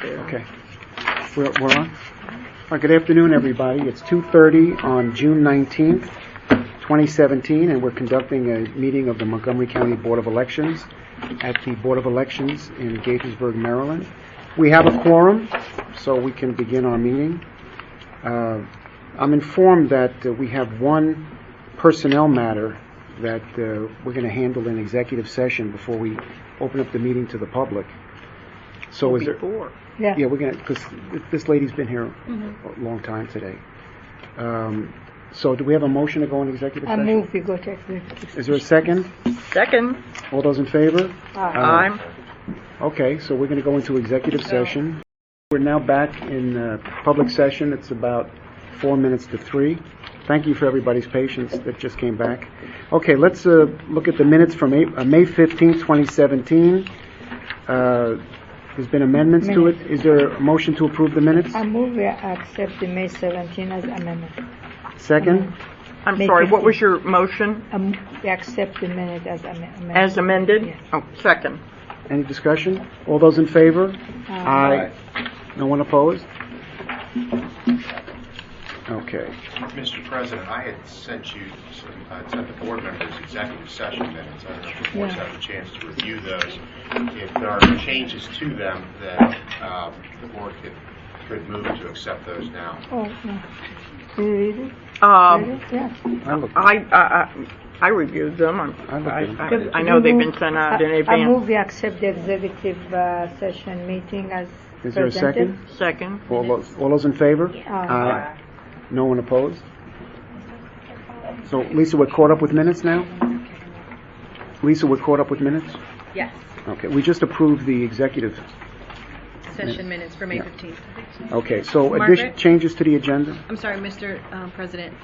Okay. We're on? All right, good afternoon, everybody. It's 2:30 on June 19th, 2017, and we're conducting a meeting of the Montgomery County Board of Elections at the Board of Elections in Gaithersburg, Maryland. We have a quorum, so we can begin our meeting. I'm informed that we have one personnel matter that we're going to handle in executive session before we open up the meeting to the public. So is there? Yeah, we're gonna, because this lady's been here a long time today. So do we have a motion to go in executive session? I move we go to executive session. Is there a second? Second. All those in favor? Aye. Okay, so we're going to go into executive session. We're now back in public session. It's about 4 minutes to 3. Thank you for everybody's patience that just came back. Okay, let's look at the minutes from May 15th, 2017. There's been amendments to it. Is there a motion to approve the minutes? I move we accept the May 17 as amendment. Second? I'm May sorry, 15th. what was your motion? We accept the minute as amendment. As amended? Yes. Oh, second. Any discussion? All those in favor? Aye. No one opposed? Okay. Mr. President, I had sent you sent the board members executive session minutes. I don't know if the board's had a chance to review those. If there are changes to them, then the board could move to accept those now. Oh, no. Do you read it? Yeah. I reviewed them. I know they've been sent out in I advance. move we accept the executive session meeting as Is there a second? Second. All those in favor? Aye. No one opposed? So, Lisa, we're caught up with minutes now? Lisa, we're caught up with minutes? Yes, Okay, we just approved the executive. session minutes for May Yeah. 15th. Okay, so Margaret? changes to the agenda? I'm sorry, Mr. President,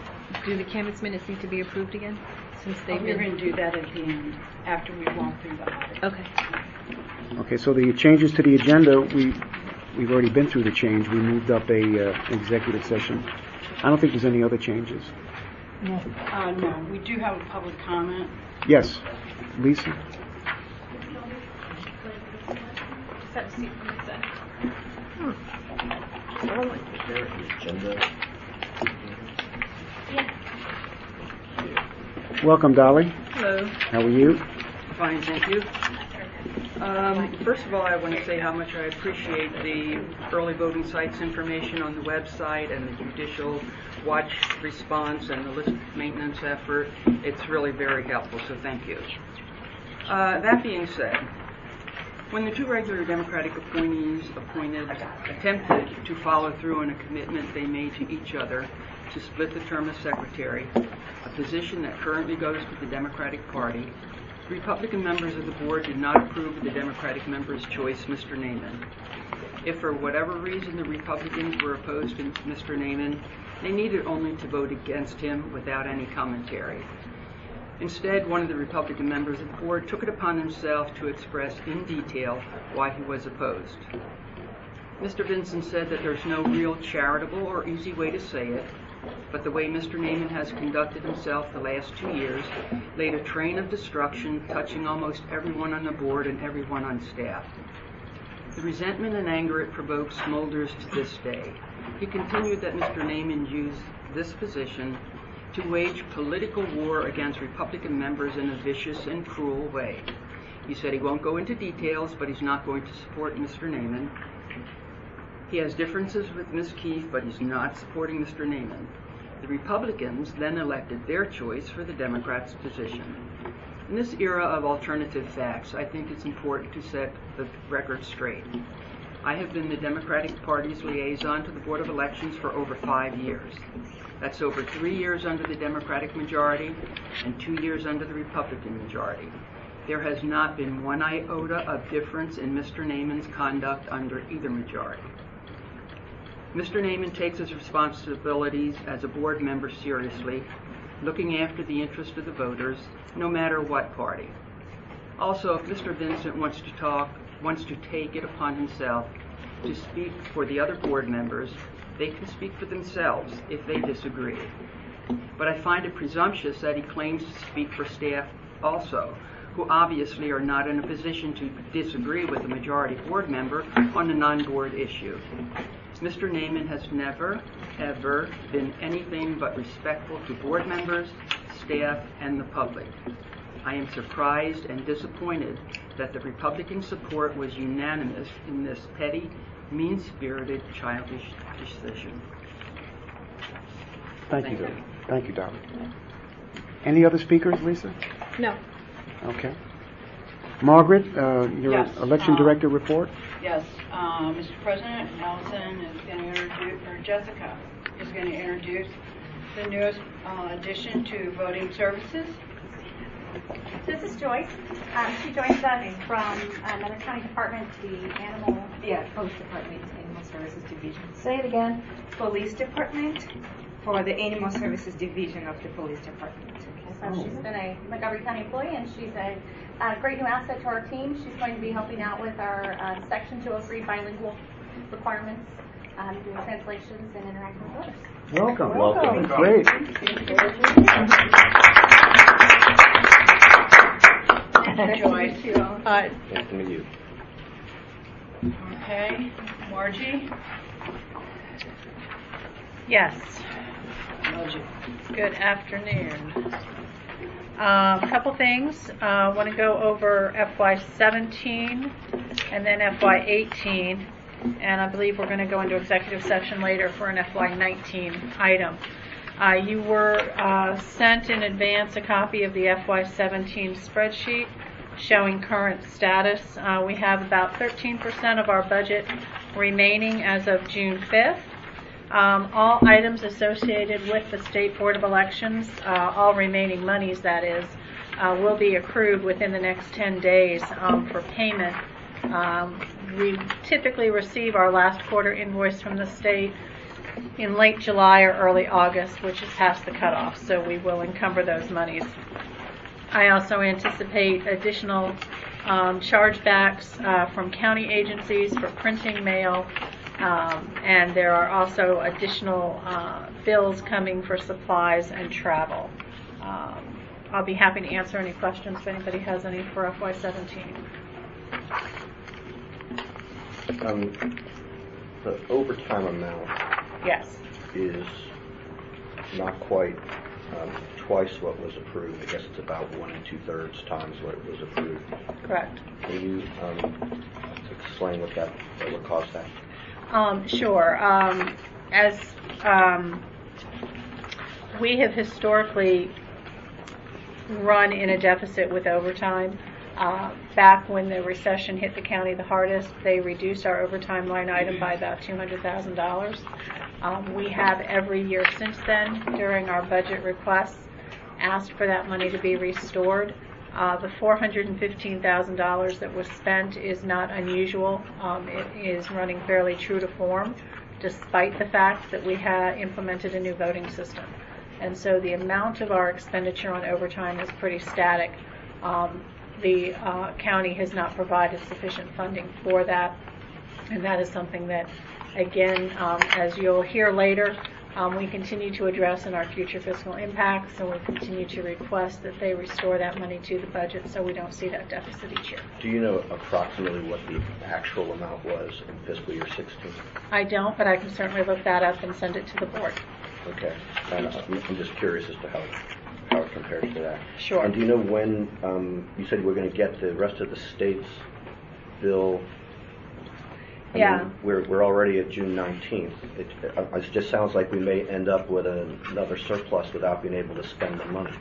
do the canvas minutes need to be approved again? Since they've We're been... going to do that at the end, after we've gone through the audit. Okay. Okay, so the changes to the agenda, we've already been through the change. We moved up a executive session. I don't think there's any other changes. No. No, we do have a public comment. Yes, Lisa? Welcome, Dolly. Hello. How are you? Fine, thank you. First of all, I want to say how much I appreciate the early voting sites information on the website and the judicial watch response and the list maintenance effort. It's really very helpful, so thank you. That being said, when the two regular Democratic appointees attempted to follow through on a commitment they made to each other to split the term as secretary, a position that currently goes to the Democratic Party, Republican members of the board did not approve of the Democratic member's choice, Mr. Naiman. If for whatever reason the Republicans were opposed to Mr. Naiman, they needed only to vote against him without any commentary. Instead, one of the Republican members of the board took it upon himself to express in detail why he was opposed. Mr. Vinson said that there's no real charitable or easy way to say it, but the way Mr. Naiman has conducted himself the last 2 years laid a train of destruction touching almost everyone on the board and everyone on staff. The resentment and anger it provokes smolders to this day. He continued that Mr. Naiman used this position to wage political war against Republican members in a vicious and cruel way. He said he won't go into details, but he's not going to support Mr. Naiman. He has differences with Ms. Keefe, but he's not supporting Mr. Naiman. The Republicans then elected their choice for the Democrats' position. In this era of alternative facts, I think it's important to set the record straight. I have been the Democratic Party's liaison to the Board of Elections for over 5 years. That's over 3 years under the Democratic majority and 2 years under the Republican majority. There has not been one iota of difference in Mr. Naiman's conduct under either majority. Mr. Naiman takes his responsibilities as a board member seriously, looking after the interest of the voters, no matter what party. Also, if Mr. Vincent wants to take it upon himself to speak for the other board members, they can speak for themselves if they disagree. But I find it presumptuous that he claims to speak for staff also, who obviously are not in a position to disagree with a majority board member on a non-board issue. Mr. Naiman has never, ever been anything but respectful to board members, staff, and the public. I am surprised and disappointed that the Republican support was unanimous in this petty, mean-spirited, childish decision. Thank you, Dolly. Thank you, Dolly. Any other speakers, Lisa? No. Okay. Margaret, your Yes, election director report? Yes, Mr. President, Allison is going to introduce, or Jessica is going to introduce the newest addition to voting services. This is Joyce. She joins us from another county department, Police Department, Animal Services Division. Say it again. Police Department for the Animal Services Division of the Police Department. So she's been a Montgomery County employee, and she's a great new asset to our team. She's going to be helping out with our Section 203 bilingual requirements, doing translations and interacting with others. Welcome. Welcome. Great. Joyce. Hi. Nice to meet you. Okay, Margie. Yes. Margie. Good afternoon. A couple things. I want to go over FY17 and then FY18, and I believe we're going to go into executive session later for an FY19 item. You were sent in advance a copy of the FY17 spreadsheet showing current status. We have about 13% of our budget remaining as of June 5th. All items associated with the State Board of Elections, all remaining monies that is, will be accrued within the next 10 days for payment. We typically receive our last quarter invoice from the state in late July or early August, which is past the cutoff, so we will encumber those monies. I also anticipate additional chargebacks from county agencies for printing mail, and there are also additional bills coming for supplies and travel. I'll be happy to answer any questions if anybody has any for FY17. The overtime amount Yes. is not quite twice what was approved. I guess it's about 1 2/3 times what was approved. Correct. Can you explain what would cause that? Sure. As we have historically run in a deficit with overtime. Back when the recession hit the county the hardest, they reduced our overtime line item by about $200,000. We have every year since then, during our budget requests, asked for that money to be restored. The $415,000 that was spent is not unusual. It is running fairly true to form, despite the fact that we had implemented a new voting system. And so the amount of our expenditure on overtime is pretty static. The county has not provided sufficient funding for that, and that is something that, again, as you'll hear later, we continue to address in our future fiscal impacts, and we continue to request that they restore that money to the budget so we don't see that deficit each year. Do you know approximately what the actual amount was in fiscal year 16? I don't, but I can certainly look that up and send it to the board. Okay. And I'm just curious as to how it compares to that. Sure. And do you know when, you said we're going to get the rest of the state's bill? I Yeah. mean, we're already at June 19th. It just sounds like we may end up with another surplus without being able to spend the money.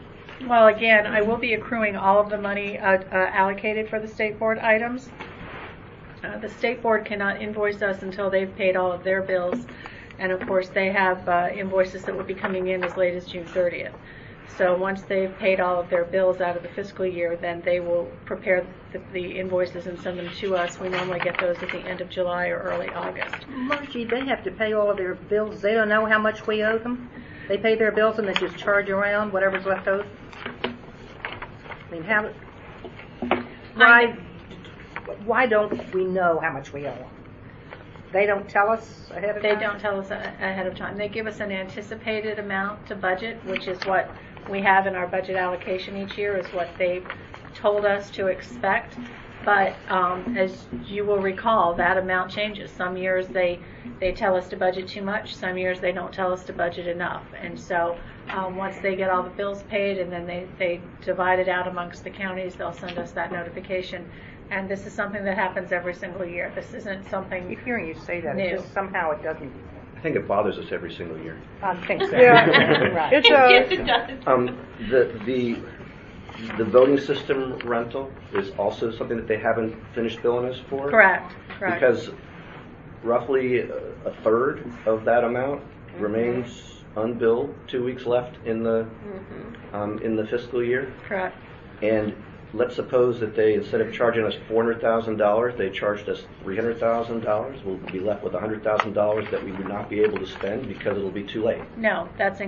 Well, again, I will be accruing all of the money allocated for the state board items. The state board cannot invoice us until they've paid all of their bills, and of course they have invoices that will be coming in as late as June 30th. So once they've paid all of their bills out of the fiscal year, then they will prepare the invoices and send them to us. We normally get those at the end of July or early August. Margie, they have to pay all of their bills. They don't know how much we owe them. They pay their bills and they just charge around whatever's left over. I mean, why don't we know how much we owe them? They don't tell us ahead of time? They don't tell us ahead of time. They give us an anticipated amount to budget, which is what we have in our budget allocation each year, is what they told us to expect. But as you will recall, that amount changes. Some years they tell us to budget too much. Some years they don't tell us to budget enough. And so once they get all the bills paid and then they divide it out amongst the counties, they'll send us that notification. And this is something that happens every single year. This isn't something I keep hearing you say that. new. It just somehow it doesn't. I think it bothers us every single year. I think so. Right. It does. The voting system rental is also something that they haven't finished billing us for? Correct. Because roughly a third of that amount remains unbilled, 2 weeks left in the fiscal year. Correct. And let's suppose that they, instead of charging us $400,000, they charged us $300,000. We'll be left with $100,000 that we would not be able to spend because it'll be too late. No, that's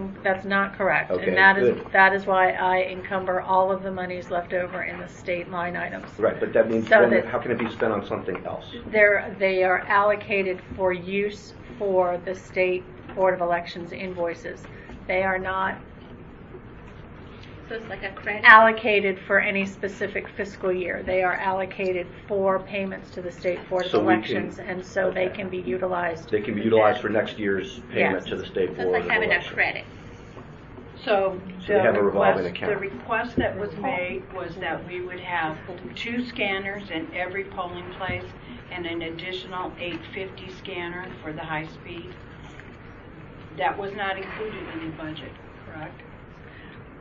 not correct. Okay, and that good. is why I encumber all of the monies left over in the state line items. Right, but that means So then that- how can it be spent on something else? They are allocated for use for the state Board of Elections invoices. They are not So it's like a credit? allocated for any specific fiscal year. They are allocated for payments to the state Board of So we can- Elections, and so they okay. can be utilized. They can be utilized for next year's payment Yes. to the state So board it's like of having a elections. credit. So So they have a revolving the account. request that was made was that we would have 2 scanners in every polling place and an additional 850 scanner for the high speed. That was not included in the budget, correct?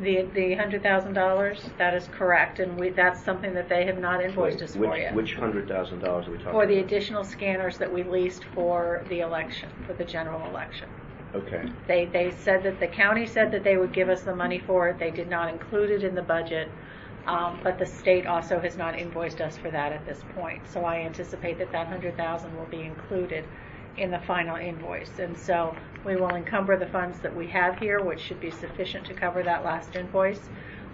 The $100,000, that is correct, and that's something that they have not invoiced us for yet. Which $100,000 are we talking For the about? additional scanners that we leased for the election, for the general election. Okay. They said that the county said that they would give us the money for it. They did not include it in the budget, but the state also has not invoiced us for that at this point. So I anticipate that $100,000 will be included in the final invoice. And so we will encumber the funds that we have here, which should be sufficient to cover that last invoice,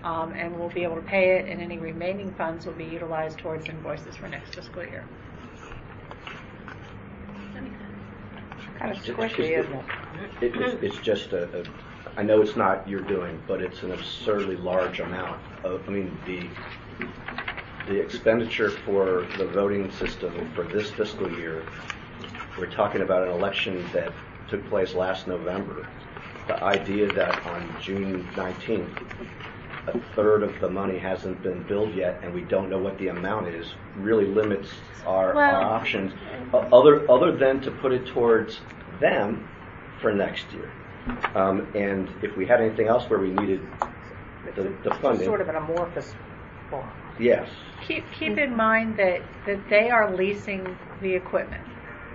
and we'll be able to pay it, and any remaining funds will be utilized towards invoices for next fiscal year. Kind of squishy, isn't it? It's just I know it's not your doing, but it's an absurdly large amount of, the expenditure for the voting system for this fiscal year, we're talking about an election that took place last November. The idea that on June 19th, a third of the money hasn't been billed yet and we don't know what the amount is really limits our options other than to put it towards them for next year. And if we had anything else where we needed the funding. Sort of an amorphous form. Yes. Keep in mind that they are leasing the equipment,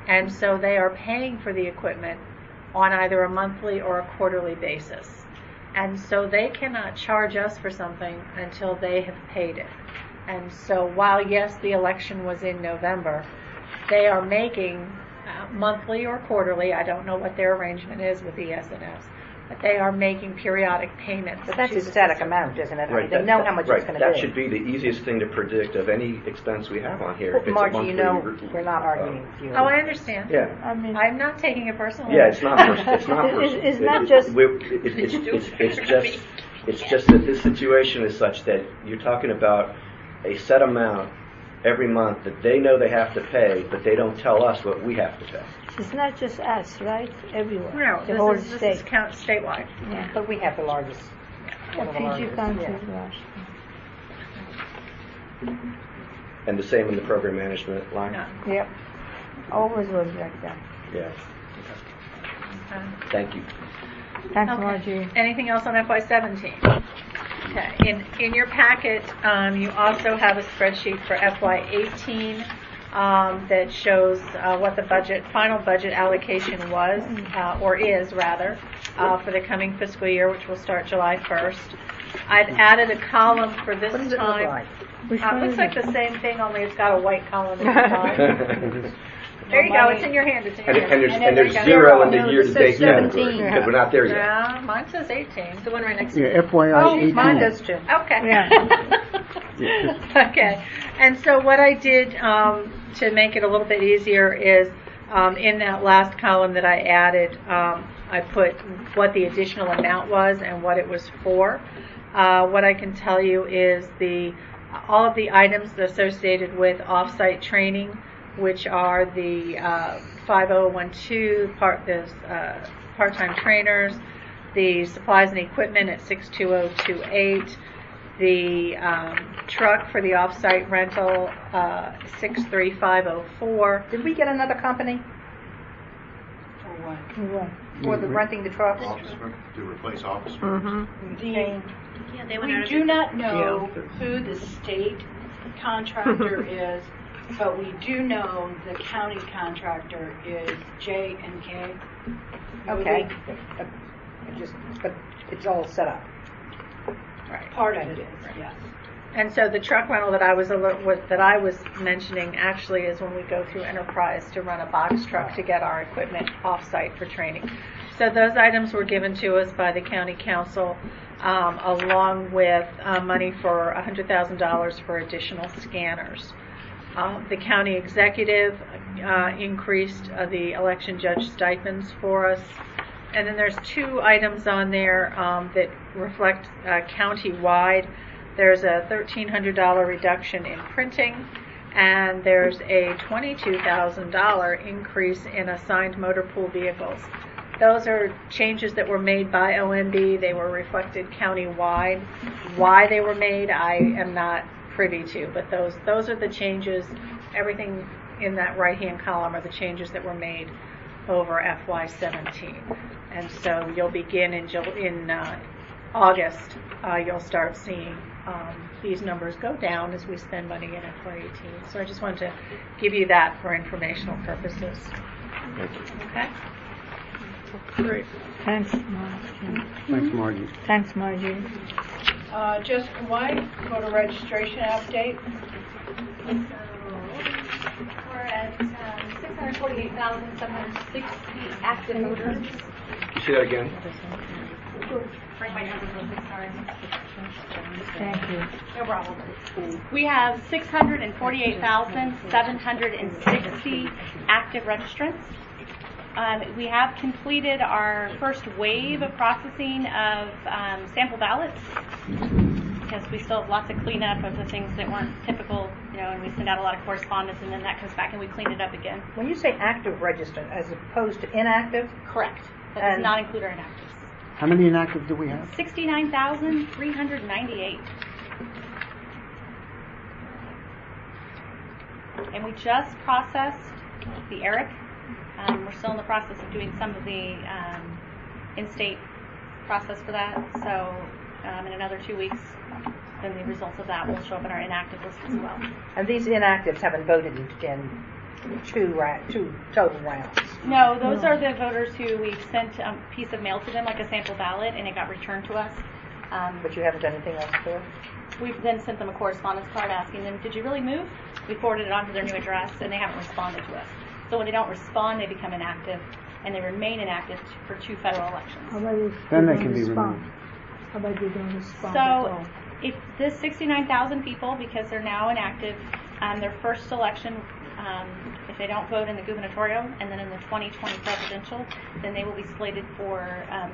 and so they are paying for the equipment on either a monthly or a quarterly basis. And so they cannot charge us for something until they have paid it. And so while, yes, the election was in November, they are making monthly or quarterly, I don't know what their arrangement is with the S&S, but they are making periodic payments. But that's to a the static system. amount, isn't it? Right. They know how much it's going to be. That should be the easiest thing to predict of any expense we have on here. If it's a Margie, you know, monthly, we're not arguing with you. Oh, I understand. Yeah. I mean, I'm not taking it personally. Yeah, it's not personal. It's not personal. It's not just- It's just that this situation is such that you're talking about a set amount every month that they know they have to pay, but they don't tell us what we have to pay. it's not just us, right? Everywhere. No, The whole this is state. statewide. Yeah. But we have the largest. One of the PG largest. County Yeah. is large. And the same in the program management line? No. Yep. Always was like that. Yeah. Thank you. Thanks, Okay. Margie. Anything else on FY17? Okay. In your packet, you also have a spreadsheet for FY18 that shows what the final budget allocation was, or is rather, for the coming fiscal year, which will start July 1st. I've added a column for this What does it time. look like? Which one Looks is like it? the same thing, only it's got a white column at the top. There you go. It's in your hand. It's in your hand. And there's zero in the year-to-date category, because we're not there yet. Yeah, mine says 18. The one right next to Yeah, FYI 18. Mine does too. Okay. Okay. And so what I did to make it a little bit easier is in that last column that I added, I put what the additional amount was and what it was for. What I can tell you is the all of the items associated with off-site training, which are the 5012 part-time trainers, the supplies and equipment at 62028, the truck for the off-site rental 63504. Did we get another company for the renting the trucks? To replace office We do not know who the state contractor is, but we do know the county contractor is J&K. Okay. But it's all set up. Part of it is, yes. And so the truck rental that I was mentioning actually is when we go through Enterprise to run a box truck to get our equipment off-site for training. So those items were given to us by the county council, along with money for $100,000 for additional scanners. The county executive increased the election judge stipends for us. And then there's two items on there that reflect county-wide. There's a $1,300 reduction in printing, and there's a $22,000 increase in assigned motor pool vehicles. Those are changes that were made by OMB. They were reflected county-wide. Why they were made, I am not privy to, but those are the changes. Everything in that right-hand column are the changes that were made over FY17. And so you'll begin in August, you'll start seeing these numbers go down as we spend money in FY18. So I just wanted to give you that for informational purposes. Thank you. Okay? Great. Thanks, Margie. Thanks, Margie. Thanks, Margie. Jessica White, voter registration update. We're at 648,760 active voters. Can you say that again? Bring my numbers real quick, sorry. Thank you. No problem. We have 648,760 active registrants. We have completed our first wave of processing of sample ballots, because we still have lots of cleanup of the things that weren't typical, and we send out a lot of correspondence, and then that comes back and we clean it up again. When you say active registrant as opposed to inactive? Correct. That does not include our inactives. How many inactive do we have? 69,398. And we just processed the ERIC. We're still in the process of doing some of the in-state process for that. So in another 2 weeks, then the results of that will show up in our inactive list as well. And these inactives haven't voted in two total rounds? No, those are the voters who we sent a piece of mail to them, like a sample ballot, and it got returned to us. But you haven't done anything else for it? We've then sent them a correspondence card asking them, did you really move? We forwarded it on to their new address, and they haven't responded to us. So when they don't respond, they become inactive, and they remain inactive for 2 federal elections. Then they can be removed. How about you don't respond? So if this 69,000 people, because they're now inactive, their first election, if they don't vote in the gubernatorial and then in the 2020 presidential, then they will be slated for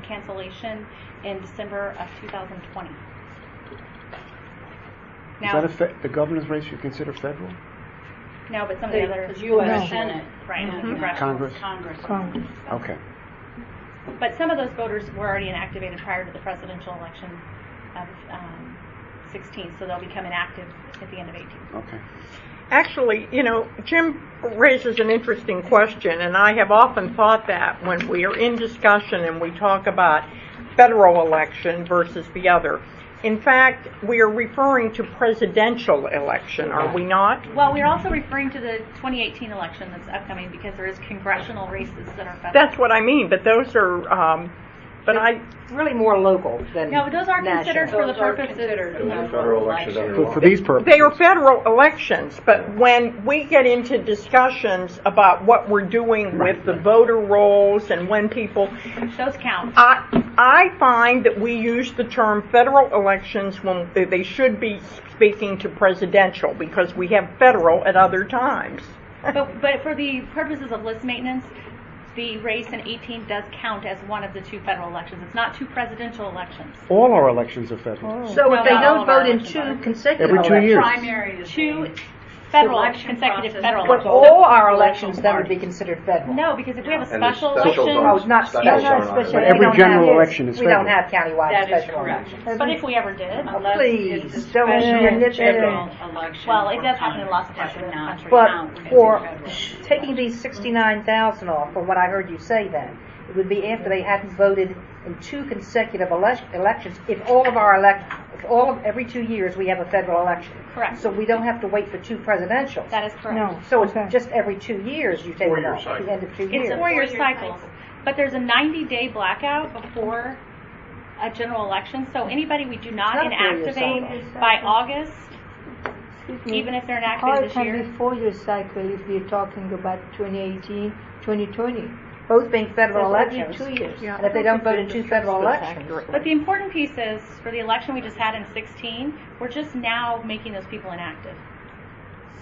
cancellation in December of 2020. Now, Is that the governor's race you consider federal? no, but some of the other U.S. Senate. right? Congress? Congress. Okay. But some of those voters were already inactivated prior to the presidential election of 16, so they'll become inactive at the end of 18. Okay. Actually, Jim raises an interesting question, and I have often thought that when we are in discussion and we talk about federal election versus the other. In fact, we are referring to presidential election, are we not? Well, we're also referring to the 2018 election that's upcoming, because there is congressional races that are federal. That's what I mean, but those are, really more local than No, but those are considered for the purposes. Federal elections under law. For these purposes. they are federal elections, but when we get into discussions about what we're doing with the voter rolls and when people, Those count. I find that we use the term federal elections when they should be speaking to presidential, because we have federal at other times. But for the purposes of list maintenance, the race in 18 does count as one of the two federal elections. It's not two presidential elections. All our elections are federal. So No, if they not all don't of our vote in elections two are. consecutive Every 2 elections. years. Primary is Two the federal, selection consecutive process. federal But elections. all our elections then would be considered federal. No, because if we have a And the special specials election, are- Oh, not specials special. aren't on it. But We every don't general have- election is We don't federal. have countywide That is special correct. elections. but if we ever did, Unless Please, it's a don't special manipulate. federal election. Well, it for does happen in lots of Congress. places in the That would country. But not count as a for federal. taking these 69,000 off, from what I heard you say then, it would be after they hadn't voted in two consecutive elections. If all of our every 2 years we have a federal election. Correct. So we don't have to wait for two presidentials. that is correct. No. So it's Okay. just every 2 years you take it Four-year off at the cycle. end of 2 It's years. a four-year cycle, but there's a 90-day blackout before a general election. So anybody we do not It's not a four-year inactivate cycle. by August, Excuse me. even if they're How inactivated it this can year. be 4-year cycle if we're talking about 2018, 2020? Both being federal That's every elections. 2 years. And if they don't vote in two federal elections. But the important piece is, for the election we just had in 16, we're just now making those people inactive.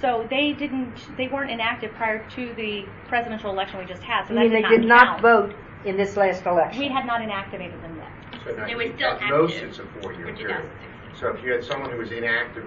So they weren't inactive prior to the presidential election we just had. So I that mean, they did count. not vote in this last election. We had not inactivated them yet. So now, They were still at most, active it's a 4-year for period. 2016. So if you had someone who was inactive,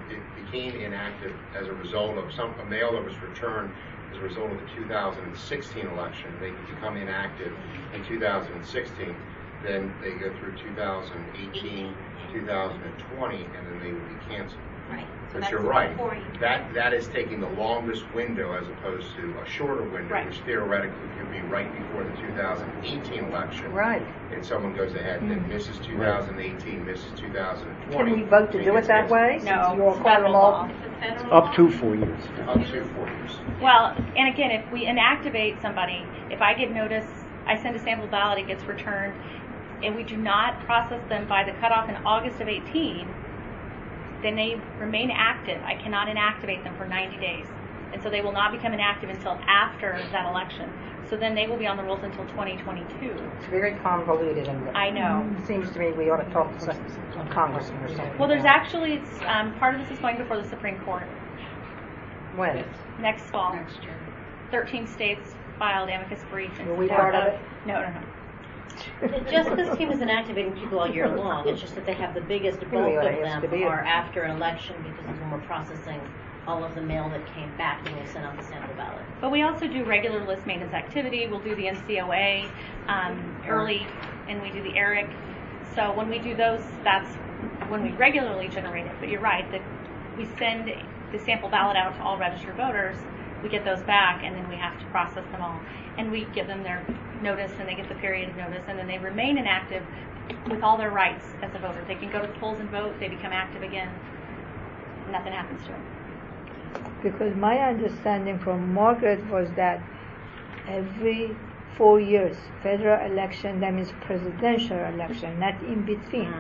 became inactive as a result of a mail that was returned as a result of the 2016 election, they could become inactive in 2016. Then they go through 2018, 2020, and then they would be canceled. Right. So But that's you're right. 4 years. That is taking the longest window as opposed to a shorter window, Right. which theoretically could be right before the 2018 election. Right. And someone goes ahead and misses 2018, misses 2020. Can we vote to do it that way? No, You'll it's call them federal all- law. It's a federal Up law. to 4 years. Up to 4 years. Well, and again, if we inactivate somebody, if I get notice, I send a sample ballot, it gets returned, and we do not process them by the cutoff in August of 18, then they remain active. I cannot inactivate them for 90 days. And so they will not become inactive until after that election. So then they will be on the rolls until 2022. It's very convoluted, and I know. it seems to me we ought to talk to some congressman or something. Well, there's actually, part of this is going before the Supreme Court When? next fall. Next year. 13 states filed amicus briefs in Were we support part of it? No. Just because FEMA's inactivating people all year long, it's just that they have the biggest bulk Really, of it has to them be. are after an election because of when we're processing all of the mail that came back when we sent out the sample ballot. But we also do regular list maintenance activity. We'll do the NCOA early, and we do the ERIC. So when we do those, that's when we regularly generate it. But you're right, that we send the sample ballot out to all registered voters. We get those back, and then we have to process them all. And we give them their notice, and they get the period of notice, and then they remain inactive with all their rights as a voter. They can go to the polls and vote. They become active again. Nothing happens to them. Because my understanding from Margaret was that every 4 years, federal election, that means presidential election, not in between.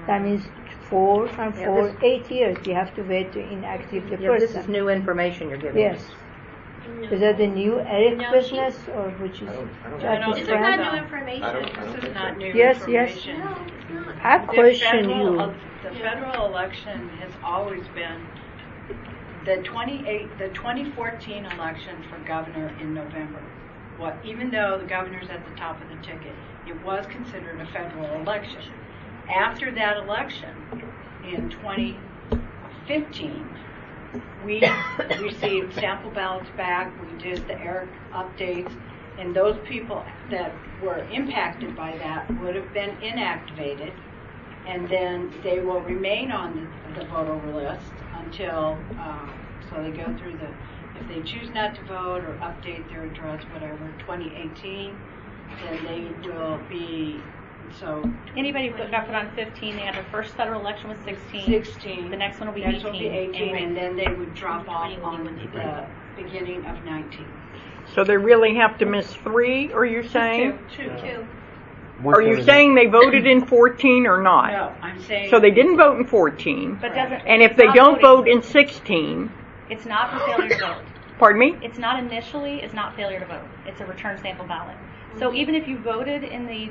That means 4 and 4, 8 years. You have to wait to inactive the Yeah, person. this is new information you're giving Yes. us. Is that the new ERIC No, business, or which is? don't This is think not so. new information. This is not new Yes, yes. information. No, it's not. I question you. The federal election has always been the 2014 election for governor in November. Even though the governor's at the top of the ticket, it was considered a federal election. After that election, in 2015, we received sample ballots back. We did the ERIC updates, and those people that were impacted by that would have been inactivated, and then they will remain on the voter list until, so they go through if they choose not to vote or update their address, whatever, 2018, then they will be, so. Anybody who got put on 15, they had their first federal election was 16. 16. The next one will be Next 18. will be 18, and then they would drop off 20 on when they the beginning of 19. So they really have to miss 3, are you saying? Two. Once Are you they're- saying they voted in 14 or not? No, I'm saying. So they didn't vote in 14, But doesn't. and if it's they not don't voting. vote in 16, It's not for failure to vote. pardon me? It's not initially. It's not failure to vote. It's a return sample ballot. So even if you voted in the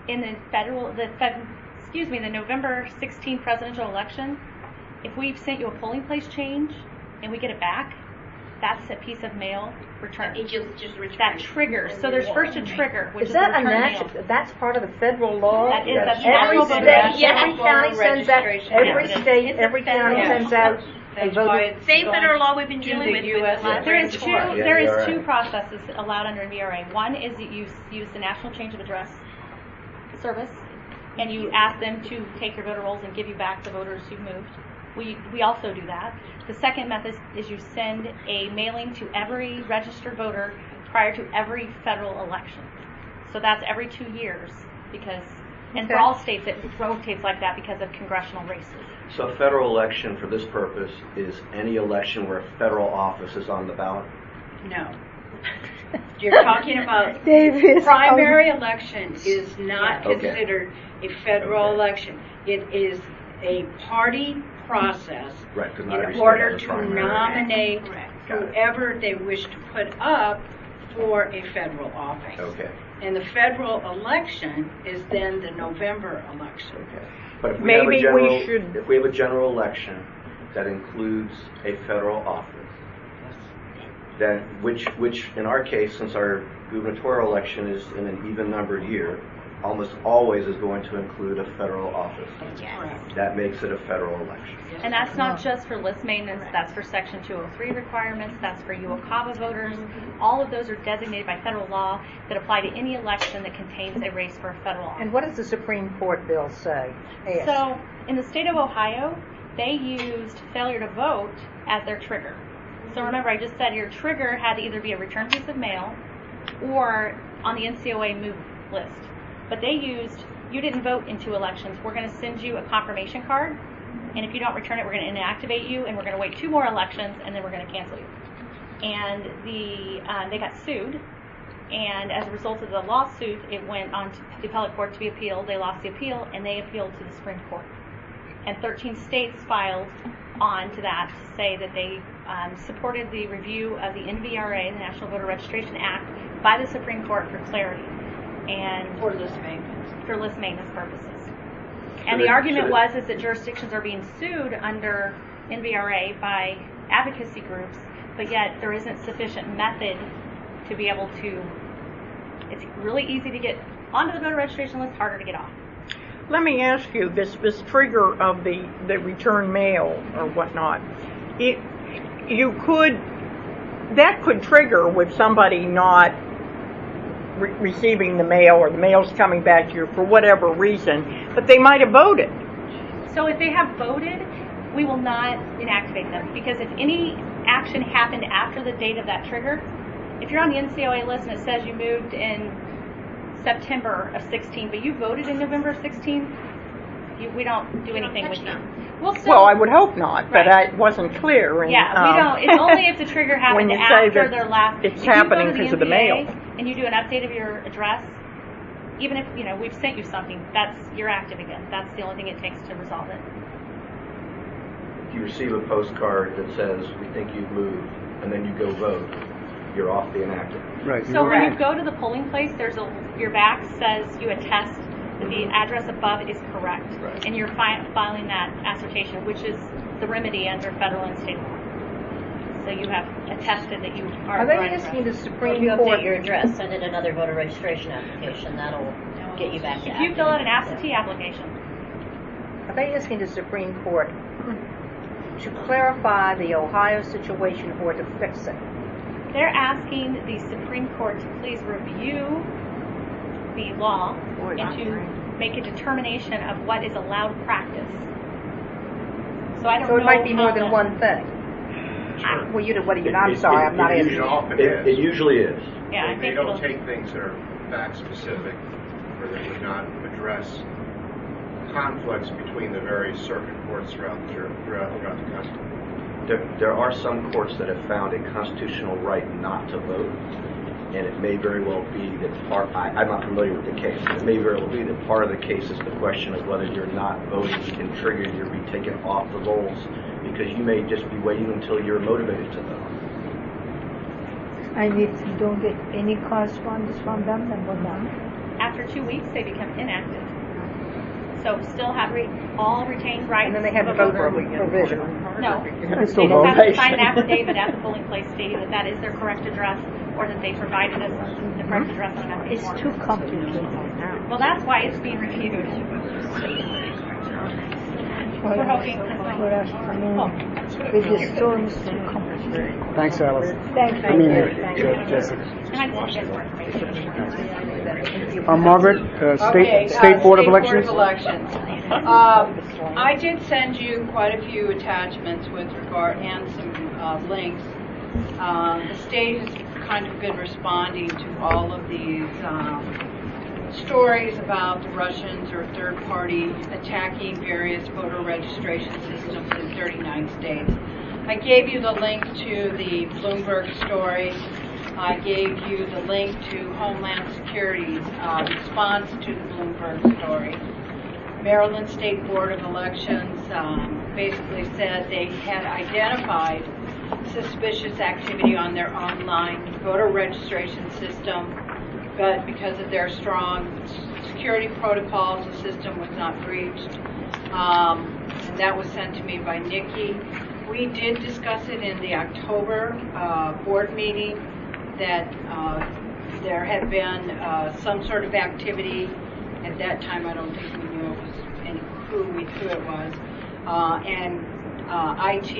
the November 16 presidential election, if we've sent you a polling place change and we get it back, that's a piece of mail return. It just That triggers. So there's first a trigger, which Is is that the a return national? mail. That's part of the federal law. That is a Every federal voter state, registration. every county sends out. Every Yes. state, It's a every county federal sends out a That's why voter. it's Same gone federal law we've been to dealing the with. US There is Supreme Court. there is VRA. two processes allowed under VRA. One is that you use the National Change of Address service, and you ask them to take your voter rolls and give you back the voters who moved. We also do that. The second method is you send a mailing to every registered voter prior to every federal election. So that's every 2 years because, and for Okay. all states it rotates like that because of congressional races. So a federal election for this purpose is any election where a federal office is on the ballot? No. You're talking about Davis, primary election is not Yeah. Okay. considered a federal Okay. election. It is a party process Right, because not every in state order has a to primary. nominate Got it. whoever they wish to put up for a federal office. Okay. And the federal election is then the November election. Okay. But if we Maybe have a we general, should- if we have a general election that includes a federal office, then which in our case, since our gubernatorial election is in an even-numbered year, almost always is going to include a federal office. Correct. That makes it a federal election. And that's not just for list maintenance, that's for Section 203 requirements, that's for UOCAVA voters. All of those are designated by federal law that apply to any election that contains a race for a federal office. And what does the Supreme Court bill say? Ask. So, in the state of Ohio, they used failure to vote as their trigger. So remember, I just said your trigger had to either be a return piece of mail or on the NCOA move list. But they used, you didn't vote in 2 elections, we're going to send you a confirmation card, and if you don't return it, we're going to inactivate you, and we're going to wait 2 more elections, and then we're going to cancel you. And they got sued, and as a result of the lawsuit, it went on to the appellate court to be appealed. They lost the appeal, and they appealed to the Supreme Court. And 13 states filed on to that to say that they supported the review of the NVRA, the National Voter Registration Act, by the Supreme Court for clarity and For list maintenance. for list maintenance purposes. And the argument was is that jurisdictions are being sued under NVRA by advocacy groups, but yet there isn't sufficient method to be able to. It's really easy to get onto the voter registration list, harder to get off. Let me ask you, this trigger of the return mail or whatnot, that could trigger with somebody not receiving the mail or the mail's coming back to you for whatever reason, but they might have voted. So if they have voted, we will not inactivate them because if any action happened after the date of that trigger, if you're on the NCOA list and it says you moved in September of 16, but you voted in November of 16, we don't do anything with you. Well, I would hope not, but Right. it wasn't clear. And, Yeah, we don't. It's only if the trigger when happened you say after that their last. it's if you go happening to because of the NVA mail. and you do an update of your address, even if we've sent you something, you're active again. That's the only thing it takes to resolve it. If you receive a postcard that says, "We think you've moved," and then you go vote, you're off the inactive. Right. So when you go to the polling place, your back says you attest that the address above is correct, Right. and you're filing that assertion, which is the remedy under federal and state law. So you have attested that you are. Are they right asking the If Supreme you Court? update your address, send in another voter registration application, that'll get you back to If you active. fill out an absentee application, Are they asking the Supreme Court to clarify the Ohio situation or to fix it? they're asking the Supreme Court to please review the law and to make a determination of what is allowed practice. So I don't know. So it might be more how than the- one thing. Well, I'm sorry, I'm not asking. It often It is. usually is. Yeah, I They think don't it'll. take things that are fact specific, or they would not address conflicts between the various circuit courts throughout the country. There are some courts that have found a constitutional right not to vote, and it may very well be that I'm not familiar with the case, but it may very well be that part of the case is the question of whether you're not voting can trigger you to be taken off the rolls, because you may just be waiting until you're motivated to vote. And if you don't get any correspondence from them, then what now? After 2 weeks, they become inactive. So still have all retained rights. And then they had to of a vote voter. provisional. No. can They still just vote. have to sign an affidavit at the polling place stating that that is their correct address, or that they provided us the correct address on an It's application. too complicated. Well, that's why it's being reviewed. We're hoping. Good afternoon. With the storms, it's too complicated. Thanks, Alice. Thank I mean, you. Jessica. And I think it's more information. Margaret, Okay, State Board of State Elections? I did send you quite a few attachments with regard and some links. The state has kind of been responding to all of these stories about the Russians or third party attacking various voter registration systems in 39 states. I gave you the link to the Bloomberg story. I gave you the link to Homeland Security's response to the Bloomberg story. Maryland State Board of Elections basically said they had identified suspicious activity on their online voter registration system, but because of their strong security protocols, the system was not breached. And that was sent to me by Nikki. We did discuss it in the October board meeting, that there had been some sort of activity. At that time, I don't think we knew who it was. And IT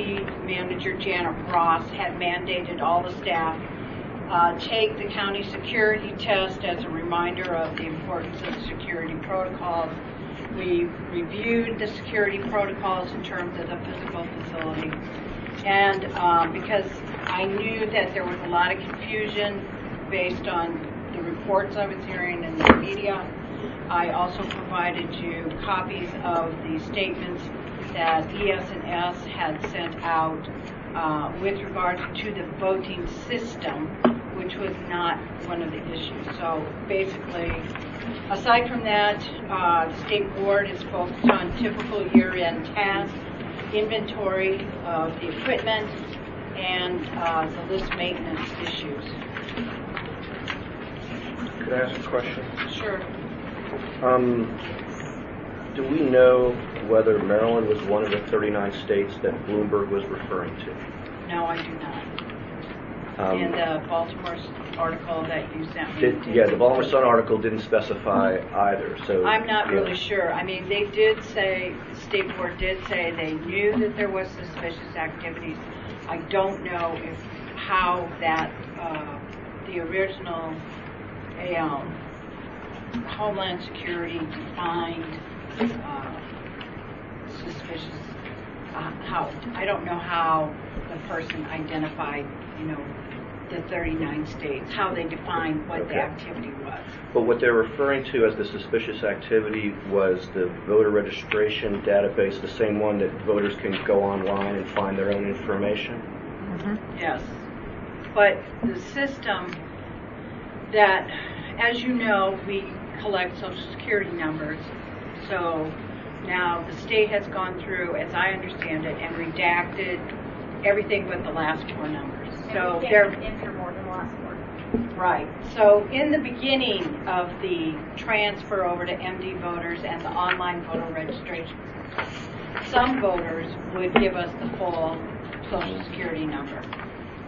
manager Janet Ross had mandated all the staff take the county security test as a reminder of the importance of security protocols. We reviewed the security protocols in terms of the physical facility. And because I knew that there was a lot of confusion based on the reports I was hearing in the media, I also provided you copies of the statements that ES&S had sent out with regards to the voting system, which was not one of the issues. So basically, aside from that, the state board is focused on typical year-end tasks, inventory of the equipment, and the list maintenance issues. Could I ask a question? Sure. Do we know whether Maryland was one of the 39 states that Bloomberg was referring to? No, I do not. In the Baltimore article that you sent me. The Baltimore Sun article didn't specify either. So I'm not really sure. I mean, they did say, the state board did say they knew that there was suspicious activities. I don't know how that, the original Homeland Security defined suspicious, I don't know how the person identified, the 39 states, how they defined what the activity was. But what they're referring to as the suspicious activity was the voter registration database, the same one that voters can go online and find their own information? Mm-hmm. Yes. But the system that, as you know, we collect Social Security numbers. So now the state has gone through, as I understand it, and redacted everything but the last four numbers. So they're enter more than the last four. right. So in the beginning of the transfer over to MD voters and the online voter registration, some voters would give us the full Social Security number.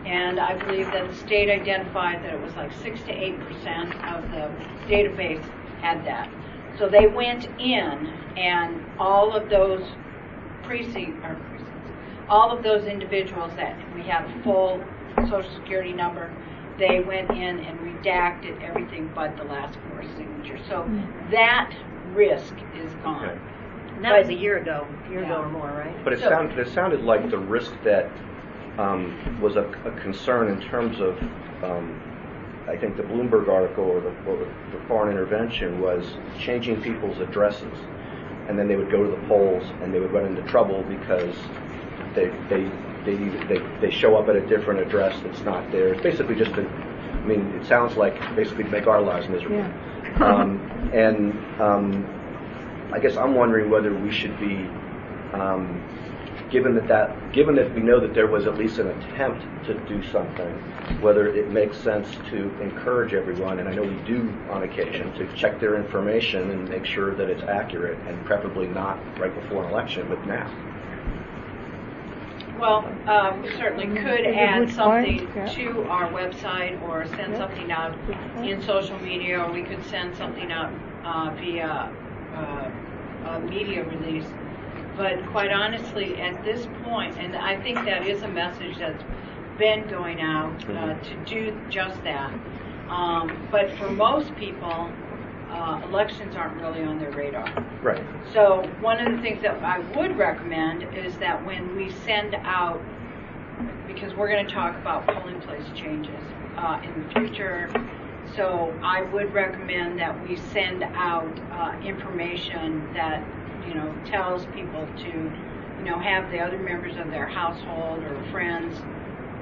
And I believe that the state identified that it was like 6 to 8% of the database had that. So they went in, and all of those all of those individuals that we have a full Social Security number, they went in and redacted everything but the last four signatures. So that risk is gone. Okay. And that was a year ago or more, right? But it sounded like the risk that was a concern in terms of, I think the Bloomberg article or the foreign intervention was changing people's addresses, and then they would go to the polls and they would run into trouble because they show up at a different address that's not theirs. Basically, it sounds like basically to make our lives miserable. Yeah. I guess I'm wondering whether we should be given that we know that there was at least an attempt to do something, whether it makes sense to encourage everyone, and I know we do on occasion, to check their information and make sure that it's accurate, and preferably not right before an election, but now. Well, we certainly could add something to our website or send something out in social media, or we could send something out via a media release. But quite honestly, at this point, and I think that is a message that's been going out to do just that. But for most people, elections aren't really on their radar. Right. So one of the things that I would recommend is that when we send out, because we're going to talk about polling place changes in the future, so I would recommend that we send out information that tells people to have the other members of their household or friends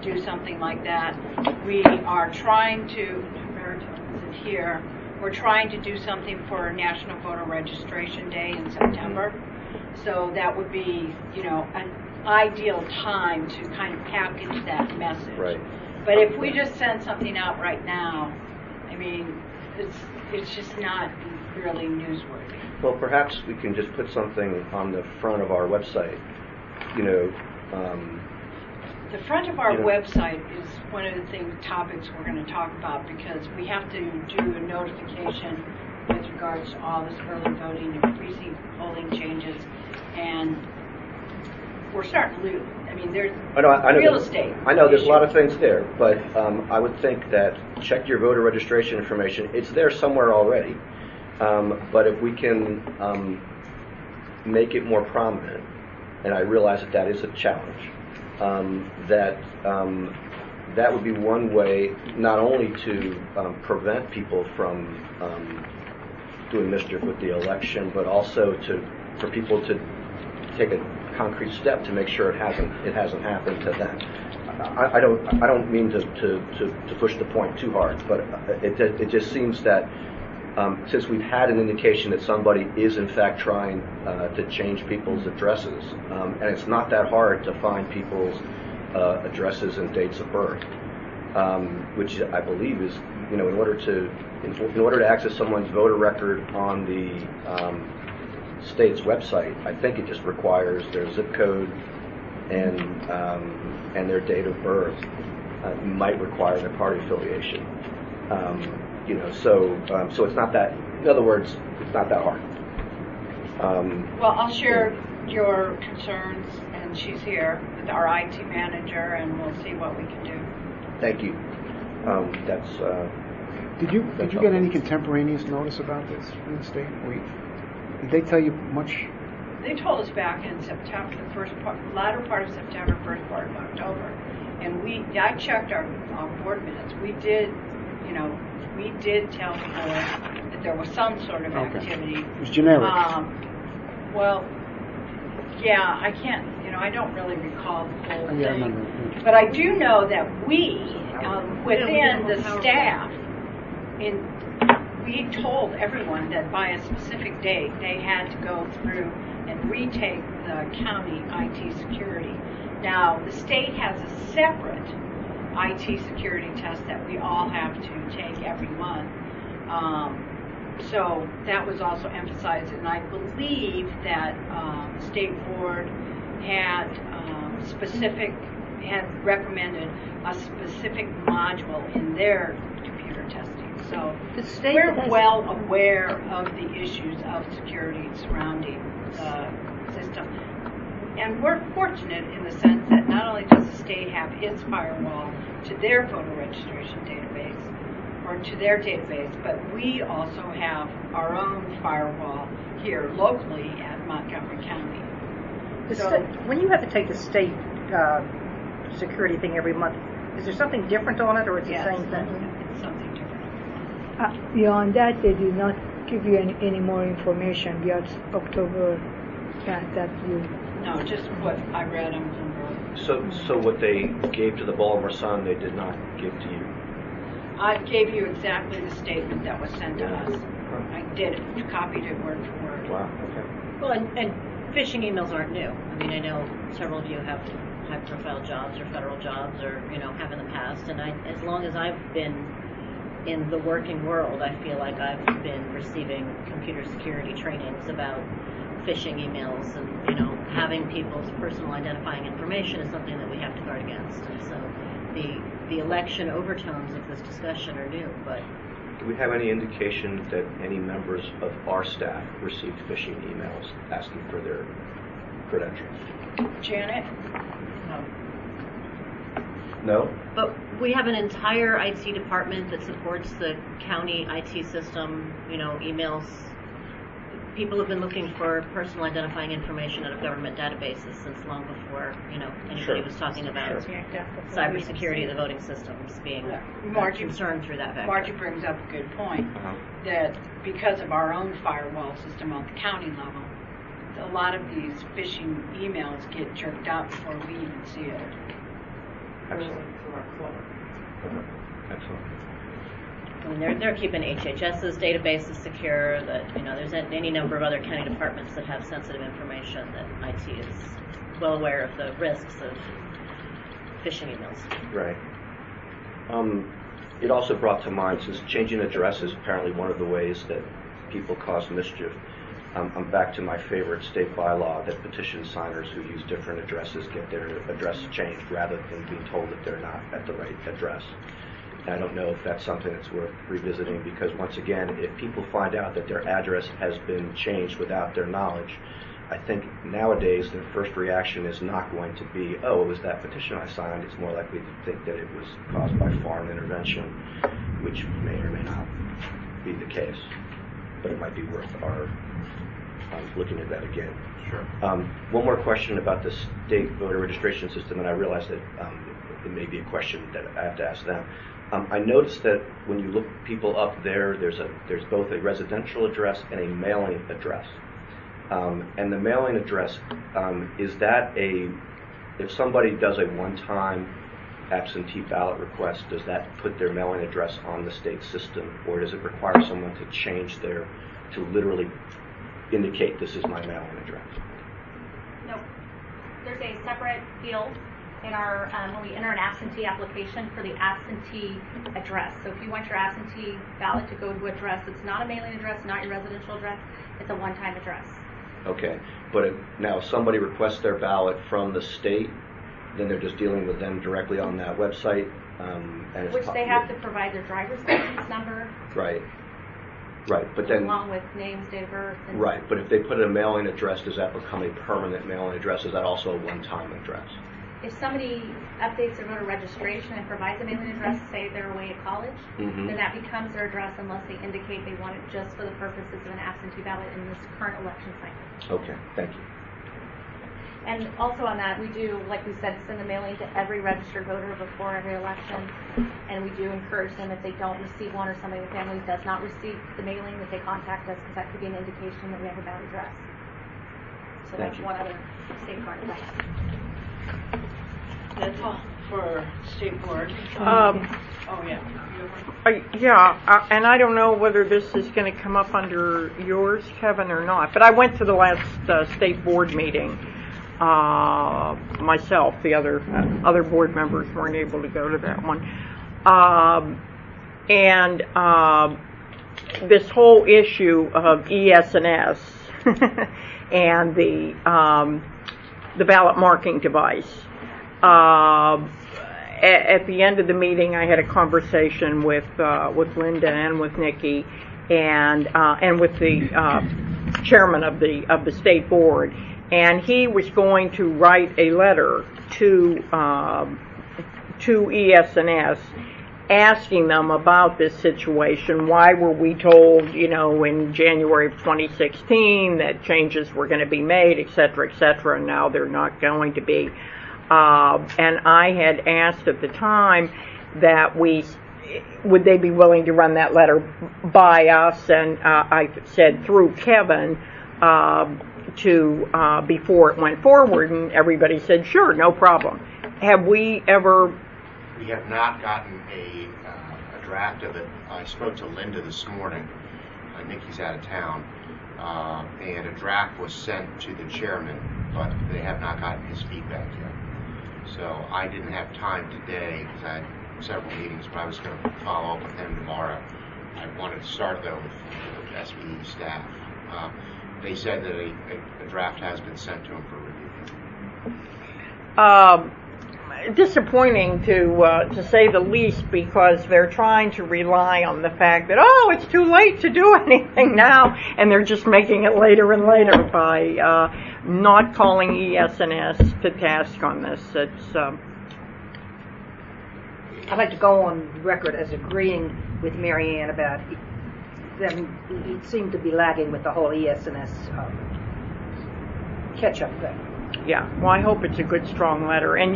do something like that. We are trying to, here, we're trying to do something for National Voter Registration Day in September. So that would be, an ideal time to kind of package that message. Right. But if we just send something out right now, I mean, it's just not really newsworthy. Well, perhaps we can just put something on the front of our website, The front of our website is one of the topics we're going to talk about, because we have to do a notification with regards to all this early voting and precinct polling changes, and we're starting to lose. I mean, there's real estate. I know there's a lot of things there, but I would think that check your voter registration information. It's there somewhere already, but if we can make it more prominent, and I realize that is a challenge, that would be one way not only to prevent people from doing mischief with the election, but also for people to take a concrete step to make sure it hasn't happened to them. I don't mean to push the point too hard, but it just seems that since we've had an indication that somebody is in fact trying to change people's addresses, and it's not that hard to find people's addresses and dates of birth, which I believe is, in order to access someone's voter record on the state's website, I think it just requires their zip code and their date of birth. Might require their party affiliation. So it's not that. In other words, it's not that hard. Well, I'll share your concerns, and she's here with our IT manager, and we'll see what we can do. Thank you. Did you get any contemporaneous notice about this from the state? Did they tell you much? They told us back in September, latter part of September, first part of October, and I checked our board minutes. We did tell the board that there was some sort of activity. It was generic. Well, yeah, I can't. I don't really recall the whole thing. I remember. But I do know that we, within the staff, we told everyone that by a specific date they had to go through and retake the county IT security. Now, the state has a separate IT security test that we all have to take every month. So that was also emphasized, and I believe that the state board had recommended a specific module in their computer testing. So we're well aware of the issues of security surrounding the system. And we're fortunate in the sense that not only does the state have its firewall to their voter registration database, or to their database, but we also have our own firewall here locally at Montgomery County. When you have to take the state security thing every month, is there something different on it, or it's the same thing? It's something different. Beyond that, they did not give you any more information beyond October that you... No, just what I read on Bloomberg. So what they gave to the Baltimore Sun, they did not give to you? I gave you exactly the statement that was sent to us. I copied it word for word. Wow, okay. Well, and phishing emails aren't new. I mean, I know several of you have high-profile jobs or federal jobs, or have in the past. And as long as I've been in the working world, I feel like I've been receiving computer security trainings about phishing emails, and having people's personal identifying information is something that we have to guard against. And so the election overtones of this discussion are new, but. Do we have any indication that any members of our staff received phishing emails asking for their credentials? Janet? No? But we have an entire IT department that supports the county IT system, emails. People have been looking for personal identifying information out of government databases since long before, anybody was talking about cybersecurity of the voting systems being concerned through that vector. Margie brings up a good point, that because of our own firewall system on the county level, a lot of these phishing emails get jerked out before we even see it. Excellent. Excellent. I mean, they're keeping HHS's databases secure. That there's any number of other county departments that have sensitive information that IT is well aware of the risks of phishing emails. Right. It also brought to mind, since changing address is apparently one of the ways that people cause mischief. I'm back to my favorite state bylaw that petition signers who use different addresses get their address changed rather than being told that they're not at the right address. I don't know if that's something that's worth revisiting, because once again, if people find out that their address has been changed without their knowledge, I think nowadays their first reaction is not going to be, oh, it was that petition I signed. It's more likely to think that it was caused by foreign intervention, which may or may not be the case. But it might be worth our looking at that again. Sure. One more question about the state voter registration system, and I realize that it may be a question that I have to ask them. I noticed that when you look people up there, there's both a residential address and a mailing address. And the mailing address, is that if somebody does a one-time absentee ballot request, does that put their mailing address on the state system, or does it require someone to change to literally indicate this is my mailing address? Nope. There's a separate field in our when we enter an absentee application for the absentee address. So if you want your absentee ballot to go to address, it's not a mailing address, not your residential address, it's a one-time address. Okay, but now if somebody requests their ballot from the state, then they're just dealing with them directly on that website, and it's which they have to provide their driver's license number. Right. Right, but then along with names, date of birth. And right, but if they put a mailing address, does that become a permanent mailing address? Is that also a one-time address? If somebody updates their voter registration and provides a mailing address, say they're away at college, then that becomes their address unless they indicate they want it just for the purposes of an absentee ballot in this current election cycle. Okay, thank you. And also on that, we do, like we said, send a mailing to every registered voter before every election. And we do encourage them, if they don't receive one or somebody in the family does not receive the mailing, that they contact us, because that could be an indication that we have a ballot address. So that's one other safeguard of that. That's all for State Board. And I don't know whether this is going to come up under yours, Kevin, or not. But I went to the last State Board meeting myself. The other board members weren't able to go to that one. This whole issue of ES&S and the ballot marking device. At the end of the meeting, I had a conversation with Linda and with Nikki, and with the chairman of the state board, and he was going to write a letter to ES&S asking them about this situation. Why were we told, in January of 2016 that changes were going to be made, et cetera, and now they're not going to be. And I had asked at the time that would they be willing to run that letter by us, and I said through Kevin before it went forward, and everybody said sure, no problem. Have we ever? We have not gotten a draft of it. I spoke to Linda this morning. Nikki's out of town, and a draft was sent to the chairman, but they have not gotten his feedback yet. So I didn't have time today because I had several meetings, but I was going to follow up with him tomorrow. I wanted to start though with SBE staff. They said that a draft has been sent to him for review. Disappointing to say the least, because they're trying to rely on the fact that, oh, it's too late to do anything now, and they're just making it later and later by not calling ES&S to task on this. It's I'd like to go on record as agreeing with Mary Ann about them. It seemed to be lagging with the whole ES&S catch-up thing. Yeah, well, I hope it's a good, strong letter. And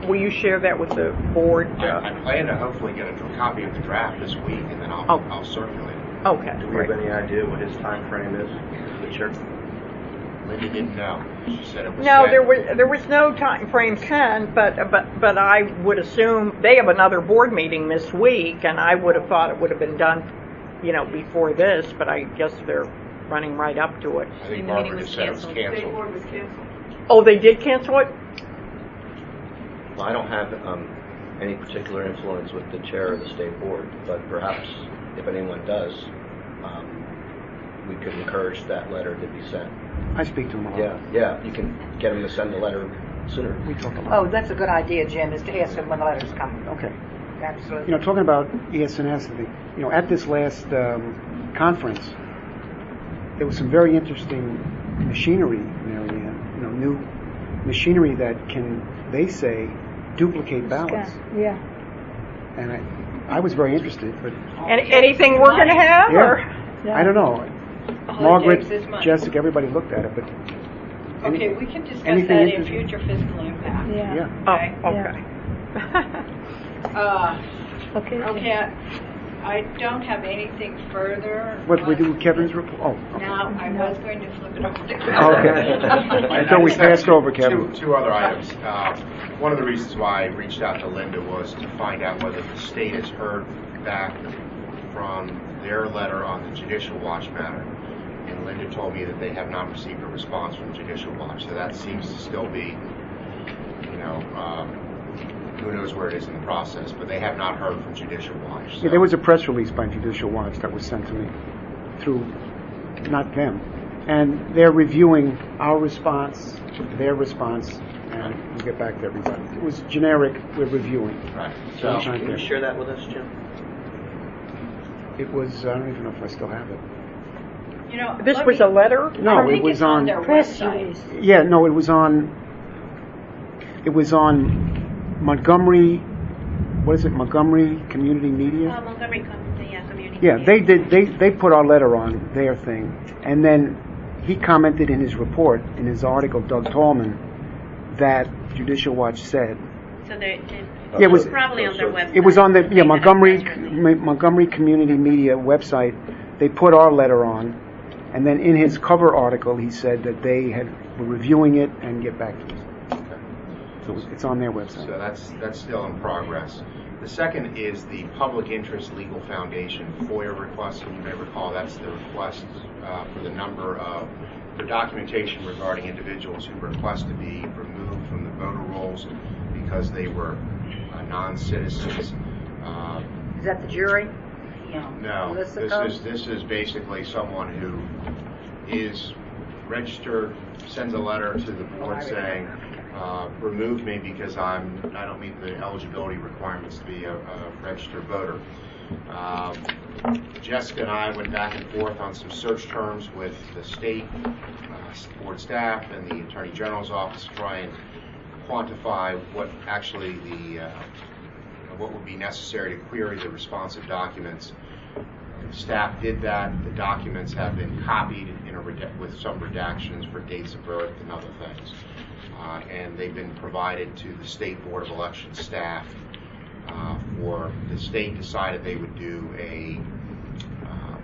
will you share that with the board? I plan to hopefully get a copy of the draft this week, and then I'll circulate it. Okay. Do we have any idea what his time frame is, the chair? Linda didn't know. She said it was No, sent. there was no time frame sent, but I would assume they have another board meeting this week, and I would have thought it would have been done, before this. But I guess they're running right up to it. I think Barbara just said it was canceled. was canceled. Oh, they did cancel it? Well, I don't have any particular influence with the chair of the state board, but perhaps if anyone does, we could encourage that letter to be sent. I speak to him a lot. Yeah, you can get him to send the letter sooner. We talk a lot. Oh, that's a good idea, Jim, is to ask them when the letter's coming. Okay. Absolutely. Talking about ES&S, at this last conference, there was some very interesting machinery, Mary Ann, new machinery that can, they say, duplicate ballots. Yeah. And I was very interested, but Anything we're going to have? yeah, Or? I don't know. Margaret, Jessica, everybody looked at it, but Okay, we can discuss anything that in interesting? future fiscal impact. Yeah. Oh, okay. Okay, I don't have anything further. what we do with Kevin's report? Oh, okay. Now, I was going to flip it over to Kevin. Okay. I thought we passed over Kevin. Two other items. One of the reasons why I reached out to Linda was to find out whether the state has heard back from their letter on the Judicial Watch matter. And Linda told me that they have not received a response from Judicial Watch. So that seems to still be, who knows where it is in the process. But they have not heard from Judicial Watch. So. Yeah, there was a press release by Judicial Watch that was sent to me through, not them. And they're reviewing our response, their response, and we'll get back to everybody. It was generic, we're reviewing. Right. So, So, can you share that with us, Jim? It was, I don't even know if I still have it. This was a letter? No, I think it was it's on their Press website. release. Yeah, no, it was on Montgomery, what is it, Montgomery Community Media? Montgomery community. Yeah, they put our letter on their thing, and then he commented in his report, in his article, Doug Tallman, that Judicial Watch said. So they Yeah, it was probably on their website. It was on the Montgomery Community Media website. They put our letter on, and then in his cover article, he said that they were reviewing it and get back to us. So it's on their website. So that's still in progress. The second is the Public Interest Legal Foundation FOIA request. And you may recall that's the request for documentation regarding individuals who request to be removed from the voter rolls because they were non-citizens. Is that the jury? No, this is basically someone who is registered, sends a letter to the board saying, remove me because I don't meet the eligibility requirements to be a registered voter. Jessica and I went back and forth on some search terms with the state board staff and the Attorney General's office to try and quantify what actually what would be necessary to query the responsive documents. Staff did that. The documents have been copied with some redactions for dates of birth and other things. And they've been provided to the State Board of Elections staff. The state decided they would do a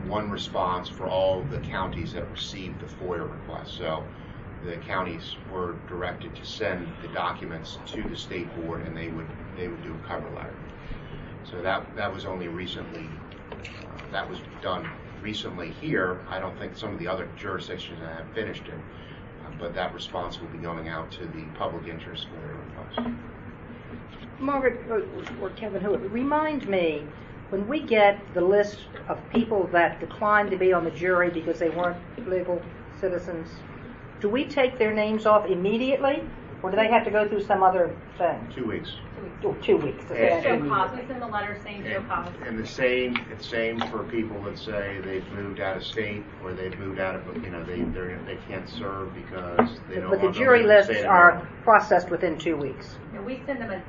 one response for all the counties that received the FOIA request. So the counties were directed to send the documents to the state board, and they would do a cover letter. So that was only recently that was done recently here. I don't think some of the other jurisdictions have finished it, but that response will be going out to the public interest for their request. Margaret or Kevin, who remind me, when we get the list of people that declined to be on the jury because they weren't legal citizens, do we take their names off immediately, or do they have to go through some other thing? 2 weeks. Oh, 2 weeks. Show cause. We send the letter saying show cause. And the same, it's same for people that say they've moved out of state or they've moved out of, they can't serve because they don't. But the jury lists are processed within 2 weeks. And we send them a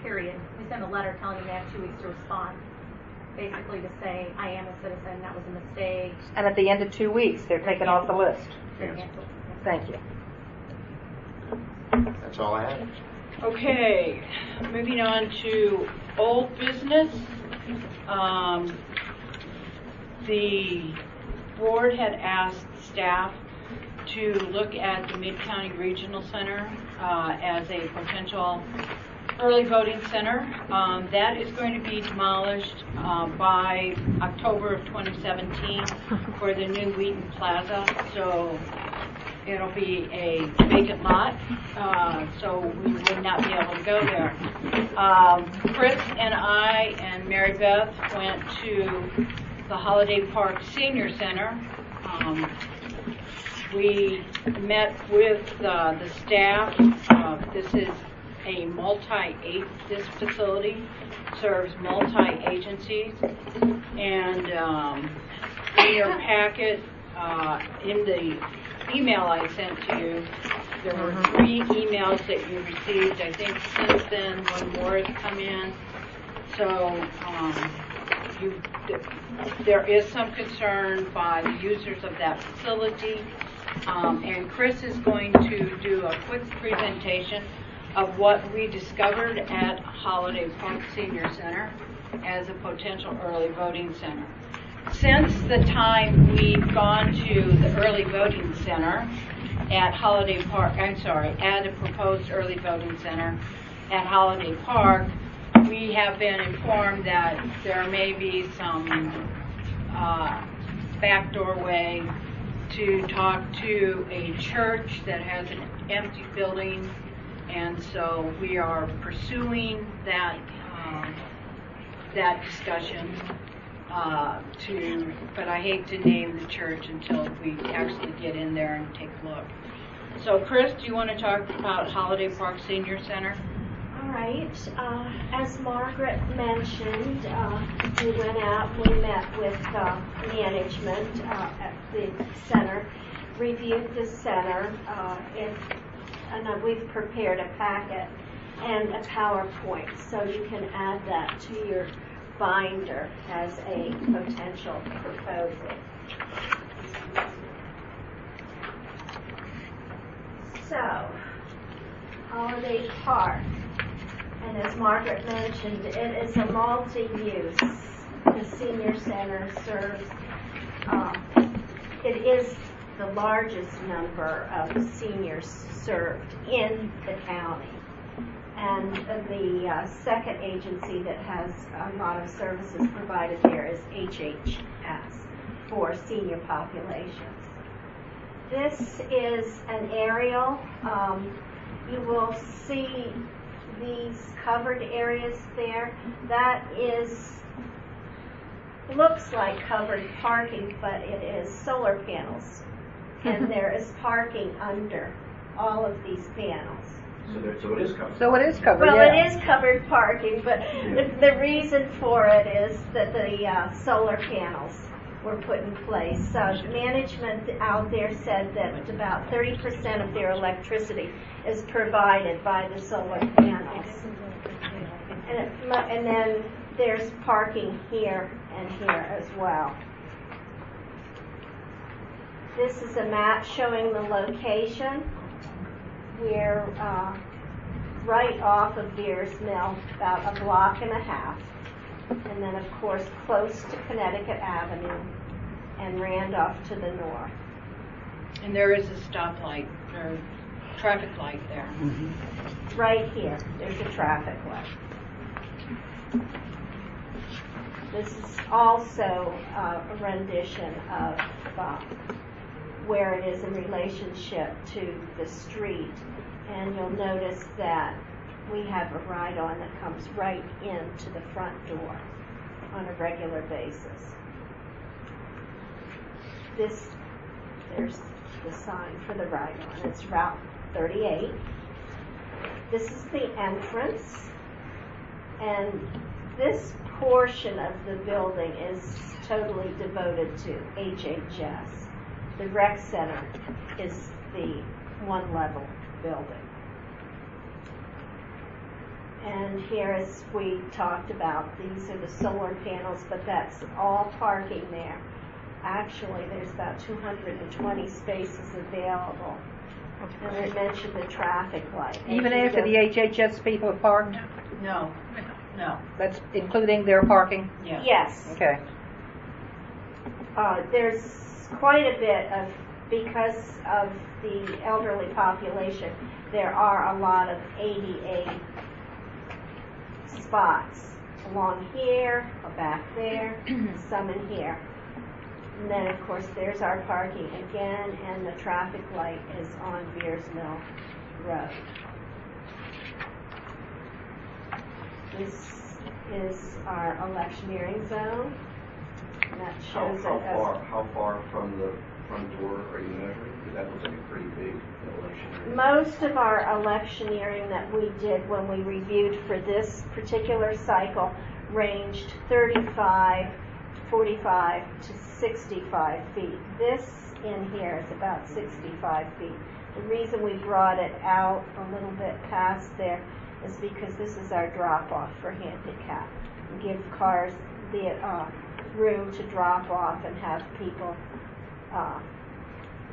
period. We send a letter telling them they have 2 weeks to respond. Basically to say, I am a citizen, that was a mistake. And at the end of 2 weeks, they're taken off the list. Cancel. Thank you. That's all I have. Okay, moving on to old business. The board had asked staff to look at the Mid-County Regional Center as a potential early voting center. That is going to be demolished by October of 2017 for the new Wheaton Plaza. So it'll be a vacant lot, so we would not be able to go there. Chris and I and Mary Beth went to the Holiday Park Senior Center. We met with the staff. This is a this facility serves multi-agencies, and in your packet, in the email I sent to you, there were 3 emails that you received. I think since then one more has come in. So there is some concern by the users of that facility, and Chris is going to do a quick presentation of what we discovered at Holiday Park Senior Center as a potential early voting center. Since the time we've gone to the early voting center at Holiday Park, at a proposed early voting center at Holiday Park, we have been informed that there may be some backdoor way to talk to a church that has an empty building, and so we are pursuing that discussion. But I hate to name the church until we actually get in there and take a look. So, Chris, do you want to talk about Holiday Park Senior Center? All right. As Margaret mentioned, we went out, we met with management at the center, reviewed the center, and we've prepared a packet and a PowerPoint, so you can add that to your binder as a potential proposal. So, Holiday Park, and as Margaret mentioned, it is a multi-use. The senior center serves, it is the largest number of seniors served in the county. And the second agency that has a lot of services provided there is HHS for senior populations. This is an aerial. You will see these covered areas there. That looks like covered parking, but it is solar panels. And there is parking under all of these panels. So it is covered. So it is covered, Well, yeah. it is covered parking, but the reason for it is that the solar panels were put in place. So management out there said that about 30% of their electricity is provided by the solar panels. And then there's parking here and here as well. This is a map showing the location. We're right off of Deers Mill, about a block and a half, and then of course close to Connecticut Avenue and Randolph to the north. And there is a stoplight or traffic light there. Right here, there's a traffic light. This is also a rendition of where it is in relationship to the street. And you'll notice that we have a ride-on that comes right into the front door on a regular basis. There's the sign for the ride-on. It's Route 38. This is the entrance, and this portion of the building is totally devoted to HHS. The rec center is the one-level building. And here, as we talked about, these are the solar panels, but that's all parking there. Actually, there's about 220 spaces available. And I mentioned the traffic light. Even after the HHS people have parked? No. That's including their parking? Yeah. Yes. Okay. There's quite a bit of, because of the elderly population, there are a lot of ADA spots along here, or back there, some in here. And then, of course, there's our parking again, and the traffic light is on Beers Mill Road. This is our electioneering zone. And that shows How far from the front door are you measuring? Because that looks like a pretty big electioneering. Most of our electioneering that we did when we reviewed for this particular cycle ranged 35, 45 to 65 feet. This in here is about 65 feet. The reason we brought it out a little bit past there is because this is our drop-off for handicap. We give cars the room to drop off and have people,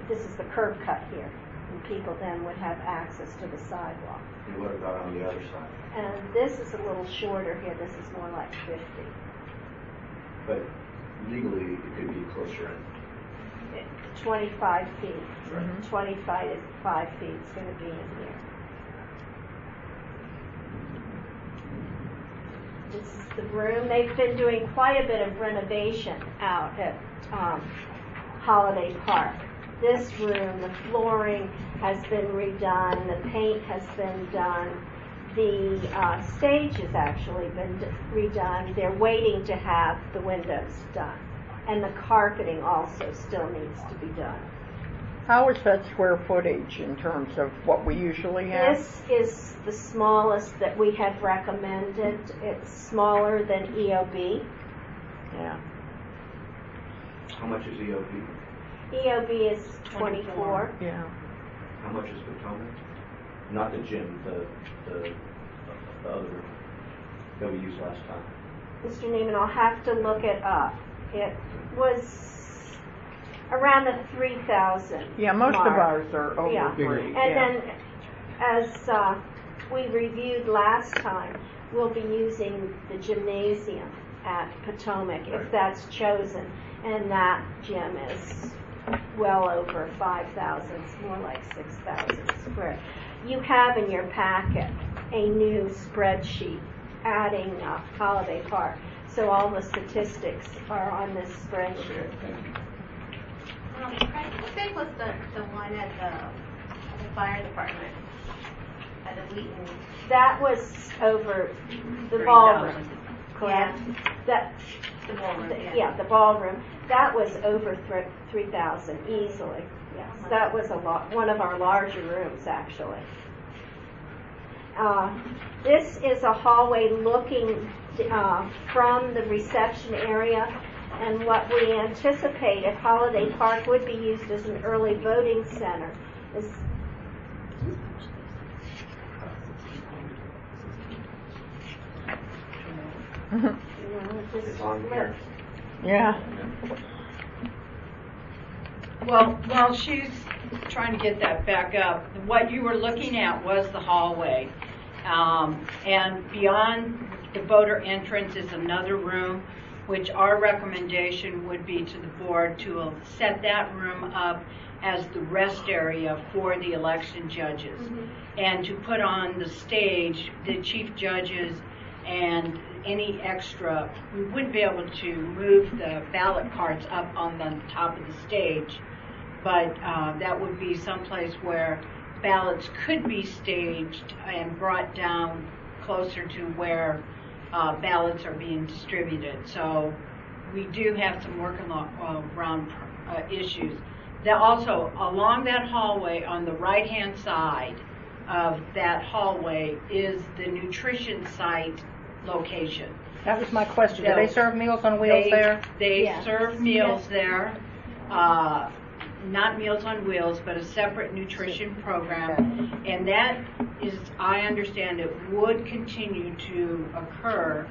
this is the curb cut here, and people then would have access to the sidewalk. And what about on the other side? And this is a little shorter here. This is more like 50. But legally, it could be closer in. 25 feet. Right. 25 feet is going to be in here. This is the room. They've been doing quite a bit of renovation out at Holiday Park. This room, the flooring has been redone, the paint has been done, the stage has actually been redone. They're waiting to have the windows done. And the carpeting also still needs to be done. How is that square footage in terms of what we usually have? This is the smallest that we have recommended. It's smaller than EOB. Yeah. How much is EOB? EOB is 24. Yeah. How much is Potomac? Not the gym, the other room that we used last time. Mr. Neiman, I'll have to look it up. It was around the 3,000. Yeah, most mark. of ours are over Yeah. 3. And yeah. then, as we reviewed last time, we'll be using the gymnasium at Potomac if that's chosen. And that gym is well over 5,000. It's more like 6,000 square. You have in your packet a new spreadsheet adding Holiday Park. So all the statistics are on this spreadsheet. How big was the one at the fire department? At the Wheaton? That was over the ballroom, correct? The ballroom, Yeah, the ballroom. That was over 3,000 easily. Yes, that was a lot. One of our larger rooms, actually. This is a hallway looking from the reception area, and what we anticipate if Holiday Park would be used as an early voting center is It's on here. Yeah. Well, while she's trying to get that back up, what you were looking at was the hallway. And beyond the voter entrance is another room, which our recommendation would be to the board to set that room up as the rest area for the election judges. And to put on the stage the chief judges and any extra, we wouldn't be able to move the ballot cards up on the top of the stage, but that would be someplace where ballots could be staged and brought down closer to where ballots are being distributed. So we do have some working around issues. Also, along that hallway on the right-hand side of that hallway is the nutrition site location. That was my question. Do they serve Meals on Wheels there? They serve meals there. Not Meals on Wheels, but a separate nutrition program. And that is, I understand it would continue to occur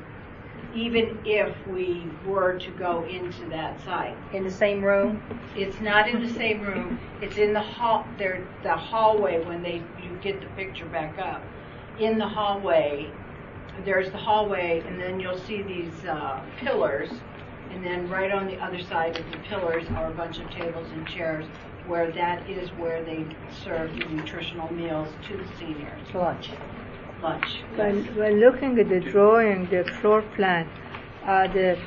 even if we were to go into that site. In the same room? It's not in the same room. It's in the the hallway when you get the picture back up. In the hallway, there's the hallway, and then you'll see these pillars. And then right on the other side of the pillars are a bunch of tables and chairs where that is where they serve the nutritional meals to the seniors. Lunch. When looking at the drawing, the floor plan, the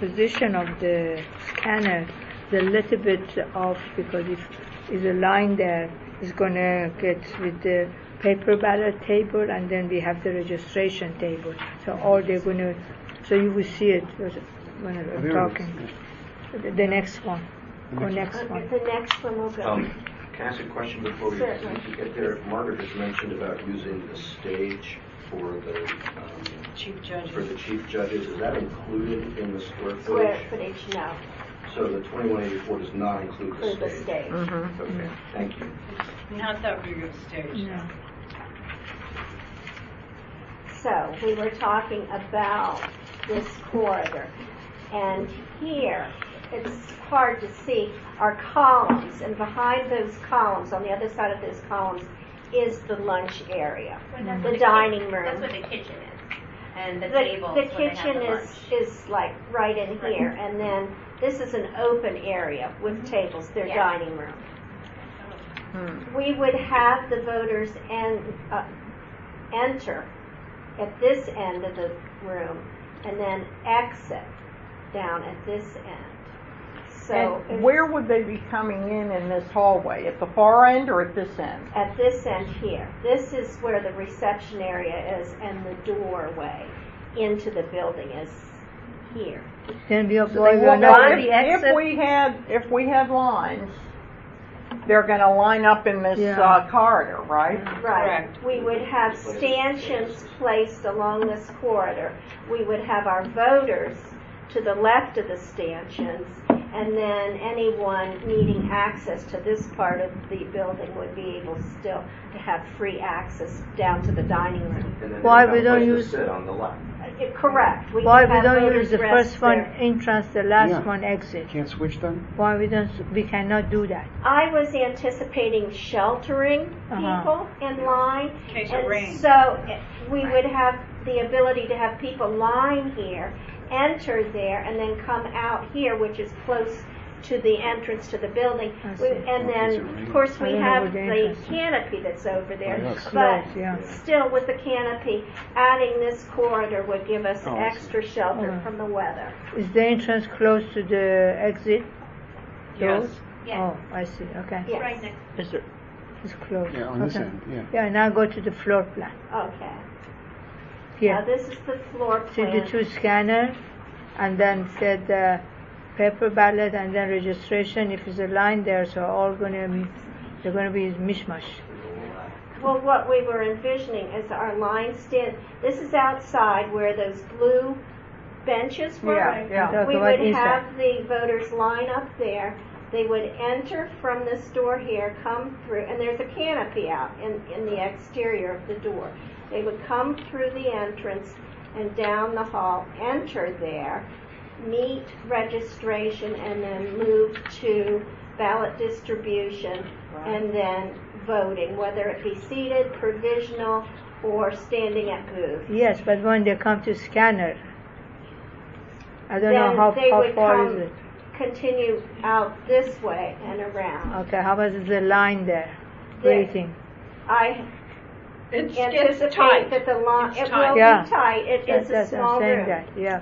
position of the scanner is a little bit off because if is a line there, it's going to get with the paper ballot table, and then we have the registration table. So all they're going to, so you will see it when I'm talking. The next one. The next one will go. Can I ask a question before we get there? Margaret just mentioned about using the stage for the chief judges. For the chief judges, is that included in the square footage? Square footage, no. So the 2184 does not include the stage. Mm-hmm. Okay, thank you. Not that big of a stage. No. So we were talking about this corridor, and here it's hard to see our columns, and behind those columns, on the other side of those columns, is the lunch area, the dining room. That's where the kitchen is, and the tables. The kitchen is like right in here, and then this is an open area with tables. Their dining room. We would have the voters enter at this end of the room, and then exit down at this end. So and where would they be coming in this hallway? At the far end or at this end? At this end here. This is where the reception area is, and the doorway into the building is here. Then we have if we had lines, they're going to line up in this corridor, right? Right. Correct. We would have stanchions placed along this corridor. We would have our voters to the left of the stanchions, and then anyone needing access to this part of the building would be able still to have free access down to the dining room. And then why we don't use sit on the left? Correct. Why we don't use the first one entrance, the last one exit? Can't switch them? Why we cannot do that? I was anticipating sheltering people in line, in case of rain. So we would have the ability to have people line here, enter there, and then come out here, which is close to the entrance to the building. And then, of course, we have the canopy that's over there. But still, with the canopy, adding this corridor would give us extra shelter from the weather. Is the entrance close to the exit? Yes. Oh, I see. Okay. Yes. Right next. Is there? It's close. Yeah, on this end, Yeah, now go to the floor plan. Okay. Here. Now this is the floor plan. See the two scanners, and then said paper ballot, and then registration. If it's a line there, so all they're gonna be mishmash. Well, what we were envisioning is our line stand. This is outside where those blue benches were. Yeah. We would have the voters line up there. They would enter from this door here, come through, and there's a canopy out in the exterior of the door. They would come through the entrance and down the hall, enter there, meet registration, and then move to ballot distribution, and then voting, whether it be seated, provisional, or standing at booth. Yes, but when they come to scanner, I don't know how far is it. Continue out this way and around. Okay, how about the line there? Waiting. anticipate that the line, it will Yeah. be tight. It is a That's I'm small saying room. that, yeah.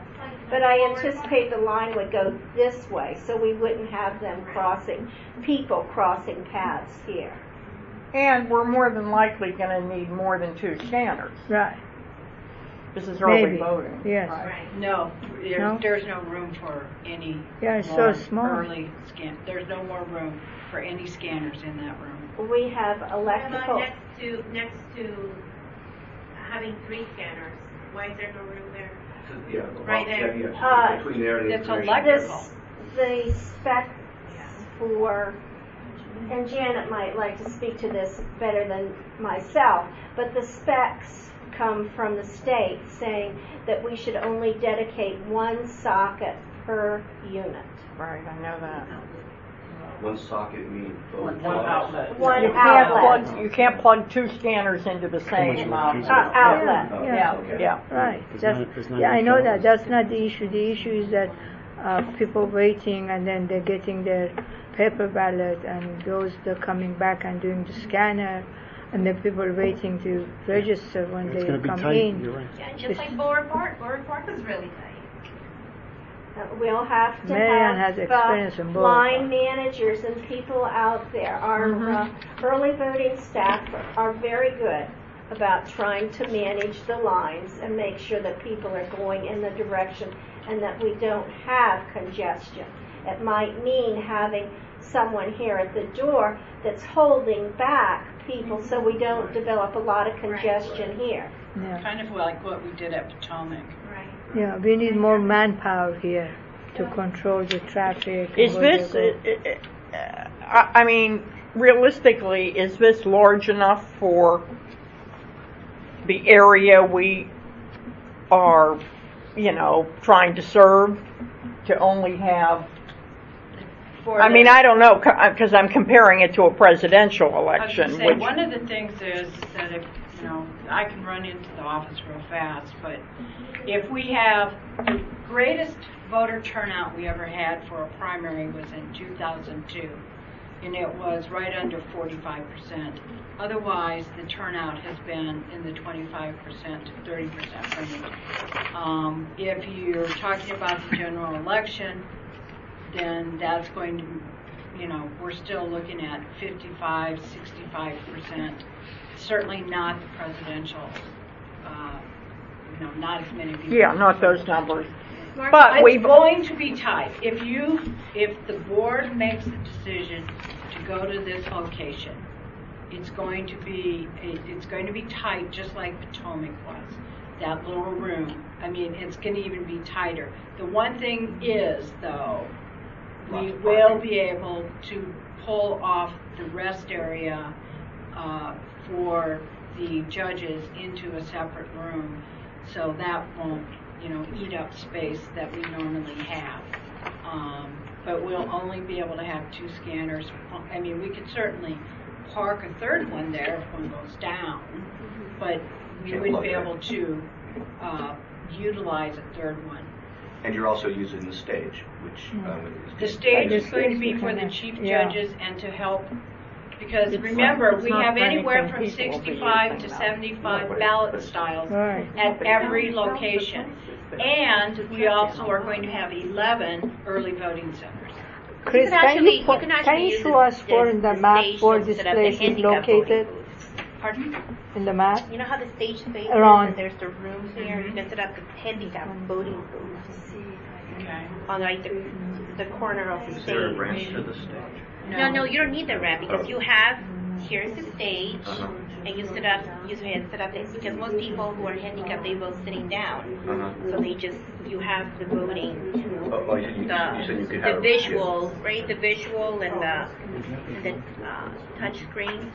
But I anticipate the line would go this way, so we wouldn't have them people crossing paths here. And we're more than likely going to need more than 2 scanners. Right. This is early Maybe. voting. Yes. No, No? there's no room for any Yeah, it's so more small. early scan. There's no more room for any scanners in that room. We have electrical. Next to having 3 scanners, why is there no room there? Yeah, Right there. between there and the It's information. electrical. The specs for, and Janet might like to speak to this better than myself, but the specs come from the state saying that we should only dedicate 1 socket per unit. Right, I know that. One socket means both. One outlet. One You can't outlet. plug, you can't plug 2 scanners into the same Outlet. Yeah, Okay. yeah. Right. It's That's, not- it's not yeah, I know usual. that. That's not the issue. The issue is that people waiting and then they're getting their paper ballot and those they're coming back and doing the scanner and then people waiting to register when It's they going to be come tight, in. you're right. Yeah, just like Bowler Park. Bowler Park was really tight. We'll have to Marianne have has experience in both. line managers and people out there. Our early voting staff are very good about trying to manage the lines and make sure that people are going in the direction and that we don't have congestion. It might mean having someone here at the door that's holding back people so we don't develop a lot of congestion here. Yeah. Kind of like what we did at Potomac. Right. Yeah, we need more manpower here to control the traffic. and Is where this, they go. I mean, realistically, is this large enough for the area we are, trying to serve to only have? I mean, I don't know, because I'm comparing it to a presidential I was election, gonna say, which, one of the things is that if, I can run into the office real fast, but if we have the greatest voter turnout we ever had for a primary was in 2002, and it was right under 45%. Otherwise, the turnout has been in the 25% to 30% range. If you're talking about the general election, then that's going to, we're still looking at 55, 65%. Certainly not the presidential, not as many people. yeah, not those numbers. But But it's going to be tight. If the board makes the decision to go to this location, it's going to be tight, just like Potomac was. That little room. I mean, it's going to even be tighter. The one thing is, though, we will be able to pull off the rest area for the judges into a separate room, so that won't, eat up space that we normally have. But we'll only be able to have 2 scanners. I mean, we could certainly park a third one there if one goes down, but we Can't wouldn't plug be it in. able to utilize a third one. And you're also using the stage, which The stage is going to be for the chief judges and to help, because remember, it's we not have for anywhere anything from people will be 65 to using, though. 75 ballot styles Right. at every location. And we also are going to have 11 early voting centers. Chris, can you show us where in the map where this place is located? Pardon? In the map? You know how the stage space Around. is and there's the rooms here? You can set up the handicap voting booths Okay. on the corner of the Is there a stage. ramp to the stage? No, you don't need the ramp because Oh. you have, here's the stage, Uh-huh. and you set up it, because most people who are handicapped, they vote sitting down. Uh-huh. So you have the voting, Oh, you said you could the have visual, right? The visual and the touch screen.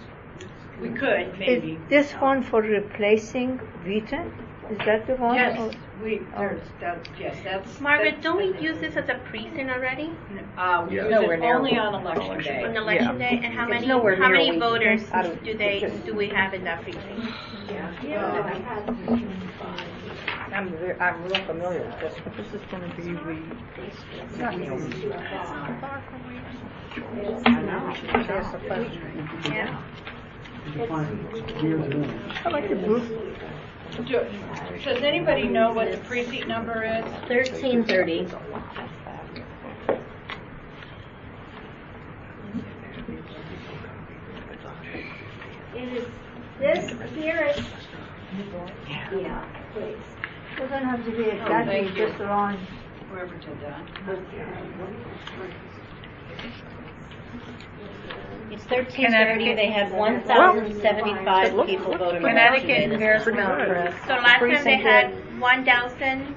We could, Is maybe. this one for replacing Wheaton? Is that the one? Yes, Or- that's. Margaret, don't we use this as a precinct already? We Yeah. use Nowhere it near only on election day. On election day, and how many nowhere near we- voters I don't- do we have in that precinct? I'm real familiar with this, but this is going to be Yeah. I like the blue. Does anybody know what the precinct number is? 1330. It is, this here is, yeah, please. Doesn't have to be exactly just around. Whoever did that. It's 1330. They had 1,075 people voting on election day. Connecticut and Harrisburg Press. So last time they had 1,000.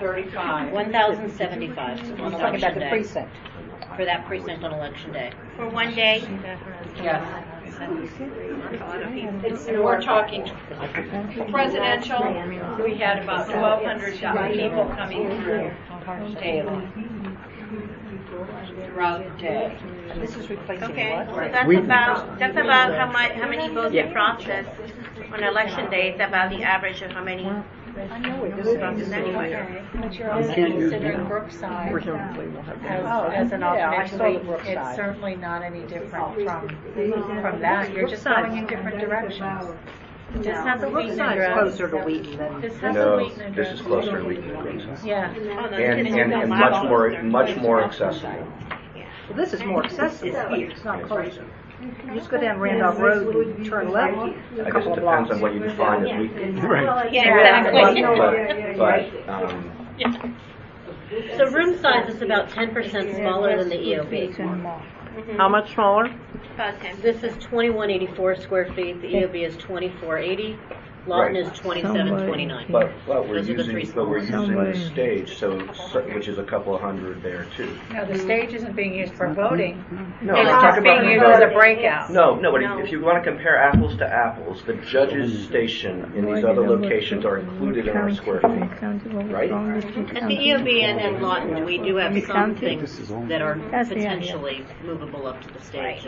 1,075 on Talking about election the day. precinct. For that precinct on election day. For one day. Yes. And we're talking presidential, we had about 1,200 people coming through daily, throughout the day. This is replacing Okay, what? so that's about how many votes you process on election day. It's about the average of how many process anyway. But you're also considering Brookside as an alternate suite. It's certainly not any different from that. You're just going in different directions. This has a Wheaton Brookside's address. closer to Wheaton than. This has a No, Wheaton this address. is closer to Wheaton than Brookside. Yeah. And much more accessible. Well, this is more accessible here, it's not closer. You just go down Randolph Road and turn left I a guess couple it of depends blocks. on what you define as Wheaton. Yeah, exactly. But So room size is about 10% smaller than the EOB. How much smaller? About 10. This is 2184 square feet. The EOB is 2480. Lawton Right. is 2729. But we're Those are the three using small the stage, so which is a couple of hundred there too. No, the stage isn't being used for voting. No, It's I'm just talking about being used voting. as a breakout. No, but if you want to compare apples to apples, the judge's station in these other locations are included in our square feet, right? At the EOB and Lawton, we do have some things that are potentially movable up to the stage.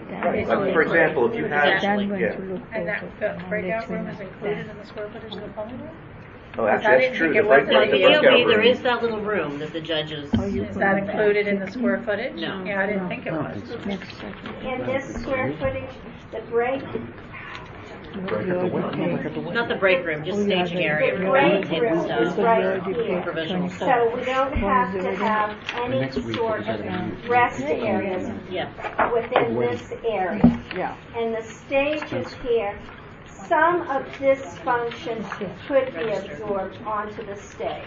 Right. Like for example, if you had, Potentially. yeah. And that the breakout room is included in the square footage of the polling room? Oh, I actually, didn't that's true. think The it was breakout, At the the breakout EOB, there room. is that little room that the judges. Is that included in the square footage? No. Yeah, I didn't think it was. And this square footage, the break, Not the break room, just staging area. the for break hidden room is stuff. right here. Provisional stuff. So we don't have to have any sort of rest areas Yeah. within this area. Yeah. And the stage is here. Some of this function could be absorbed onto the stage.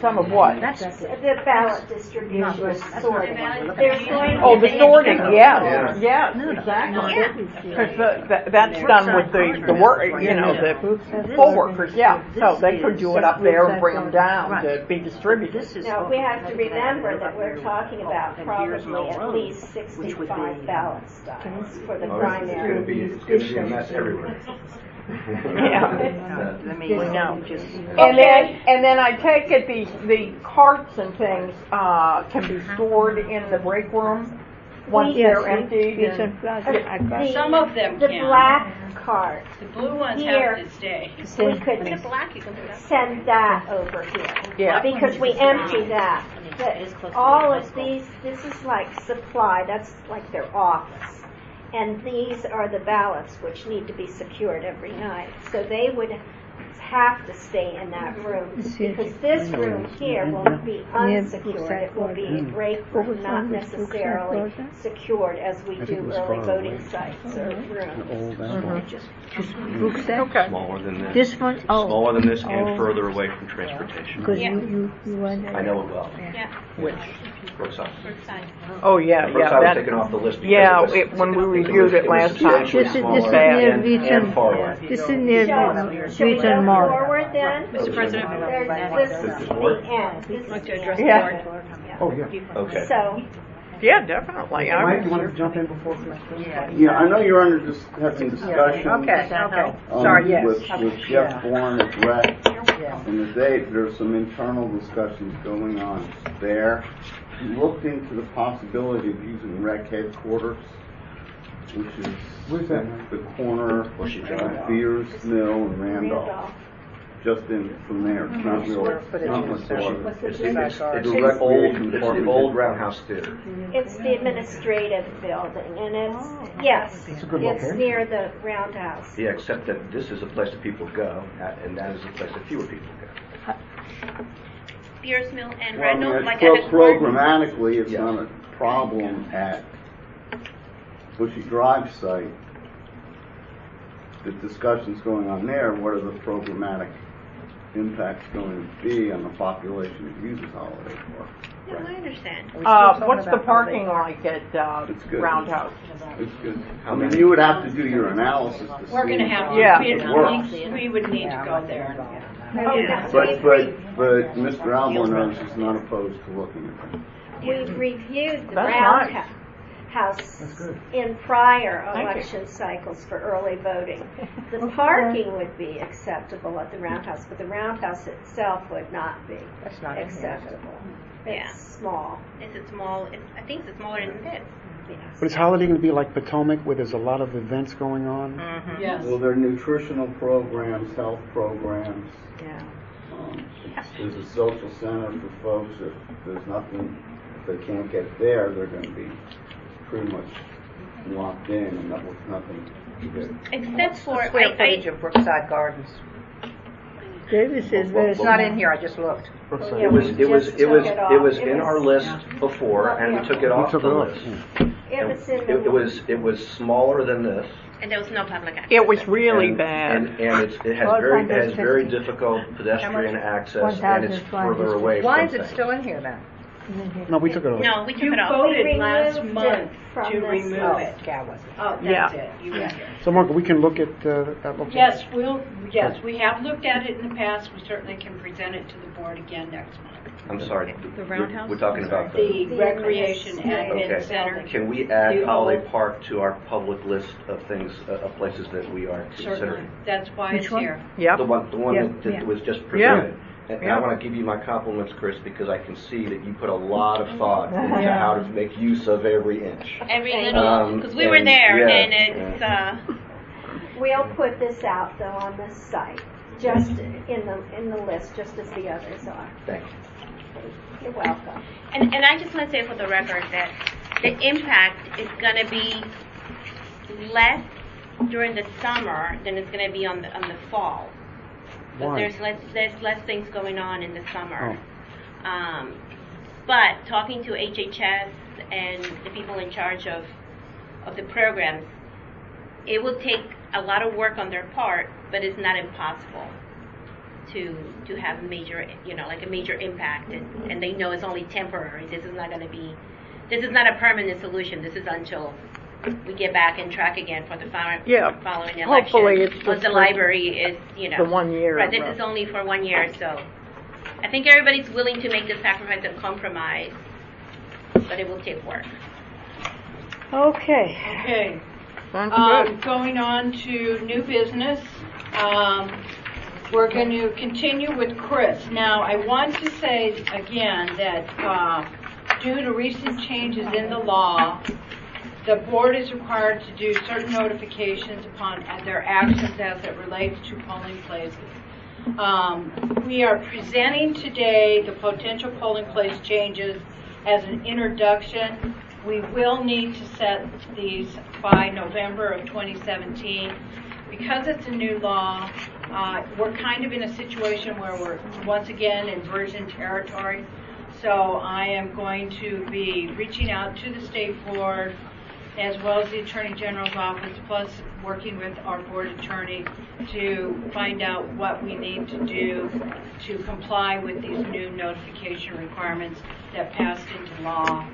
Some of what? The ballot distribution is sorting. There's going to Oh, the be- sorting, Yeah. yes, exactly. Because that's done with the work, the poll workers, yeah. So they could do it up there and bring them down to be distributed. No, we have to remember that we're talking about probably at least 65 ballot stops for the Oh, primary. it's gonna be a mess everywhere. Yeah. Let me just. And then I take it the carts and things can be stored in the break room once they're emptied. And Some of them The can. black cart, The blue ones Here. have to stay. we could send that over here. Yeah. Because we empty that. But all of these, this is like supply, that's like their office. And these are the ballots which need to be secured every night. So they would have to stay in that room. Because this room here will be unsecured. It will be a break room, not necessarily secured as we do early voting sites or rooms. Okay. Smaller than this. This one, Smaller than this and further away from transportation. because you went. I know it well. Yeah. Which? Brookside. Oh, yeah, Brookside was yeah. taken off the list. because Yeah, it was- when we reviewed it last time. This is smaller near and Wheaton. far away. This is near Shall we go Wheaton Mall. forward then? Mr. President. This is the end. This is the end. Yeah. Oh, yeah. Okay. So, Yeah, definitely. Mike, you want to jump in before Chris? Yeah, I know you're under having discussion. Okay, okay. Sorry, yes. With Jeff Bourne at REC, and the date, there's some internal discussions going on there. You looked into the possibility of using REC headquarters, which is Where's that? the corner of Beers Mill and Randolph. just in from there. It's not real, not much water. It's the old Roundhouse Theater. It's the administrative building, and it's near the Roundhouse. Yeah, except that this is a place that people go, and that is a place that fewer people go. Spears Mill and Well, I Randall, mean, like a headquarters? programmatically, it's not a problem at Bushy Drive site. The discussions going on there, what are the programmatic impacts going to be on the population that uses Holiday Park? Yeah, I understand. What's the parking like at It's good. Roundhouse? It's good. I mean, you would have to do your analysis to see. We're going to have Yeah. we would need to go there. But Mr. Almore knows he's not opposed to looking at that. We've reviewed the That's Roundhouse That's good. in prior Thank you. election cycles for early voting. The parking would be acceptable at the Roundhouse, but the Roundhouse itself would not be That's not in here, is it? acceptable. Yeah. It's small. It's a small, I think it's smaller than this. Yes. But is Holiday going to be like Potomac, where there's a lot of events going on? Yes. Well, there are nutritional programs, health programs. Yeah. There's a social center for folks. If there's nothing, if they can't get there, they're going to be pretty much locked in, and that was nothing to get. Except for, Square footage of Brookside Gardens. Davis is very It's not in here, I just looked. Brookside. It was It in was- our list before, and we took it off took the it off, list. It was in the. It was smaller than this. and there was no public access. It was really and, bad. And it has very difficult pedestrian access, and it's further away Why from is it things. still in here then? No, we took it off. No, we took You it off. voted last removed month it from to this remove list. it. Yeah, it wasn't. Oh, Yeah. that's it. You were here. So, Margaret, we can look at that location? Yes, we have looked at it in the past. We certainly can present it to the board again next month. I'm sorry. The Roundhouse? We're talking about the. The Recreation Admin Okay. Center. Can we add The Holiday old- Park to our public list of things, of places that we are Certainly. considering? That's why it's here. Yep. The one Yeah, that yeah. was just Yeah. presented. And Yeah. I want to give you my compliments, Chris, because I can see that you put a lot of thought into Yeah. how to make use of every inch. Every little, because we were there, yeah, and it's, We'll put this out though on the site, just in the list, just as the others are. Thank you. You're welcome. and I just want to say for the record that the impact is going to be less during the summer than it's going to be on the fall. Because Why? there's less things going on in the summer. Oh. But talking to HHS and the people in charge of the programs, it will take a lot of work on their part, but it's not impossible to have major, like a major impact, and they know it's only temporary. This is not a permanent solution. This is until we get back and track again for the following election. Hopefully it's once just the for library is, the 1 year. Right, this is only for 1 year, so I think everybody's willing to make the sacrifice and compromise, but it will take work. Okay. Okay. Sounds good. Going on to new business. We're going to continue with Chris. Now, I want to say again that due to recent changes in the law, the board is required to do certain notifications upon their actions as it relates to polling places. We are presenting today the potential polling place changes as an introduction. We will need to set these by November of 2017. Because it's a new law, we're kind of in a situation where we're once again in virgin territory. So I am going to be reaching out to the state board as well as the Attorney General's office, plus working with our board attorney to find out what we need to do to comply with these new notification requirements that passed into law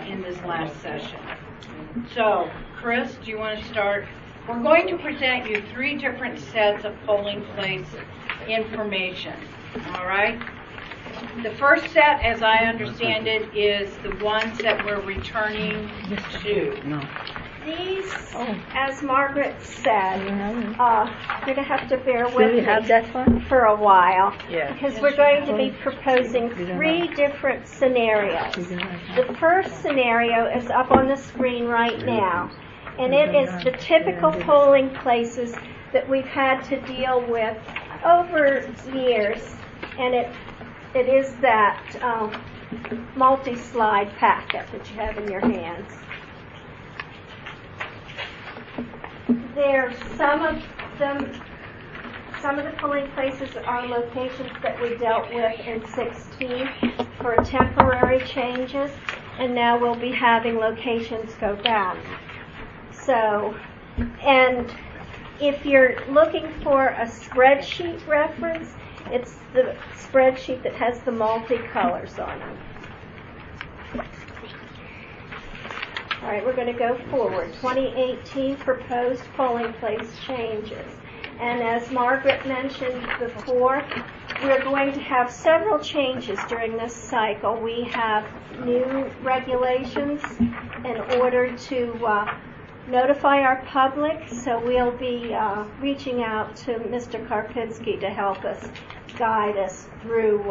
in this last session. So, Chris, do you want to start? We're going to present you 3 different sets of polling place information, all right? The first set, as I understand it, is the ones that we're returning to. These, as Margaret said, you're going to have to bear Do with we me have that one? for a while, Yeah. because we're going to be proposing 3 different scenarios. The first scenario is up on the screen right now, and it is the typical polling places that we've had to deal with over years, and it is that multi-slide packet that you have in your hands. There's some of the polling places are locations that we dealt with in 16 for temporary changes, and now we'll be having locations go back. So, and if you're looking for a spreadsheet reference, it's the spreadsheet that has the multicolors on it. All right, we're going to go forward. 2018 proposed polling place changes. And as Margaret mentioned before, we're going to have several changes during this cycle. We have new regulations in order to notify our public, so we'll be reaching out to Mr. Karpinski to help us guide us through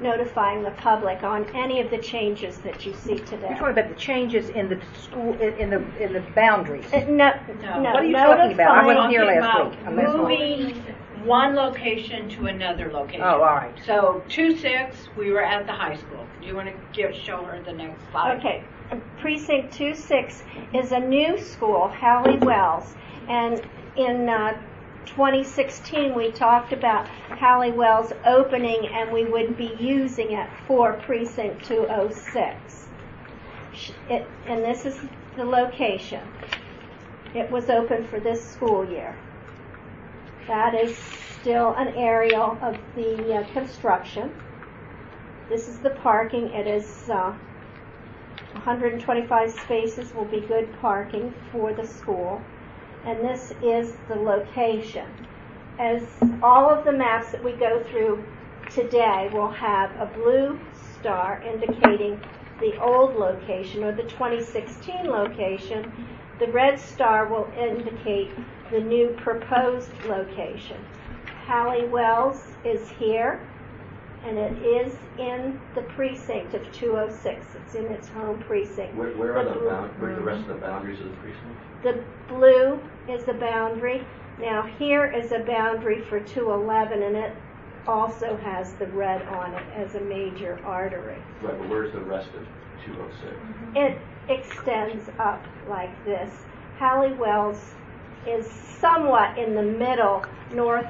notifying the public on any of the changes that you see today. You're talking about the changes in the school, in the boundaries. No. What are you talking about? I wasn't here last week. Moving one location to another location. Oh, all right. So 2-6, we were at the high school. Do you want to show her the next slide? Okay. Precinct 2-6 is a new school, Hallie Wells, and in 2016 we talked about Hallie Wells opening, and we would be using it for Precinct 206. And this is the location. It was open for this school year. That is still an aerial of the construction. This is the parking. It is 125 spaces will be good parking for the school. And this is the location. As all of the maps that we go through today will have a blue star indicating the old location or the 2016 location. The red star will indicate the new proposed location. Hallie Wells is here, and it is in the precinct of 206. It's in its home precinct. Where are the rest of the boundaries of the precinct? The blue is the boundary. Now here is a boundary for 211, and it also has the red on it as a major artery. Right, but where's the rest of 206? It extends up like this. Hallie Wells is somewhat in the middle, north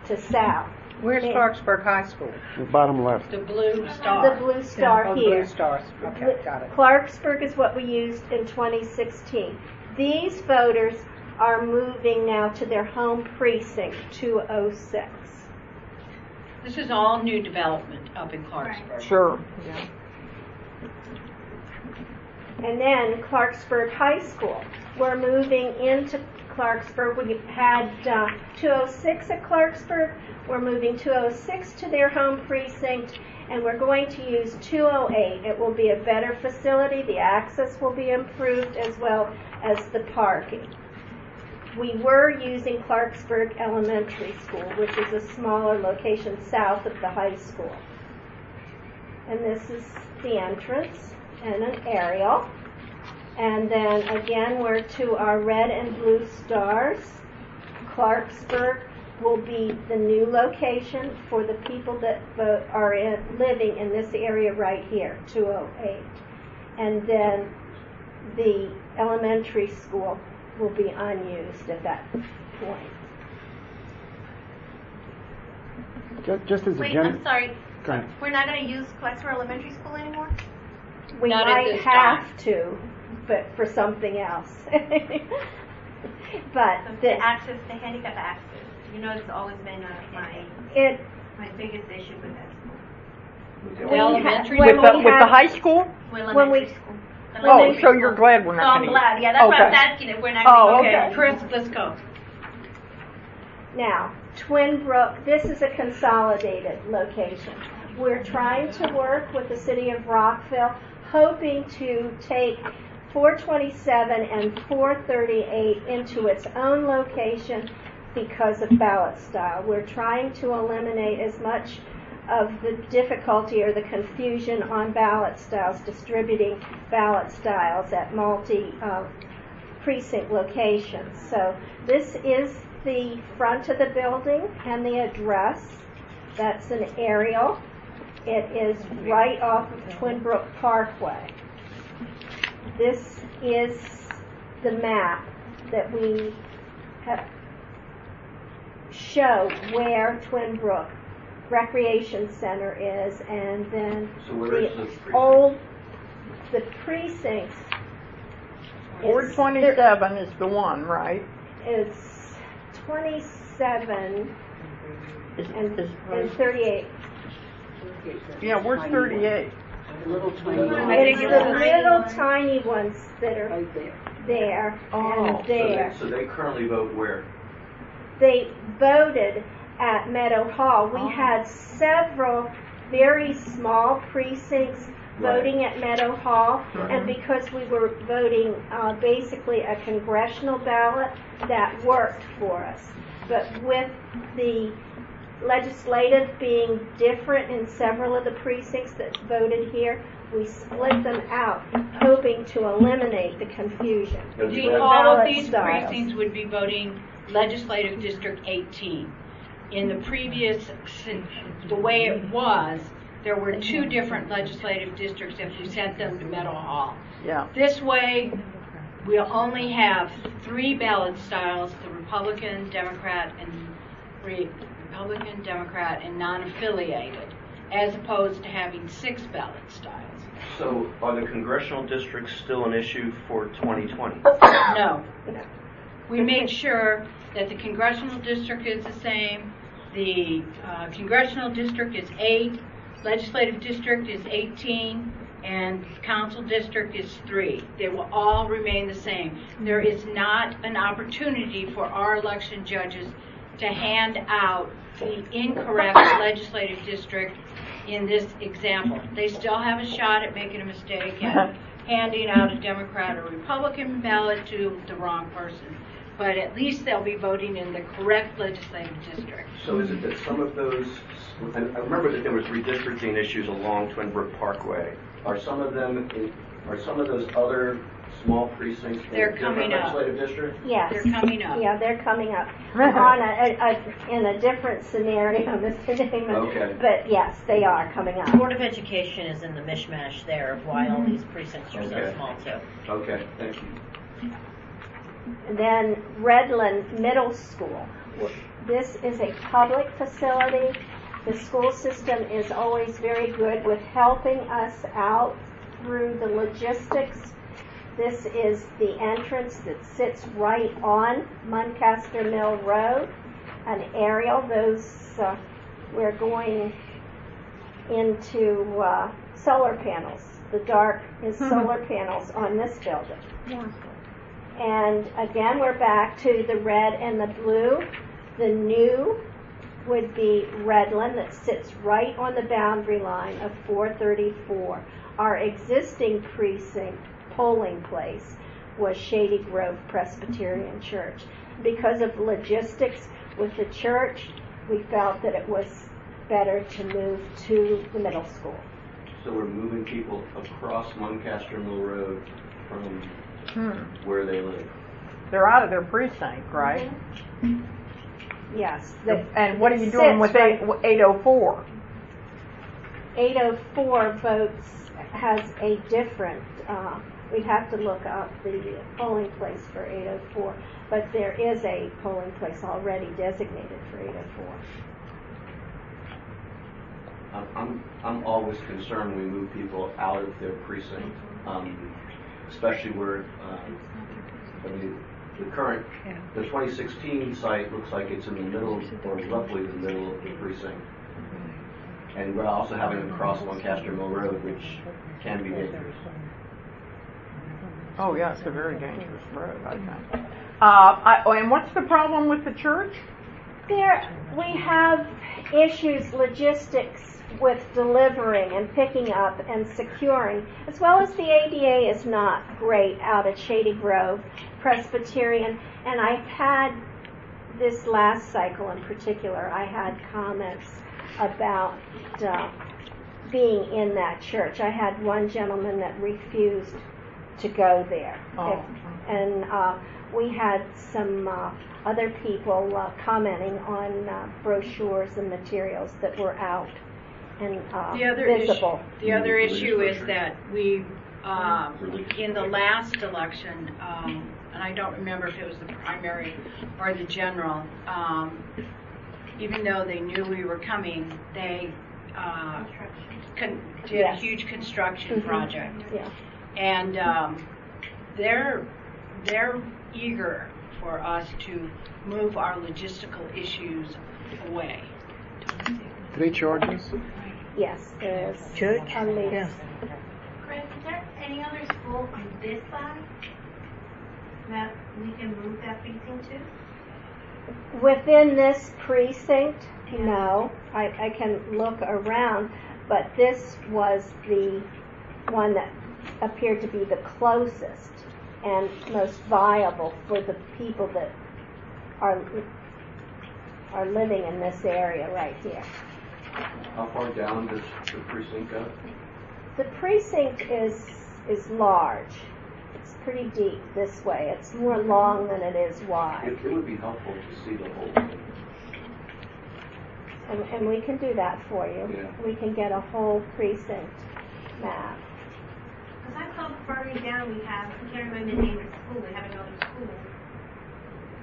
to south. Where's Clarksburg High School? Bottom left. The blue star. The blue star Oh, here. blue stars. Okay, got it. Clarksburg is what we used in 2016. These voters are moving now to their home precinct, 206. This is all new development up in Clarksburg. Sure. Yeah. And then Clarksburg High School. We're moving into Clarksburg. We had 206 at Clarksburg. We're moving 206 to their home precinct, and we're going to use 208. It will be a better facility. The access will be improved as well as the parking. We were using Clarksburg Elementary School, which is a smaller location south of the high school. And this is the entrance and an aerial. And then again, we're to our red and blue stars. Clarksburg will be the new location for the people that are living in this area right here, 208. And then the elementary school will be unused at that point. Just as a Wait, general. I'm sorry. Go ahead. We're not going to use Clarksburg Elementary School anymore? We Not at might this have time. to, but for something else. But The access, the handicap access. You know, it's always been my biggest issue with that school. The elementary when With we the have- high school? Well, When we- elementary school. Oh, Elementary so you're school. glad we're So not I'm going to glad. Yeah, that's why I was Okay. asking if we're not Oh, going to okay. Chris, let's go. Now, Twin Brook, this is a consolidated location. We're trying to work with the city of Rockville, hoping to take 427 and 438 into its own location because of ballot style. We're trying to eliminate as much of the difficulty or the confusion on ballot styles, distributing ballot styles at multi-precinct locations. So this is the front of the building and the address. That's an aerial. It is right off of Twin Brook Parkway. This is the map that we have show where Twin Brook Recreation Center is, and then So where is the the precincts. Ward 27 is the one, right? It's 27 and 38. Yeah, where's 38? It's the little tiny ones that are there and there. So they currently vote where? They voted at Meadow Hall. We had several very small precincts voting at Meadow Hall, and because we were voting basically a congressional ballot, that worked for us. But with the legislative being different in several of the precincts that voted here, we split them out, hoping to eliminate the confusion. All of these precincts would be voting Legislative District 18. In the previous, the way it was, there were two different legislative districts if we sent them to Meadow Hall. Yeah. This way, we'll only have 3 ballot styles: the Republican, Democrat, and non-affiliated, as opposed to having 6 ballot styles. So are the congressional districts still an issue for 2020? No. We made sure that the congressional district is the same. The congressional district is 8, legislative district is 18, and council district is 3. They will all remain the same. There is not an opportunity for our election judges to hand out the incorrect legislative district in this example. They still have a shot at making a mistake and handing out a Democrat or Republican ballot to the wrong person. But at least they'll be voting in the correct legislative district. So is it that some of those, and I remember that there was redistricting issues along Twin Brook Parkway. Are some of those other small precincts in They're different coming up. legislative districts? Yes. They're coming up. Yeah, they're coming up on in a different scenario, Mr. Damon. Okay. But yes, they are coming up. Board of Education is in the mishmash there of why all these precincts are so small too. Okay, thank you. Then Redland Middle School. This is a public facility. The school system is always very good with helping us out through the logistics. This is the entrance that sits right on Muncaster Mill Road, an aerial. We're going into solar panels. The dark is solar panels on this building. And again, we're back to the red and the blue. The new would be Redland, that sits right on the boundary line of 434. Our existing precinct polling place was Shady Grove Presbyterian Church. Because of logistics with the church, we felt that it was better to move to the middle school. So we're moving people across Muncaster Mill Road from where they live. They're out of their precinct, right? Yes. And what are you doing with 804? 804 votes has a different, we'd have to look up the polling place for 804, but there is a polling place already designated for 804. I'm always concerned we move people out of their precinct, especially where the 2016 site looks like it's in the middle, or roughly the middle of the precinct. And we're also having them cross Lancaster Mill Road, which can be dangerous. Oh, yeah, it's a very dangerous road, I think. And what's the problem with the church? We have issues, logistics with delivering and picking up and securing, as well as the ADA is not great out at Shady Grove Presbyterian. And I've had, this last cycle in particular, I had comments about being in that church. I had one gentleman that refused to go there. Oh. And we had some other people commenting on brochures and materials that were out and visible. The other issue is that we, in the last election, and I don't remember if it was the primary or the general, even though they knew we were coming, they did a huge construction project. Yeah. And they're eager for us to move our logistical issues away. Do they charge us? Yes, there's Church? a lease. Yeah. Chris, is there any other school on this side that we can move that precinct to? Within this precinct, no. I can look around, but this was the one that appeared to be the closest and most viable for the people that are living in this area right here. How far down does the precinct go? The precinct is large. It's pretty deep this way. It's more long than it is wide. It would be helpful to see the whole thing. And we can do that for you. Yeah. We can get a whole precinct map. Because I thought further down we have, I can't remember the name of the school, we have another school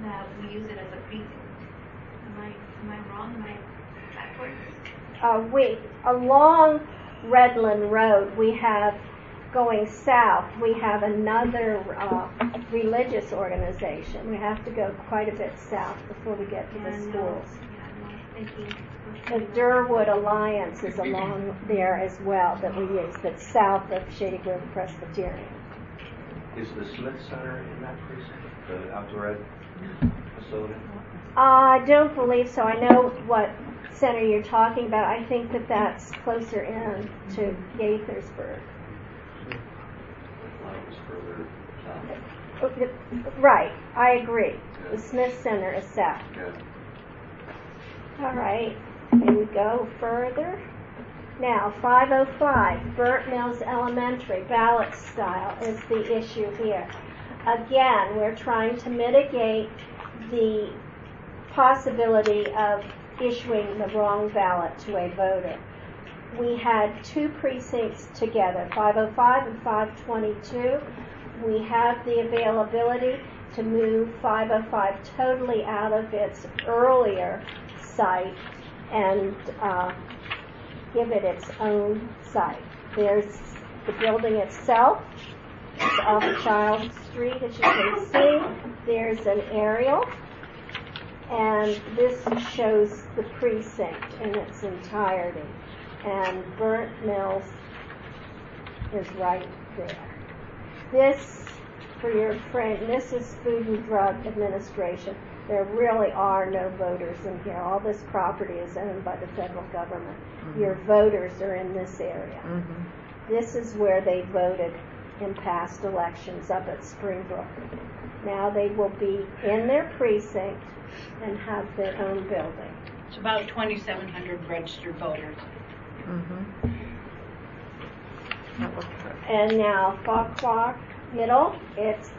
that we use it as a precinct. Am I wrong? Am I backwards? Along Redland Road, we have, going south, we have another religious organization. We have to go quite a bit south before we get to the schools. The Durwood Alliance is along there as well that we use, that's south of Shady Grove Presbyterian. Is the Smith Center in that precinct, the outdoor ed facility? I don't believe so. I know what center you're talking about. I think that that's closer in to Gaithersburg. Right, I agree. The Smith Center is south. All right, here we go further. Now, 505, Burt Mills Elementary, ballot style is the issue here. Again, we're trying to mitigate the possibility of issuing the wrong ballot to a voter. We had two precincts together, 505 and 522. We have the availability to move 505 totally out of its earlier site and give it its own site. There's the building itself. It's off Child Street, as you can see. There's an aerial. And this shows the precinct in its entirety. And Burnt Mills is right there. This, for your friend, this is Food and Drug Administration. There really are no voters in here. All this property is owned by the federal government. Mm-hmm. Your voters are in this area. Mm-hmm. This is where they voted in past elections up at Springbrook. Now they will be in their precinct and have their own building. It's about 2,700 registered voters. Mm-hmm. And now Fauquier Middle, it's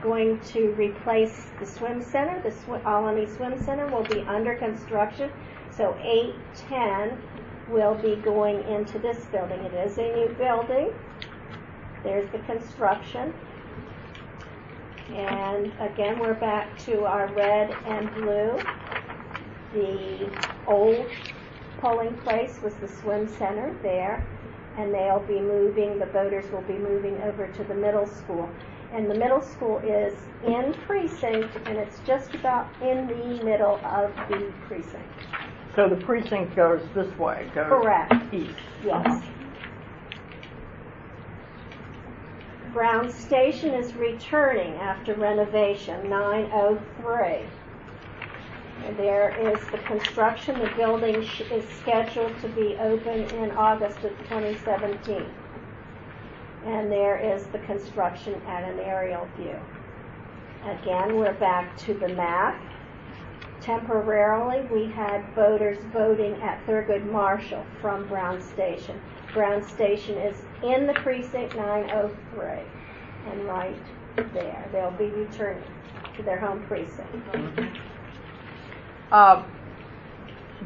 going to replace the swim center. The Alani Swim Center will be under construction. So 810 will be going into this building. It is a new building. There's the construction. And again, we're back to our red and blue. The old polling place was the swim center there, and they'll be moving, the voters will be moving over to the middle school. And the middle school is in precinct, and it's just about in the middle of the precinct. So the precinct goes this way, goes Correct. east. Yes. Brown Station is returning after renovation, 903. There is the construction. The building is scheduled to be open in August of 2017. And there is the construction at an aerial view. Again, we're back to the map. Temporarily, we had voters voting at Thurgood Marshall from Brown Station. Brown Station is in the precinct 903. and right there. They'll be returning to their home precinct.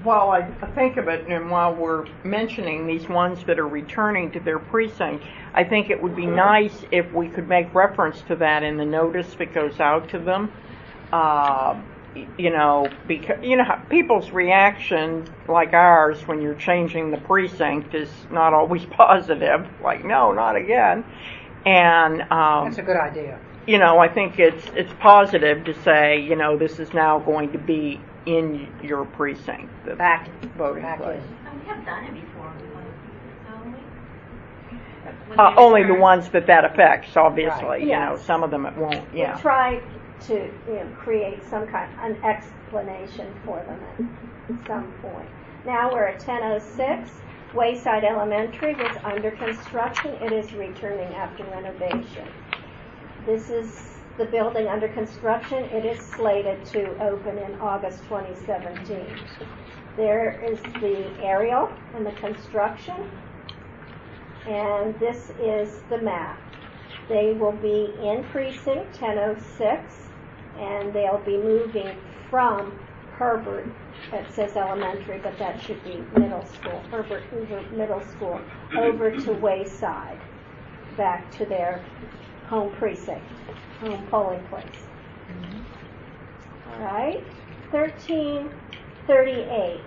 While I think of it, and while we're mentioning these ones that are returning to their precinct, I think it would be nice if we could make reference to that in the notice that goes out to them. Because how people's reaction, like ours, when you're changing the precinct, is not always positive. Like, no, not again. And That's a good idea. I think it's positive to say, this is now going to be in your precinct, the Back voting back place. in. We have done it before. Only the ones that affects, obviously. Right. Yes. Some of them it won't. Yeah. We try to create an explanation for them at some point. Now we're at 10:06. Wayside Elementary was under construction. It is returning after renovation. This is the building under construction. It is slated to open in August 2017. There is the aerial and the construction, and this is the map. They will be in precinct 1006, and they'll be moving from Herbert, it says elementary, but that should be middle school, Herbert Hoover Middle School, over to Wayside, back to their home precinct, home polling place. All right, 1338.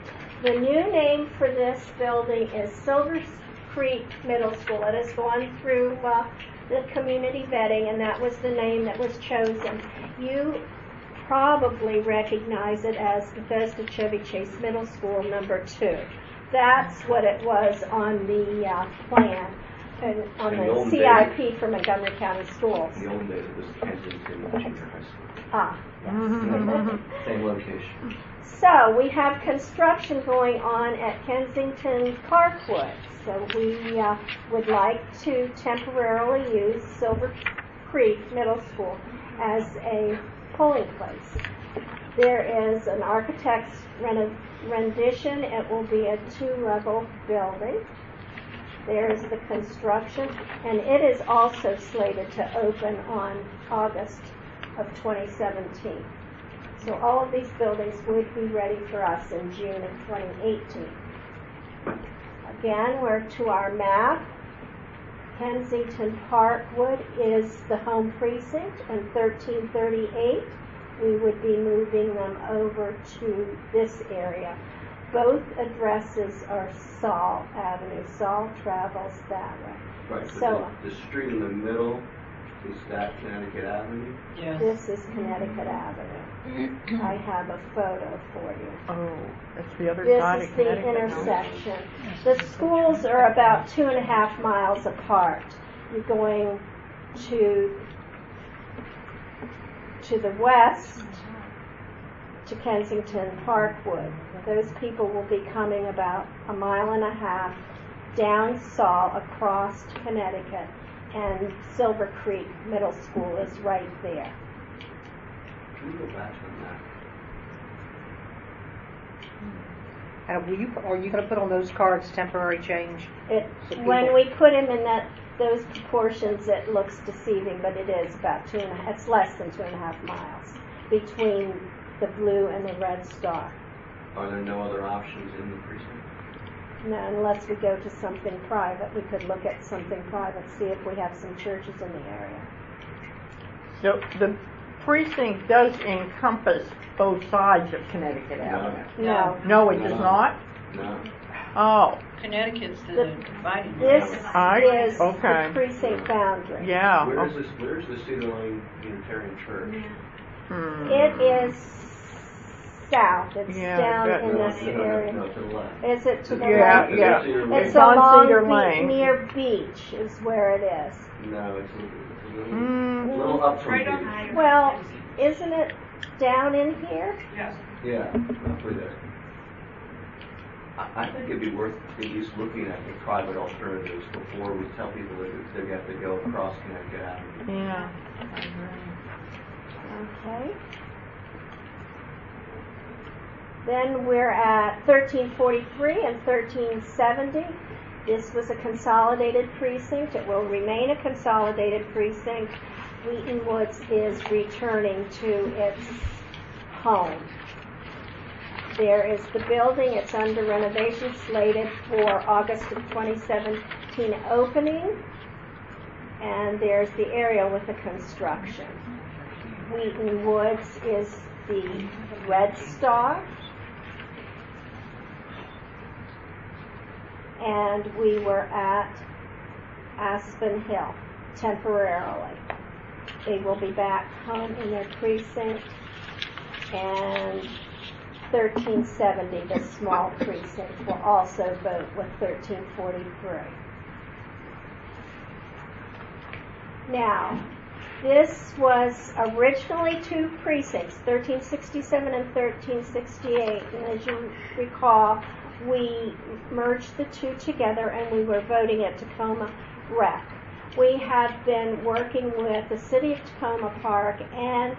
The new name for this building is Silver Creek Middle School. It has gone through the community vetting, and that was the name that was chosen. You probably recognize it as Bethesda Chevy Chase Middle School number 2. That's what it was on the plan, and on the CIP for Montgomery County Schools. In the old days, it was Kensington Junior High School. Ah, yes. Same location. So we have construction going on at Kensington Parkwood. So we would like to temporarily use Silver Creek Middle School as a polling place. There is an architect's rendition. It will be a 2-level building. There's the construction, and it is also slated to open on August of 2017. So all of these buildings would be ready for us in June of 2018. Again, we're to our map. Kensington Parkwood is the home precinct, and 1338, we would be moving them over to this area. Both addresses are Saul Avenue. Saul travels that way. Right, So the street in the middle, is that Connecticut Avenue? Yes. This is Connecticut Avenue. I have a photo for you. Oh, that's the other This side is of the Connecticut. intersection. The schools are about 2.5 miles apart. You're going to the west to Kensington Parkwood. Those people will be coming about 1.5 miles down Saul across to Connecticut, and Silver Creek Middle School is right there. Can we go back to the map? Are you going to put on those cards temporary change? When we put them in those proportions, it looks deceiving, but it is about it's less than 2.5 miles between the blue and the red star. Are there no other options in the precinct? No, unless we go to something private. We could look at something private, see if we have some churches in the area. So the precinct does encompass both sides of Connecticut Avenue. No. No, it does not? No. Oh. Connecticut's the dividing line. This is okay. the precinct boundary. Yeah. Where's the Cedar Lane Unitarian Church? It is south. It's down in this area. No, to the left. Is it to the Yeah, left? yeah. It's on along Cedar Lane. near Beach is where it is. No, it's a little up from Beach. Well, isn't it down in here? Yes. Yeah, roughly there. I think it'd be worth at least looking at the private alternatives before we tell people that they have to go across Connecticut Avenue. Yeah. Okay. Then we're at 1343 and 1370. This was a consolidated precinct. It will remain a consolidated precinct. Wheaton Woods is returning to its home. There is the building. It's under renovation, slated for August of 2017 opening. And there's the area with the construction. Wheaton Woods is the Red Star. And we were at Aspen Hill temporarily. They will be back home in their precinct, and 1370, the small precinct, will also vote with 1343. Now, this was originally two precincts, 1367 and 1368, and as you recall, we merged the two together and we were voting at Tacoma Rec. We have been working with the City of Tacoma Park and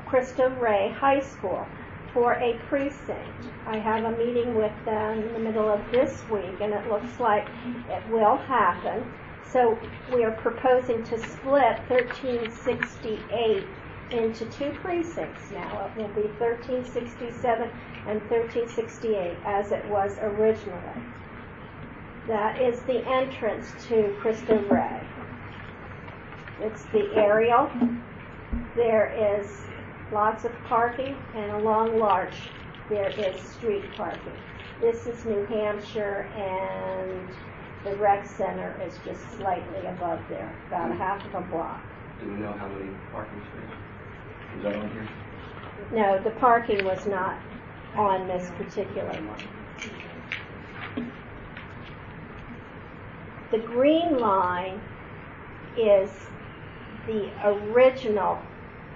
Cristo Rey High School for a precinct. I have a meeting with them in the middle of this week, and it looks like it will happen. So we are proposing to split 1368 into two precincts now. It will be 1367 and 1368 as it was originally. That is the entrance to Cristo Rey. It's the aerial. There is lots of parking, and along Larch there is street parking. This is New Hampshire, and the rec center is just slightly above there, about a half of a block. Do we know how many parking spaces? Is that on here? No, the parking was not on this particular one. The green line is the original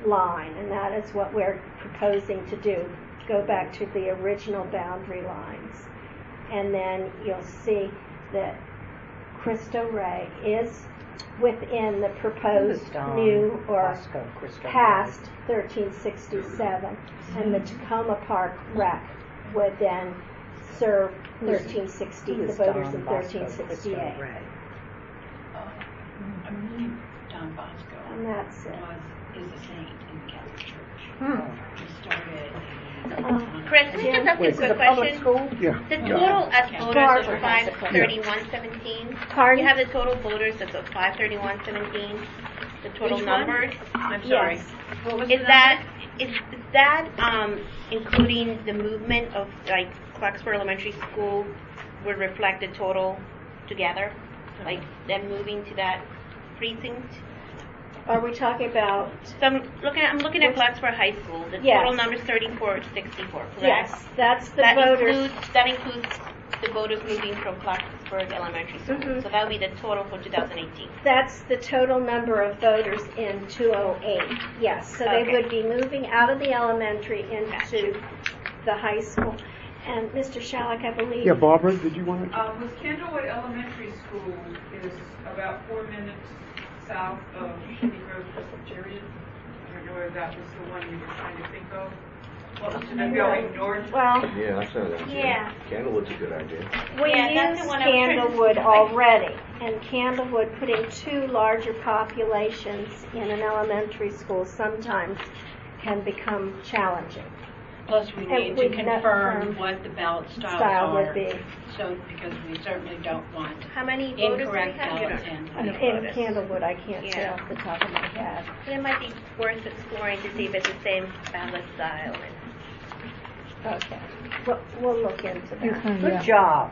line, and that is what we're proposing to do, go back to the original boundary lines. And then you'll see that Cristo Rey is within the proposed new or past 1367, and the Tacoma Park Rec would then serve 1360, the voters in 1368. I believe Don Bosco And that's it. is a saint in the Catholic Church. He started. Chris, let me just ask you a quick question. Yeah. The total as voters of 53117. Pardon? You have the total voters as of 53117. The total Which one? numbers. I'm sorry. Yes. What was Is the that including the movement of like Clarksburg Elementary School would reflect the total together, like them moving to that precinct? Are we talking about? So I'm looking at Clarksburg High School. The Yes. total number is 3464, correct? Yes, that's the that voters. That includes the voters moving from Clarksburg Elementary School. Mhm. So that would be the total for 2018. That's the total number of voters in 208. Yes, so they Okay. would be moving out of the elementary into the high school. And Mr. Shalek, I believe. Yeah, Barbara, did you want to? Was Candlewood Elementary School is about 4 minutes south of Shady Grove Presbyterian. I don't know if that was the one you were trying to think of. What was it, going north? Well, Yeah, that's not that. Yeah. Candlewood's a good idea. we Yeah, that's used the one I was trying to- Candlewood already, and Candlewood putting two larger populations in an elementary school sometimes can become challenging. Plus, we And need to we've confirm confirmed what the ballot styles style would are. be. So, because we certainly don't want How many voters do we incorrect have? ballots in. In Candlewood, I can't say Yeah. off the top of my head. And it might be worth exploring to see if it's the same ballot style. Okay, we'll look into that. Good job.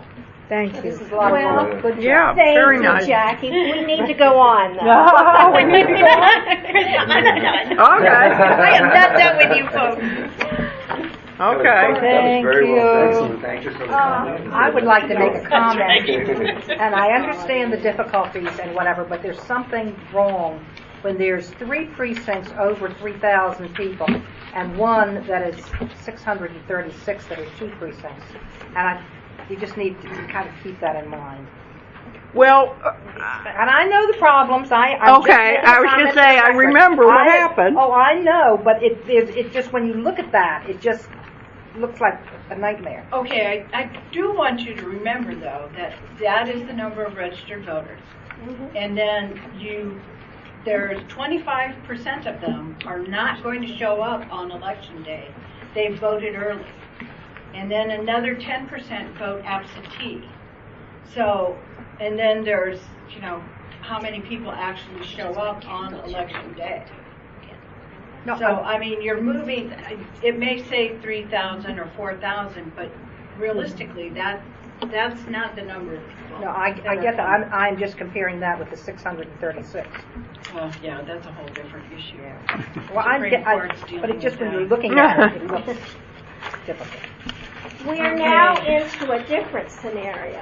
Thank you. This is a lot of Well, work. Good job. Yeah, Thank very you, nice. Jackie. We need to go on, though. We need to go I'm not done. Okay. I am not done with you folks. Okay. That was very well you. said. Thank you for the comment. I would like to make a comment, and I understand the difficulties and whatever, but there's something wrong when there's three precincts over 3,000 people and one that is 636 that are two precincts. And you just need to kind of keep that in mind. Well, And I know the problems. I okay, I was just saying, I remember what happened. Oh, I know, but it just when you look at that, it just looks like a nightmare. Okay, I do want you to remember, though, that that is the number of registered voters. And then there's 25% of them are not going to show up on election day. They voted early. And then another 10% vote absentee. So, and then there's, how many people actually show up on election day. No, So, I mean, you're moving, it may say 3,000 or 4,000, but realistically, that's not the number. No, I get that. I'm just comparing that with the 636. Well, yeah, that's a whole different issue. Well, but it's just when you're looking at it, it looks difficult. We are now into a different scenario.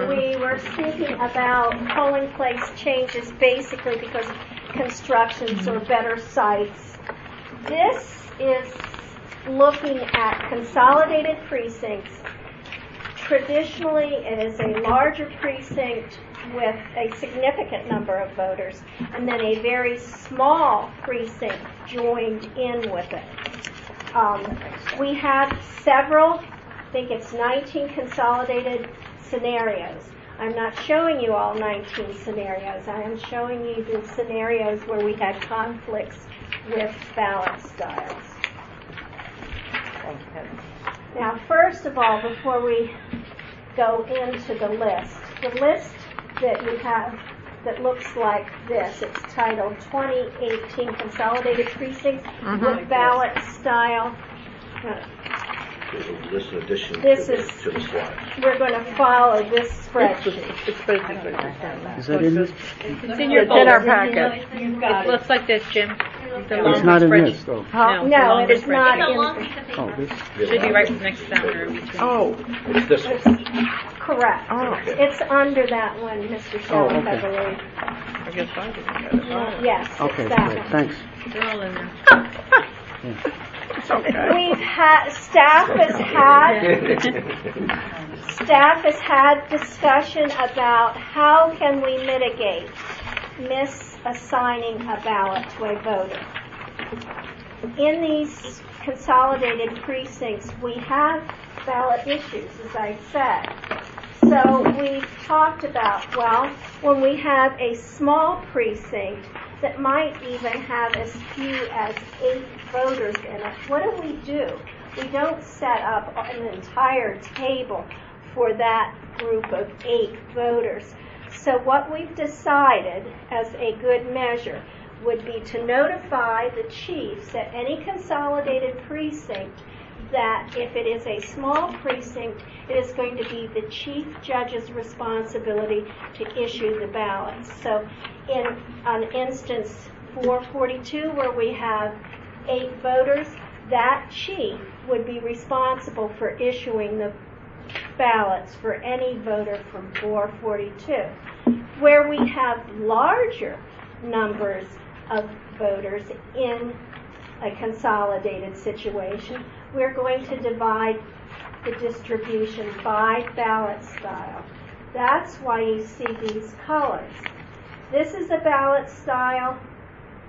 We were speaking about polling place changes basically because of constructions or better sites. This is looking at consolidated precincts. Traditionally, it is a larger precinct with a significant number of voters, and then a very small precinct joined in with it. We have several, I think it's 19 consolidated scenarios. I'm not showing you all 19 scenarios. I am showing you the scenarios where we had conflicts with ballot styles. Now, first of all, before we go into the list that you have that looks like this, it's titled 2018 Consolidated Precincts with Ballot Style. This in addition This to is, the slides. we're going to follow this spreadsheet. Is that in this? It's in your in our folder. packet. It looks like this, Jim. The It's long not in spreadsheet. this, though. No, it is not It's a in. long piece of paper. Oh, this? Should be right next to that room. Oh, It's this one. Correct. It's under that one, Mr. Shelley, I okay. believe. I guess I didn't get it. Yes, it's Okay, that great, one. thanks. They're all in there. It's okay. We've had, staff has had discussion about how can we mitigate misassigning a ballot to a voter. In these consolidated precincts, we have ballot issues, as I said. So we've talked about, well, when we have a small precinct that might even have as few as 8 voters in it, what do? We don't set up an entire table for that group of 8 voters. So what we've decided as a good measure would be to notify the chiefs at any consolidated precinct that if it is a small precinct, it is going to be the chief judge's responsibility to issue the ballots. So in an instance 442 where we have 8 voters, that chief would be responsible for issuing the ballots for any voter from 442. Where we have larger numbers of voters in a consolidated situation, we're going to divide the distribution by ballot style. That's why you see these colors. This is a ballot style.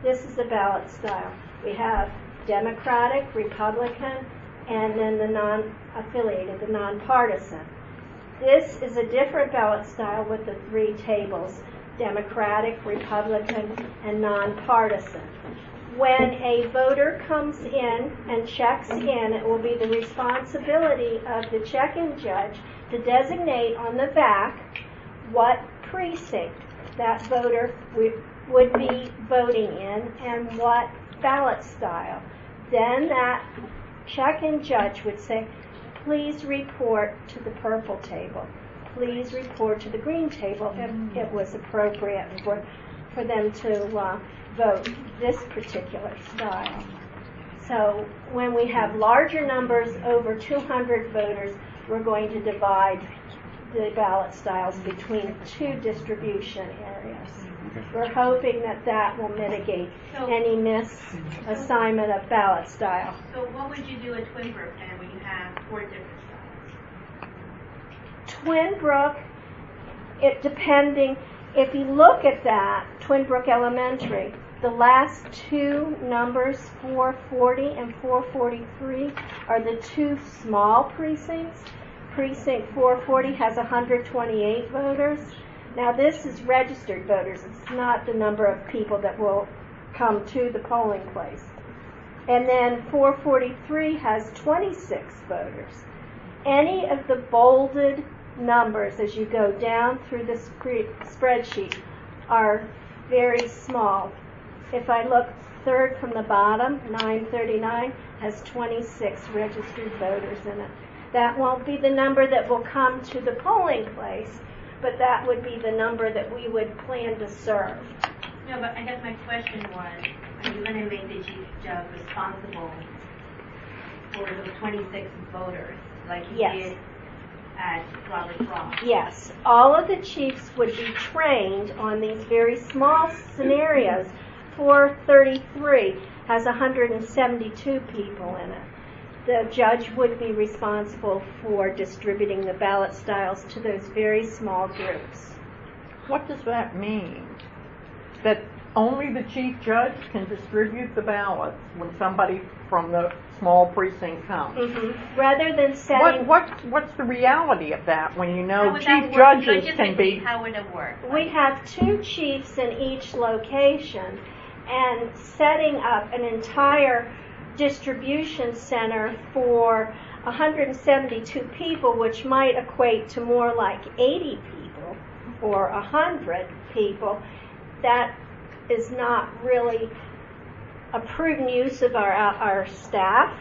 This is a ballot style. We have Democratic, Republican, and then the non-affiliated, the nonpartisan. This is a different ballot style with the 3 tables, Democratic, Republican, and nonpartisan. When a voter comes in and checks in, it will be the responsibility of the check-in judge to designate on the back what precinct that voter would be voting in and what ballot style. Then that check-in judge would say, please report to the purple table. Please report to the green table if it was appropriate for them to vote this particular style. So when we have larger numbers, over 200 voters, we're going to divide the ballot styles between 2 distribution areas. We're hoping that that will mitigate any misassignment of ballot style. So what would you do at Twinbrook then when you have 4 different styles? Twinbrook, it depending, if you look at that, Twin Brook Elementary. The last two numbers, 440 and 443, are the two small precincts. Precinct 440 has 128 voters. Now this is registered voters. It's not the number of people that will come to the polling place. And then 443 has 26 voters. Any of the bolded numbers as you go down through the spreadsheet are very small. If I look third from the bottom, 939 has 26 registered voters in it. That won't be the number that will come to the polling place, but that would be the number that we would plan to serve. No, but I guess my question was, are you going to make the chief judge responsible for those 26 voters, like you did at Robert Frost? Yes, all of the chiefs would be trained on these very small scenarios. 433 has 172 people in it. The judge would be responsible for distributing the ballot styles to those very small groups. What does that mean? That only the chief judge can distribute the ballots when somebody from the small precinct comes? Mm-hmm. Rather than setting... What's the reality of that when you know chief How judges can be... How would it work? We have two chiefs in each location, and setting up an entire distribution center for 172 people, which might equate to more like 80 people or 100 people, that is not really a prudent use of our staff.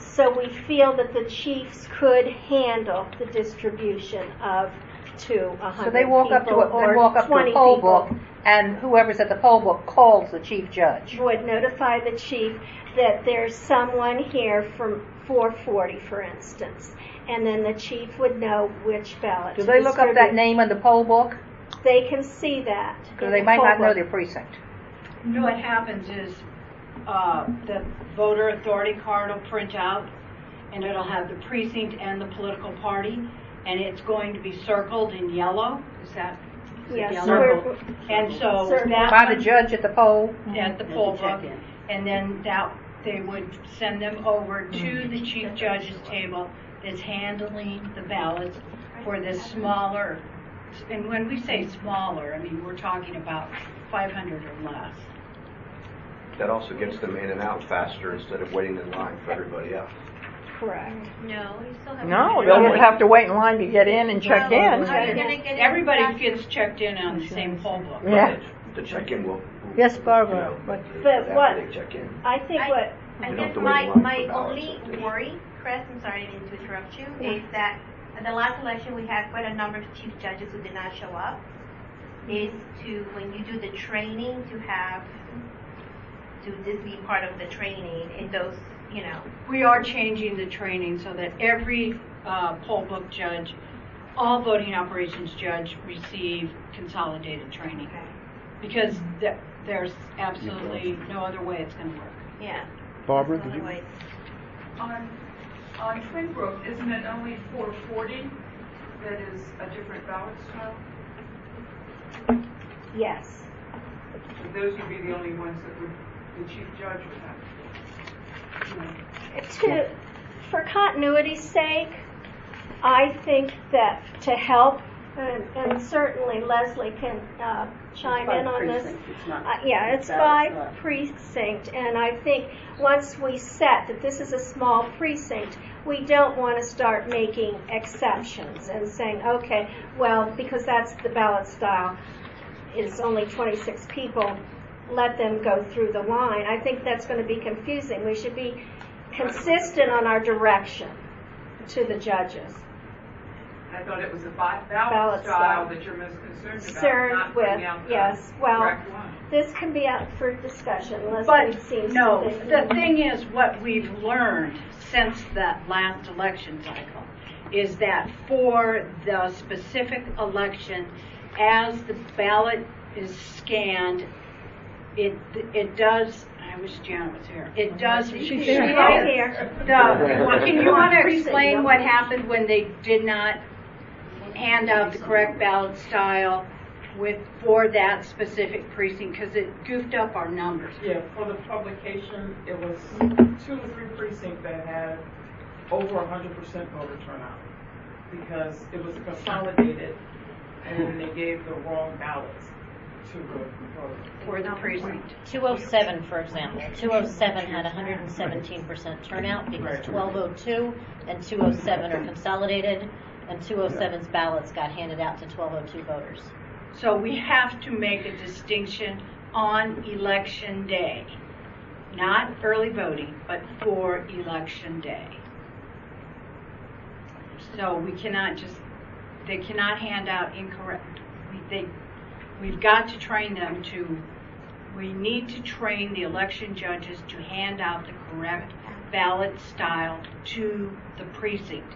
So we feel that the chiefs could handle the distribution of to 100 So they walk up to people a, or they walk up to 20 a poll people. book, and whoever's at the poll book calls the chief judge. Would notify the chief that there's someone here from 440, for instance, and then the chief would know which ballot Do to they look up that distribute. name on the poll book? They can see that. Because in they the might poll not know book. their precinct. No, what happens is the voter authority card will print out, and it'll have the precinct and the political party, and it's going to be circled in yellow. Is that Yes, yellow? And so that By the judge at the poll? at the poll book, and then that they would send them over to the chief judge's table that's handling the ballots for the smaller. And when we say smaller, I mean we're talking about 500 or less. That also gets them in and out faster instead of waiting in line for everybody else. Correct. No, you still have No, they'll have to wait in line to get in and check in. Everybody gets checked in on the same poll book. Yeah. The check-in will. Yes, Barbara. But after what they check in. I think what I You don't guess have to my wait in line my for ballots, only I think. worry, Chris, I'm sorry I didn't interrupt you, is that at the last election we had quite a number of chief judges who did not show up. Is to when you do the training to have to this be part of the training in those, you know. We are changing the training so that every poll book judge, all voting operations judge receive consolidated training. Because there's absolutely no other way it's going to work. Yeah. Barbara, did you? On Twin Brook, isn't it only 440 that is a different ballot style? yes. So those would be the only ones that the chief judge would have. For continuity's sake, I think that to help, and certainly Leslie can chime in on this. It's by precinct, and I think once we set that this is a small precinct, we don't want to start making exceptions and saying, okay, well, because that's the ballot style, is only 26 people, let them go through the line. I think that's going to be confusing. We should be consistent on our direction to the judges. I thought it was the Ballot ballot style. style that you're most concerned about, Concerned not with, putting out the yes, well, correct one. this can be up for discussion. But Leslie seems no, to think the thing is, what we've learned since that last election cycle is that for the specific election, as the ballot is scanned, it does. I wish Janet was here. It does. She's here. Can you want to explain what happened when they did not hand out the correct ballot style for that specific precinct, because it goofed up our numbers. Yeah, for the publication, it was 2 or 3 precincts that had over 100% voter turnout because it was consolidated and they gave the wrong ballots to the voters. For the precinct. 207, for example. 207 had 117% turnout because 1202 and 207 are consolidated, and 207's ballots got handed out to 1202 voters. So we have to make a distinction on election day. Not early voting, but for election day. So we cannot they cannot hand out incorrect. We've got to train them we need to train the election judges to hand out the correct ballot style to the precinct.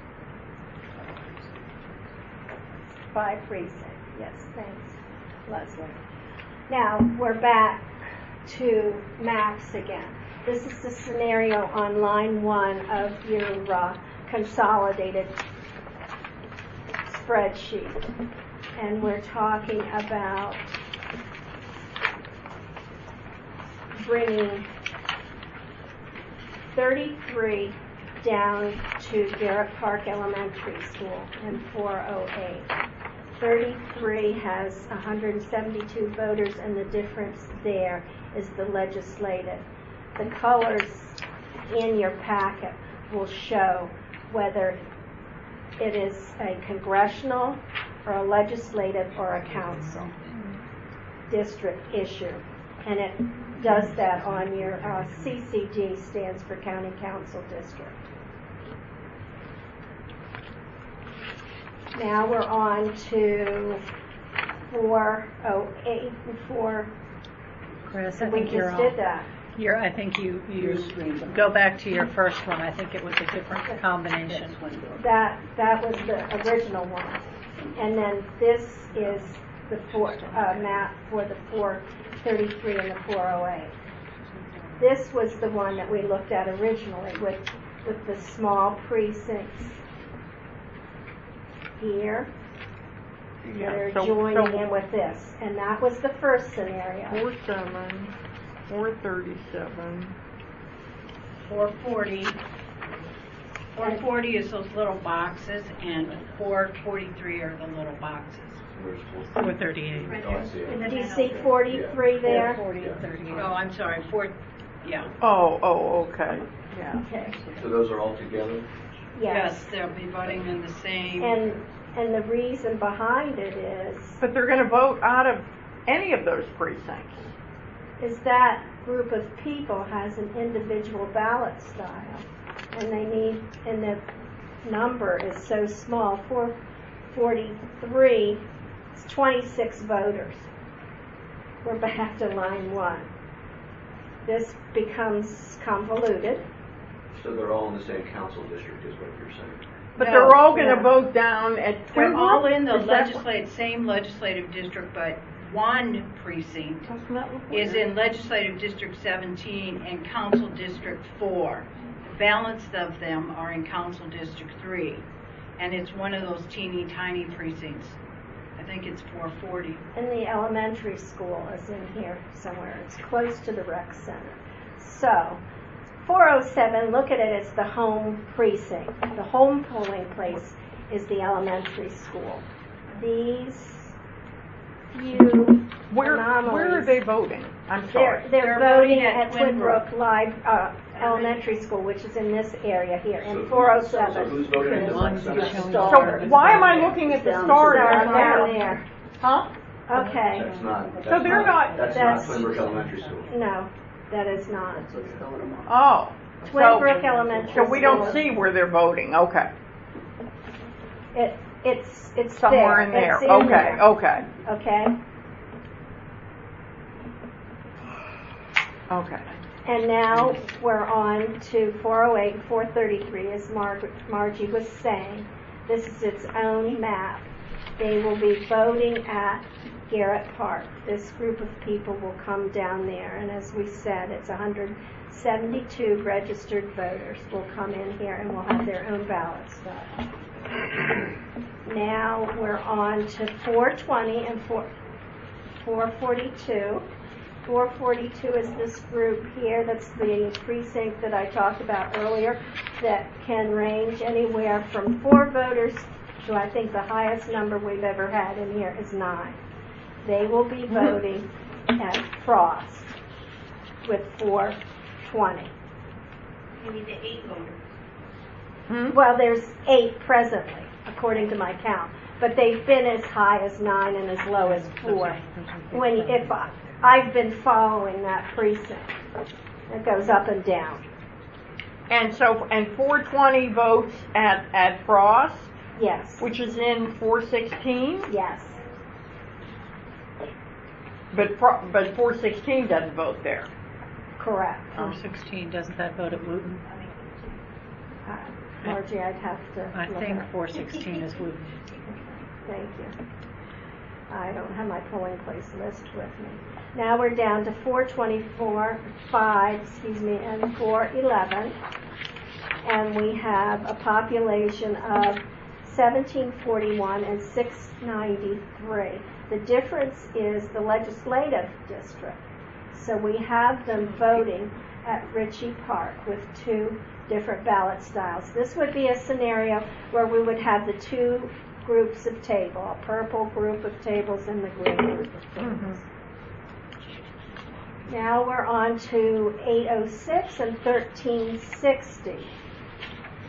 By precinct, yes, thanks, Leslie. Now, we're back to maps again. This is the scenario on line 1 of your consolidated spreadsheet. And we're talking about bringing 33 down to Garrett Park Elementary School in 408. 33 has 172 voters, and the difference there is the legislative. The colors in your packet will show whether it is a congressional or a legislative or a council district issue. And it does that on your CCD, stands for County Council District. Now we're on to 408 and 4. Chris, I we think you're just on. did that. I think you go back to your first one. I think it was a different combination. That was the original one. And then this is the map for the 433 and the 408. This was the one that we looked at originally with the small precincts here. They're joining in with this. And that was the first scenario. 47, 437, 440. 440 is those little boxes, and 443 are the little boxes. 438. Do you see 43 there? 40 and 38. Oh, I'm sorry, yeah. Oh, okay. Yeah. Okay. So those are all together? Yes. They'll be voting in the same. And the reason behind it is But they're going to vote out of any of those precincts. that group of people has an individual ballot style, and the number is so small. 443, it's 26 voters. We're back to line 1. This becomes convoluted. So they're all in the same council district is what you're saying? But they're all going to vote down at They're all in the Is same legislative district, but one precinct is in legislative district 17 and council district 4. The balance of them are in council district 3, and it's one of those teeny tiny precincts. I think it's 440. And the elementary school is in here somewhere. It's close to the rec center. So 407, look at it as the home precinct. The home polling place is the elementary school. These few Where anomalies. are they voting? I'm sorry. They're voting at Twin Brook Elementary School, which is in this area here, in 407. So who's voting in the rec center? So why am I looking at the stars down down there? there. Huh? Okay. That's not. So they're not. That's not Twin Brook Elementary School. No, that is not. Oh. Twin Brook Elementary So we don't School. see where they're voting. Okay. It's Somewhere there. in there. It's in Okay. there. Okay. Okay. Okay. And now we're on to 408 and 433, as Margie was saying. This is its own map. They will be voting at Garrett Park. This group of people will come down there, and as we said, it's 172 registered voters will come in here and will have their own ballot style. Now we're on to 420 and 442. 442 is this group here, that's the precinct that I talked about earlier, that can range anywhere from 4 voters to, I think the highest number we've ever had in here is 9. They will be voting at Frost with 420. You need the 8 voters. Well, there's 8 presently, according to my count, but they've been as high as 9 and as low as 4. I've been following that precinct. It goes up and down. And 420 votes at Frost? Yes. Which is in 416? Yes. But 416 doesn't vote there. Correct. 416, doesn't that vote at Wooten? Margie, I'd have to I look think up. 416 is Wooten. Thank you. I don't have my polling place list with me. Now we're down to 424, 5, and 411. And we have a population of 1741 and 693. The difference is the legislative district. So we have them voting at Ritchie Park with 2 different ballot styles. This would be a scenario where we would have the 2 groups of table, a purple group of tables and the green group of tables. Now we're on to 806 and 1360.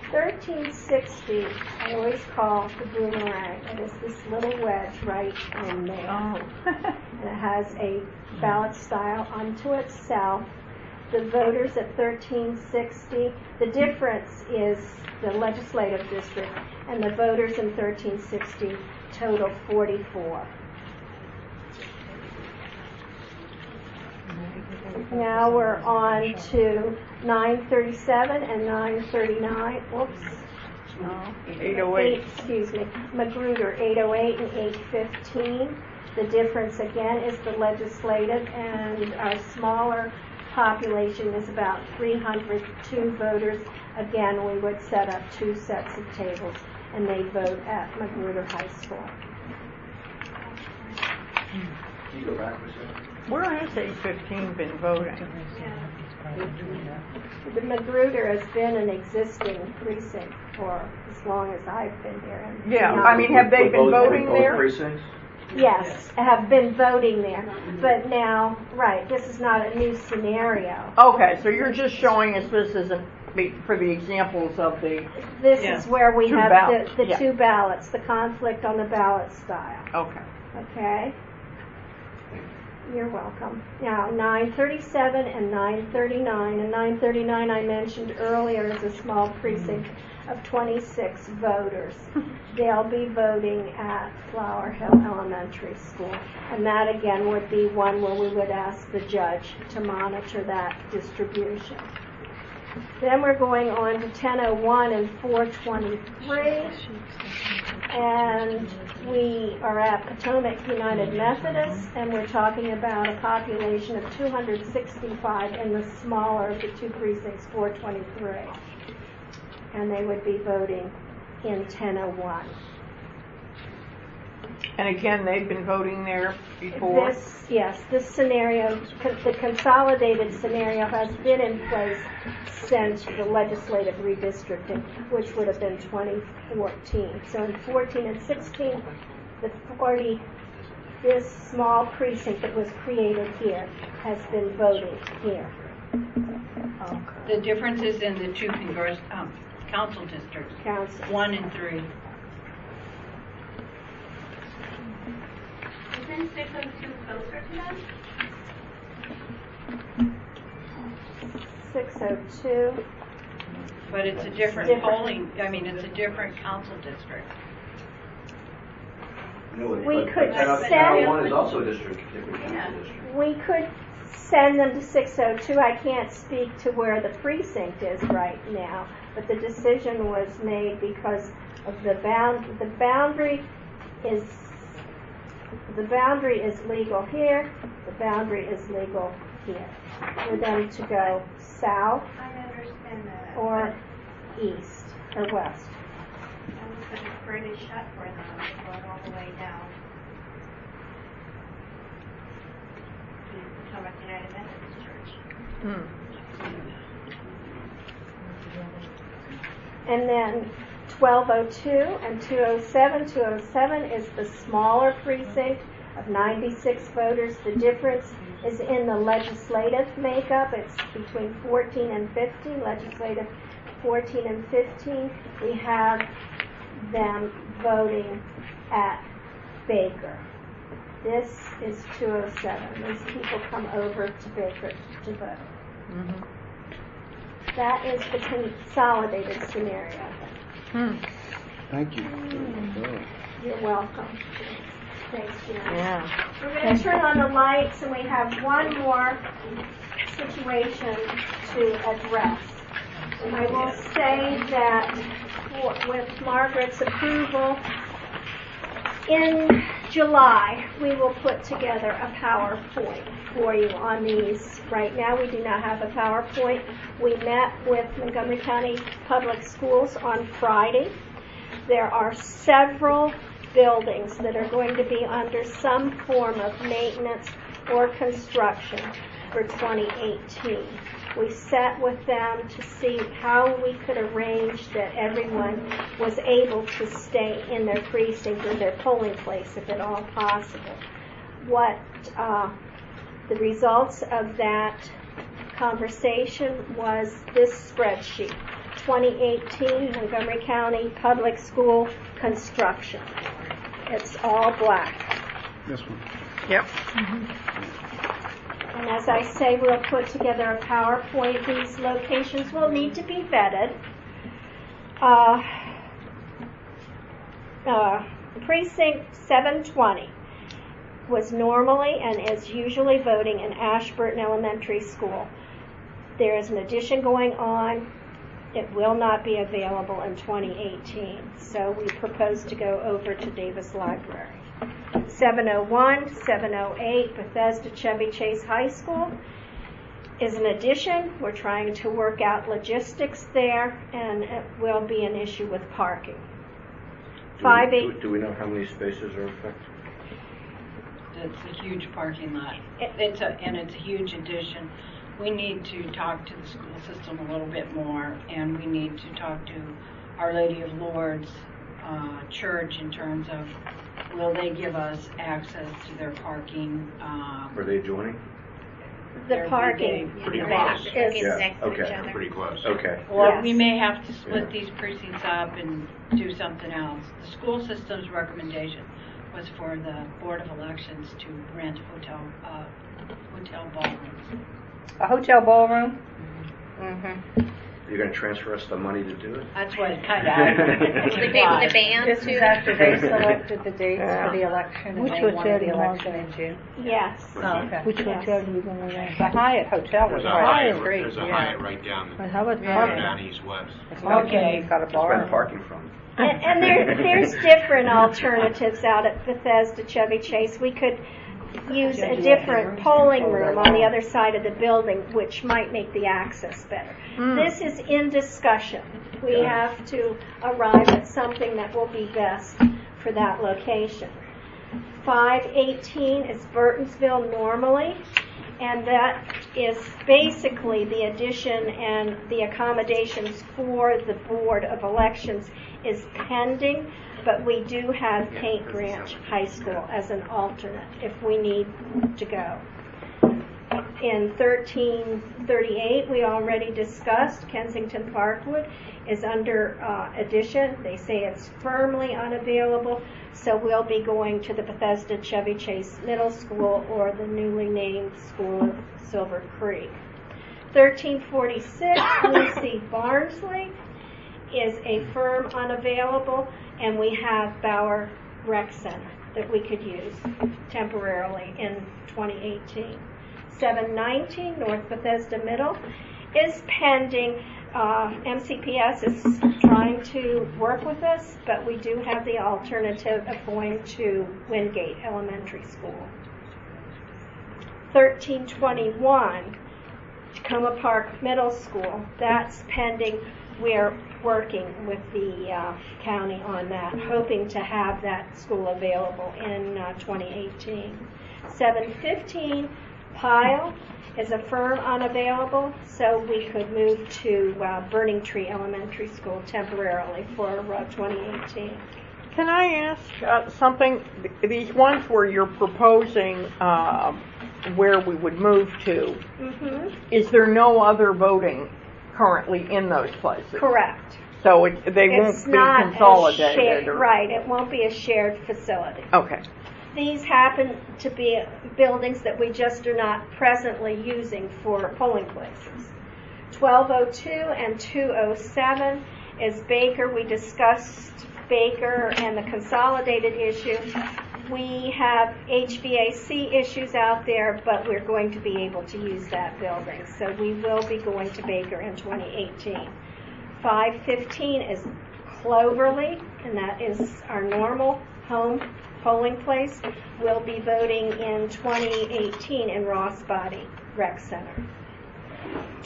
1360, I always call the boomerang. It is this little wedge right in there. And it has a ballot style unto itself. The voters at 1360, the difference is the legislative district, and the voters in 1360 total 44. Now we're on to 937 and 939. Whoops. 808. Excuse me. Magruder, 808 and 815. The difference again is the legislative, and our smaller population is about 302 voters. Again, we would set up 2 sets of tables, and they vote at Magruder High School. Can you go back for a second? Where has 815 been voting? The Magruder has been an existing precinct for as long as I've been here. Yeah, I mean, have they been voting there? Precincts? Yes, have been voting there. But now, right, this is not a new scenario. Okay, so you're just showing us this as for the examples of the... This is where we have the yeah. 2 ballots, the conflict on the ballot style. Okay. Okay? You're welcome. Now, 937 and 939. And 939 I mentioned earlier is a small precinct of 26 voters. They'll be voting at Flower Hill Elementary School. And that, again, would be one where we would ask the judge to monitor that distribution. Then we're going on to 1001 and 423. And we are at Potomac United Methodist, and we're talking about a population of 265 in the smaller of the 2 precincts, 423. And they would be voting in 1001. And again, they've been voting there before? This scenario, the consolidated scenario, has been in place since the legislative redistricting, which would have been 2014. So in 14 and 16, this small precinct that was created here has been voting here. The difference is in the 2 council districts, 1 and 3. Isn't 602 closer to them? 602. But it's a different polling, it's a different council district. No, We but could 1001 is also a district. We could send them to 602. I can't speak to where the precinct is right now, but the decision was made because of the boundary is legal here, the boundary is legal here. For them to go south or east or west. Because it's pretty shut for them, going all the way down. Potomac United Methodist Church. And then 1202 and 207. 207 is the smaller precinct of 96 voters. The difference is in the legislative makeup. It's between 14 and 15, legislative 14 and 15. We have them voting at Baker. This is 207. These people come over to Baker to vote. That is the consolidated scenario. Thank you. You're welcome. Thanks, Jen. Yeah. We're going to turn on the lights, and we have one more situation to address. I will say that with Margaret's approval, in July, we will put together a PowerPoint for you on these. Right now, we do not have a PowerPoint. We met with Montgomery County Public Schools on Friday. There are several buildings that are going to be under some form of maintenance or construction for 2018. We sat with them to see how we could arrange that everyone was able to stay in their precinct or their polling place if at all possible. What the results of that conversation was this spreadsheet, 2018 Montgomery County Public School construction. It's all black. This one. Yep. And as I say, we'll put together a PowerPoint. These locations will need to be vetted. Precinct 720 was normally and is usually voting in Ashburton Elementary School. There is an addition going on. It will not be available in 2018, so we propose to go over to Davis Library. 701, 708, Bethesda Chevy Chase High School is an addition. We're trying to work out logistics there, and it will be an issue with parking. Do we know how many spaces are affected? It's a huge parking lot. It's a huge addition. We need to talk to the school system a little bit more, and we need to talk to Our Lady of Lourdes Church in terms of will they give us access to their parking. Were they joining? The parking Pretty back close. is Yeah, okay. Pretty close. Okay. Or Yes. we may have to split these precincts up and do something else. The school system's recommendation was for the Board of Elections to rent hotel ballrooms. A hotel ballroom? You're going to transfer us the money to do it? That's what it kind of. The band This too. is after they selected the dates for the election, and Which they wanted the hotel election in in June. Yes. Oh, okay. Which Yes. hotel are we going to rent? The Hyatt Hotel was There's a right Hyatt, on the street. there's a Yeah. Hyatt right down, And how about Yeah. parking? down east-west. Okay. It's got a Where's bar. parking from? And there's different alternatives out at Bethesda Chevy Chase. We could use a different polling room on the other side of the building, which might make the access better. This is in discussion. We have to arrive at something that will be best for that location. 518 is Burtonsville normally, and that is basically the addition and the accommodations for the Board of Elections is pending, but we do have Paint Branch High School as an alternate if we need to go. In 1338, we already discussed Kensington Parkwood is under addition. They say it's firmly unavailable, so we'll be going to the Bethesda Chevy Chase Middle School or the newly named School of Silver Creek. 1346, Lucy Barnsley is a firm unavailable, and we have Bauer Rec Center that we could use temporarily in 2018. 719 North Bethesda Middle is pending. MCPS is trying to work with us, but we do have the alternative of going to Wingate Elementary School. 1321 Tacoma Park Middle School, that's pending. We're working with the county on that, hoping to have that school available in 2018. 715 Pyle is a firm unavailable, so we could move to Burning Tree Elementary School temporarily for 2018. Can I ask something? These ones where you're proposing where we would move to, is there no other voting currently in those places? Correct. So they won't be consolidated? Right, it won't be a shared facility. Okay. These happen to be buildings that we just are not presently using for polling places. 1202 and 207 is Baker. We discussed Baker and the consolidated issue. We have HVAC issues out there, but we're going to be able to use that building. So we will be going to Baker in 2018. 515 is Cloverly, and that is our normal home polling place. We'll be voting in 2018 in Ross Body Rec Center.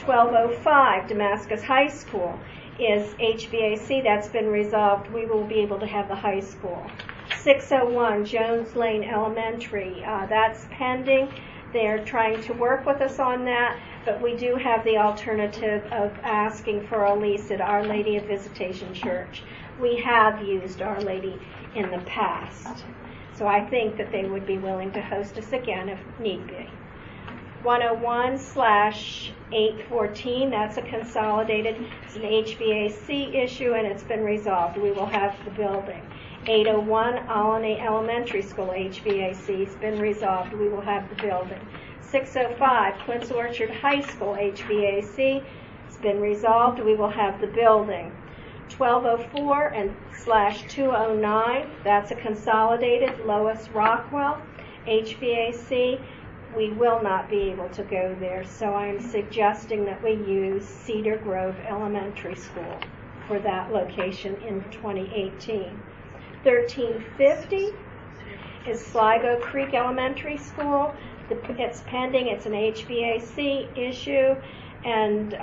1205 Damascus High School is HVAC. That's been resolved. We will be able to have the high school. 601 Jones Lane Elementary. That's pending. They're trying to work with us on that, but we do have the alternative of asking for a lease at Our Lady of Visitation Church. We have used Our Lady in the past, so I think that they would be willing to host us again if need be. 101/814, that's a consolidated, it's an HVAC issue and it's been resolved. We will have the building. 801 Olney Elementary School HVAC has been resolved. We will have the building. 605 Quince Orchard High School HVAC has been resolved. We will have the building. 1204 and /209, that's a consolidated Lois Rockwell HVAC. We will not be able to go there, so I'm suggesting that we use Cedar Grove Elementary School for that location in 2018. 1350 is Sligo Creek Elementary School. It's pending. It's an HVAC issue, and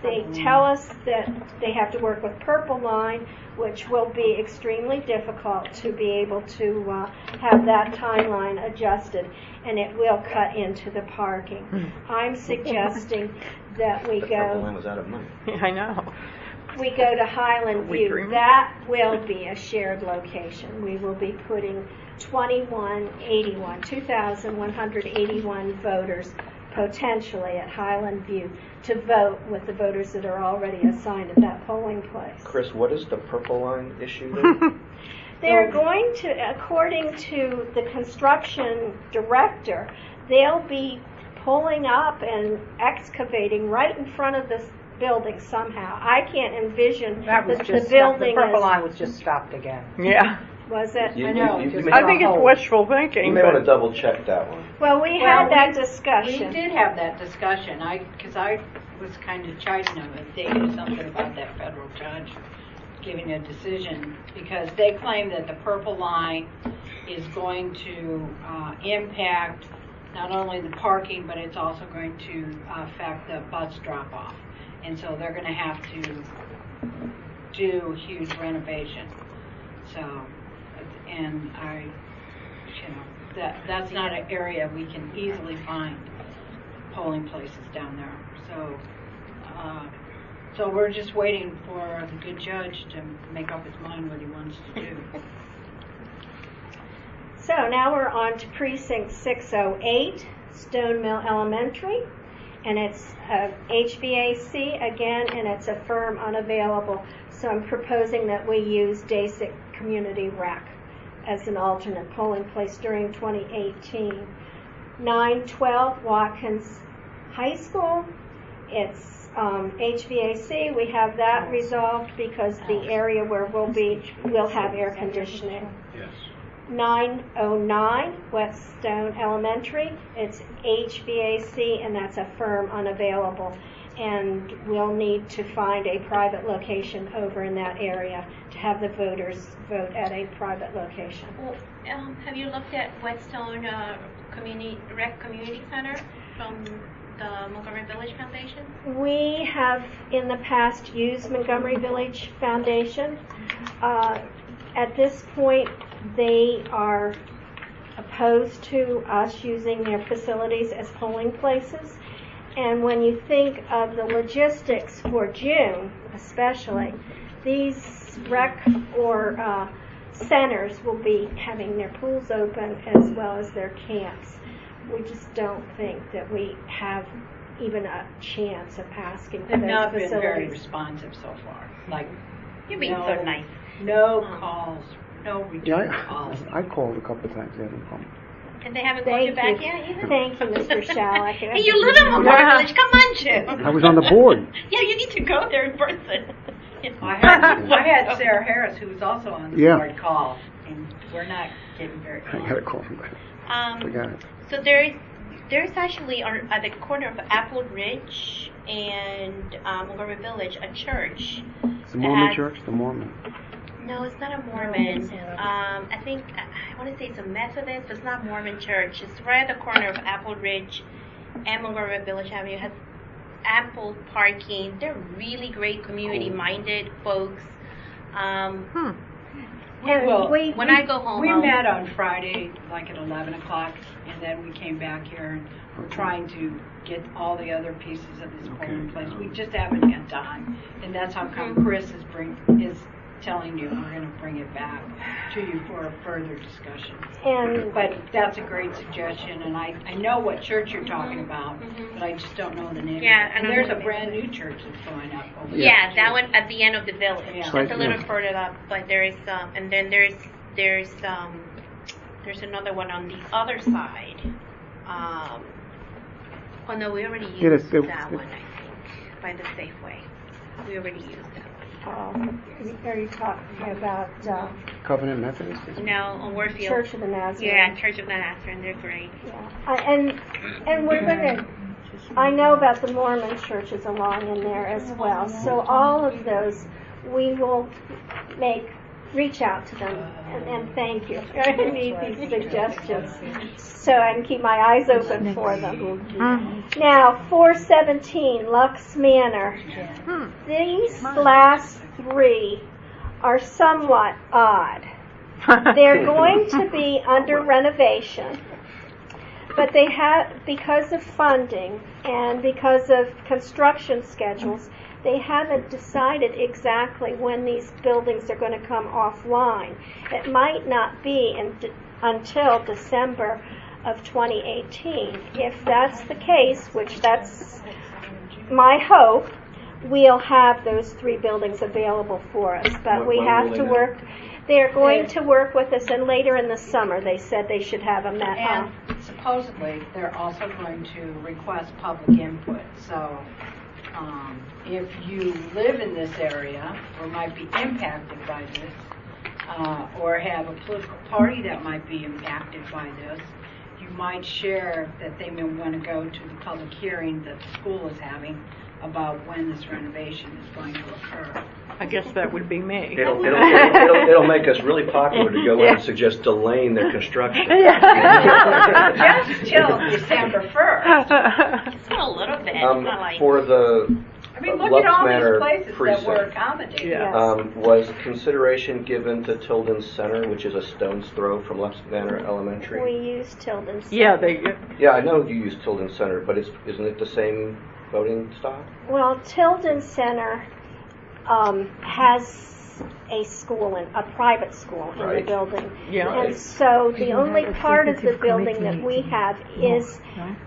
they tell us that they have to work with Purple Line, which will be extremely difficult to be able to have that timeline adjusted, and it will cut into the parking. I'm suggesting that we Purple Line go. was out of money. I know. We go to Highland View. That will be a shared location. We will be putting 2,181 voters potentially at Highland View to vote with the voters that are already assigned at that polling place. Chris, what is the Purple Line issue there? They're going to, according to the construction director, they'll be pulling up and excavating right in front of this building somehow. I can't envision That was the just building the Purple is, Line was just stopped again. Yeah. was it? You- I know. you- you just may- I think on it's hold. wishful thinking. You may but- want to double check that one. Well, we had that discussion. We did have that discussion, because I was kind of chiding them if they knew something about that federal judge giving a decision, because they claim that the Purple Line is going to impact not only the parking, but it's also going to affect the bus drop-off. And so they're going to have to do huge renovation. So, and that's not an area we can easily find polling places down there. So we're just waiting for the good judge to make up his mind what he wants to do. So now we're on to precinct 608, Stone Mill Elementary, and it's HVAC again, and it's a firm unavailable. So I'm proposing that we use Dasic Community Rec as an alternate polling place during 2018. 912 Watkins High School, it's HVAC. We have that resolved because the area where we'll have air conditioning. Yes. 909 Whetstone Elementary, it's HVAC, and that's a firm unavailable. And we'll need to find a private location over in that area to have the voters vote at a private location. Well, have you looked at Whetstone Rec Community Center from the Montgomery Village Foundation? We have in the past used Montgomery Village Foundation. At this point, they are opposed to us using their facilities as polling places. And when you think of the logistics for June, especially, these rec or centers will be having their pools open as well as their camps. We just don't think that we have even a chance of asking for They've those not been very facilities. responsive so far. Like, You're being so nice. No calls, no return Yeah, calls. I called a couple of times. They haven't called. And they haven't called you back yet either? Thank you, Mr. Shalak. Hey, you live in Montgomery Village. Come on, Jim. I was on the board. Yeah, you need to go there in person. I had Sarah Harris, who was also on the Yeah. board, call, and we're not getting very I close. gotta call him back. We got it. So there's actually at the corner of Apple Ridge and Montgomery Village a church. It's the Mormon that- church, the Mormon. No, it's not a Mormon. I think I want to say it's a Methodist, but it's not Mormon church. It's right at the corner of Apple Ridge and Montgomery Village Avenue. It has ample parking. They're really great community-minded folks. When I go home, we I'll- met on Friday, like at 11 o'clock, and then we came back here and we're trying to get all the other pieces of this polling place. We just haven't had time, and that's how come Chris is telling you we're going to bring it back to you for a further discussion. But that's a great suggestion, and I know what church you're talking about, but I just don't know the name. Yeah, and and there's I'm- a brand new church that's going up over Yeah, there. that one at the end of the village. Yeah. Just Right, a little yeah. further up, but there's and then there's another one on the other side. Oh no, we already Yeah, used that's- that one, I think, by the Safeway. We already used that Are you talking about Covenant Methodist? one. No, on Warfield. Church of the Nazarene? Yeah, Church of the Nazarene. They're great. And we're going to, I know about the Mormon churches along in there as well. So all of those, we will reach out to them and thank you. I need these suggestions so I can keep my eyes open for them. Now, 417 Lux Manor. These last three are somewhat odd. They're going to be under renovation, but they have, because of funding and because of construction schedules, they haven't decided exactly when these buildings are going to come offline. It might not be until December of 2018. If that's the case, which that's my hope, we'll have those three buildings available for us. But we When have will to they work. They're going to work with us, and later in the summer they said they should have a And supposedly, they're also going to request public input. So if you live in this area or might be impacted by this, or have a political party that might be impacted by this, you might share that they may want to go to the public hearing that the school is having about when this renovation is going to occur. I guess that would be me. It'll make us really popular to go in and suggest delaying their construction. Just till December 1st. Just a little bit. It's not like For the I mean, look Lux at all Manor these places that were precinct, accommodated. was consideration given to Tilden Center, which is a stone's throw from Lux Manor Elementary? We use Tilden Center. Yeah, Yeah, I know you use Tilden Center, but isn't it the same voting style? Well, Tilden Center has a school, a private school in the Right. building. Yeah. And so the only part of the building that we have is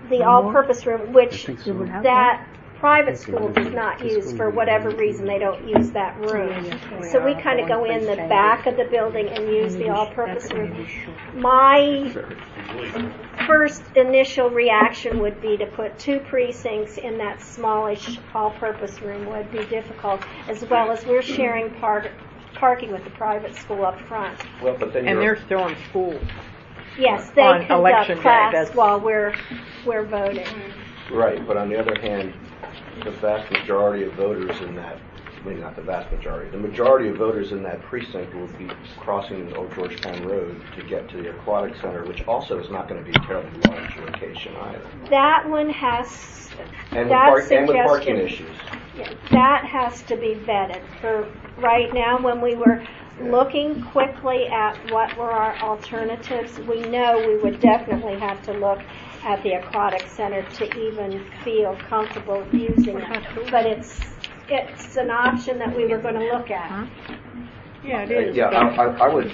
the all-purpose room, which that private school does not use for whatever reason. They don't use that room. So we kind of go in the back of the building and use the all-purpose room. My first initial reaction would be to put two precincts in that smallish all-purpose room would be difficult, as well as we're sharing parking with the private school up front. Well, but then and they're still in school. Yes, they On conduct election day, class that's- while we're voting. Right, but on the other hand, the vast majority of voters in that, maybe not the vast majority, the majority of voters in that precinct will be crossing Old Georgetown Road to get to the Aquatic Center, which also is not going to be a terribly large location either. That one has, And that with parking suggestion, issues. that has to be vetted. For right now, when we were looking quickly at what were our alternatives, we know we would definitely have to look at the aquatic center to even feel comfortable using it. But it's an option that we were going to look at. Yeah, it is. Yeah, I would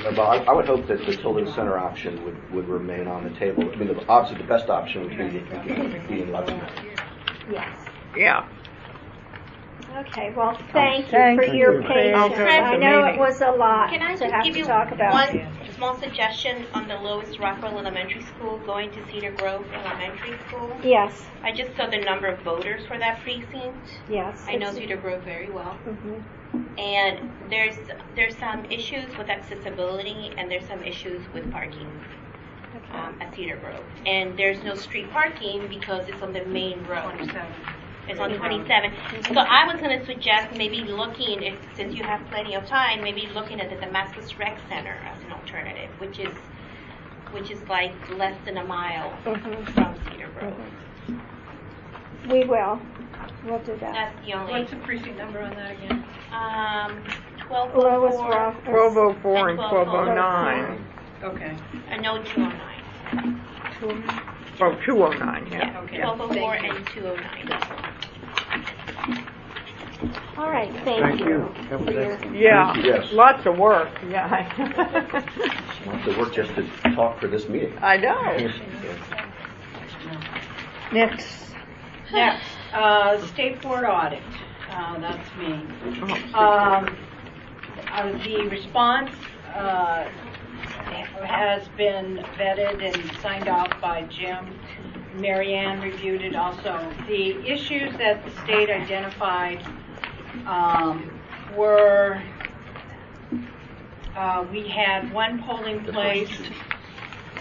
hope that the Tilden Center option would remain on the table. I mean, obviously the best option would be in Luxembourg. Yes. Yeah. Okay, well, thank you for your patience. I know it was a lot Can I to just have give to you talk about. one small suggestion on the Lois Rockwell Elementary School going to Cedar Grove Elementary School? Yes. I just saw the number of voters for that precinct. Yes. I know Cedar Grove very well. Mm-hmm. And there's some issues with accessibility and there's some issues with parking at Cedar Grove. And there's no street parking because it's on the main road. 27. It's on 27. So I was going to suggest maybe looking, since you have plenty of time, maybe looking at the Damascus Rec Center as an alternative, which is like less than a mile from Cedar Grove. We will. We'll do that. That's the only. What's the precinct number on that again? 1204. 1204 and 1209. Okay. No, 209. Oh, 209, yeah. Okay. 1204 and 209. All right, thank you. That was excellent. Yeah, Thank you, yes. lots of work. Yeah. Lots of work just to talk for this meeting. I know. Next. State board audit. That's me. The response has been vetted and signed off by Jim. Mary Ann reviewed it also. The issues that the state identified were we had one polling place,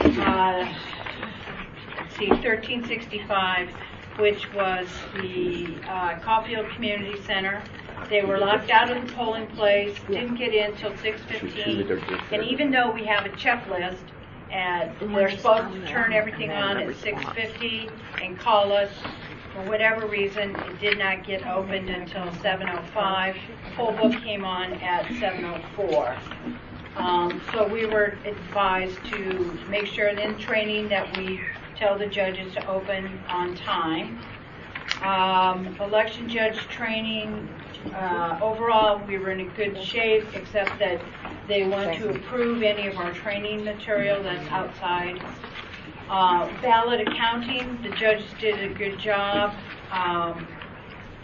let's see, 1365, which was the Caulfield Community Center. They were locked out of the polling place, didn't get in until 6:15, and even though we have a checklist, and they're supposed to turn everything on at 6:50 and call us, for whatever reason, it did not get opened until 7:05. Poll book came on at 7:04. So we were advised to make sure in training that we tell the judges to open on time. Election judge training, overall we were in a good shape, except that they want to approve any of our training material that's outside. Ballot accounting, the judges did a good job.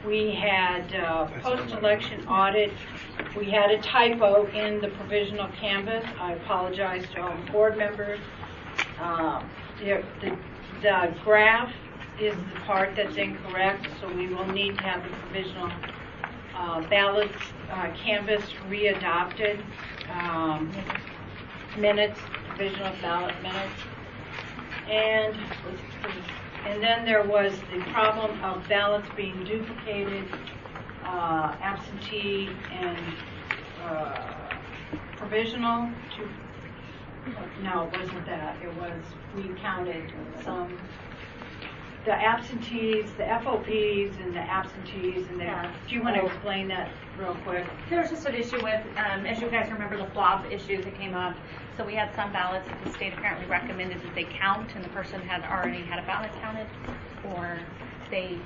We had post-election audit. We had a typo in the provisional canvas. I apologize to all the board members. The graph is the part that's incorrect, so we will need to have the provisional ballot canvas readopted. Minutes, provisional ballot minutes. And then there was the problem of ballots being duplicated, absentee and provisional. No, it wasn't that. It was, we counted some, the absentees, the FOPs and the absentees, and do you want to explain that real quick? There was just an issue with, as you guys remember, the FLOB issue that came up. So we had some ballots that the state apparently recommended that they count, and the person had already had a ballot counted, or they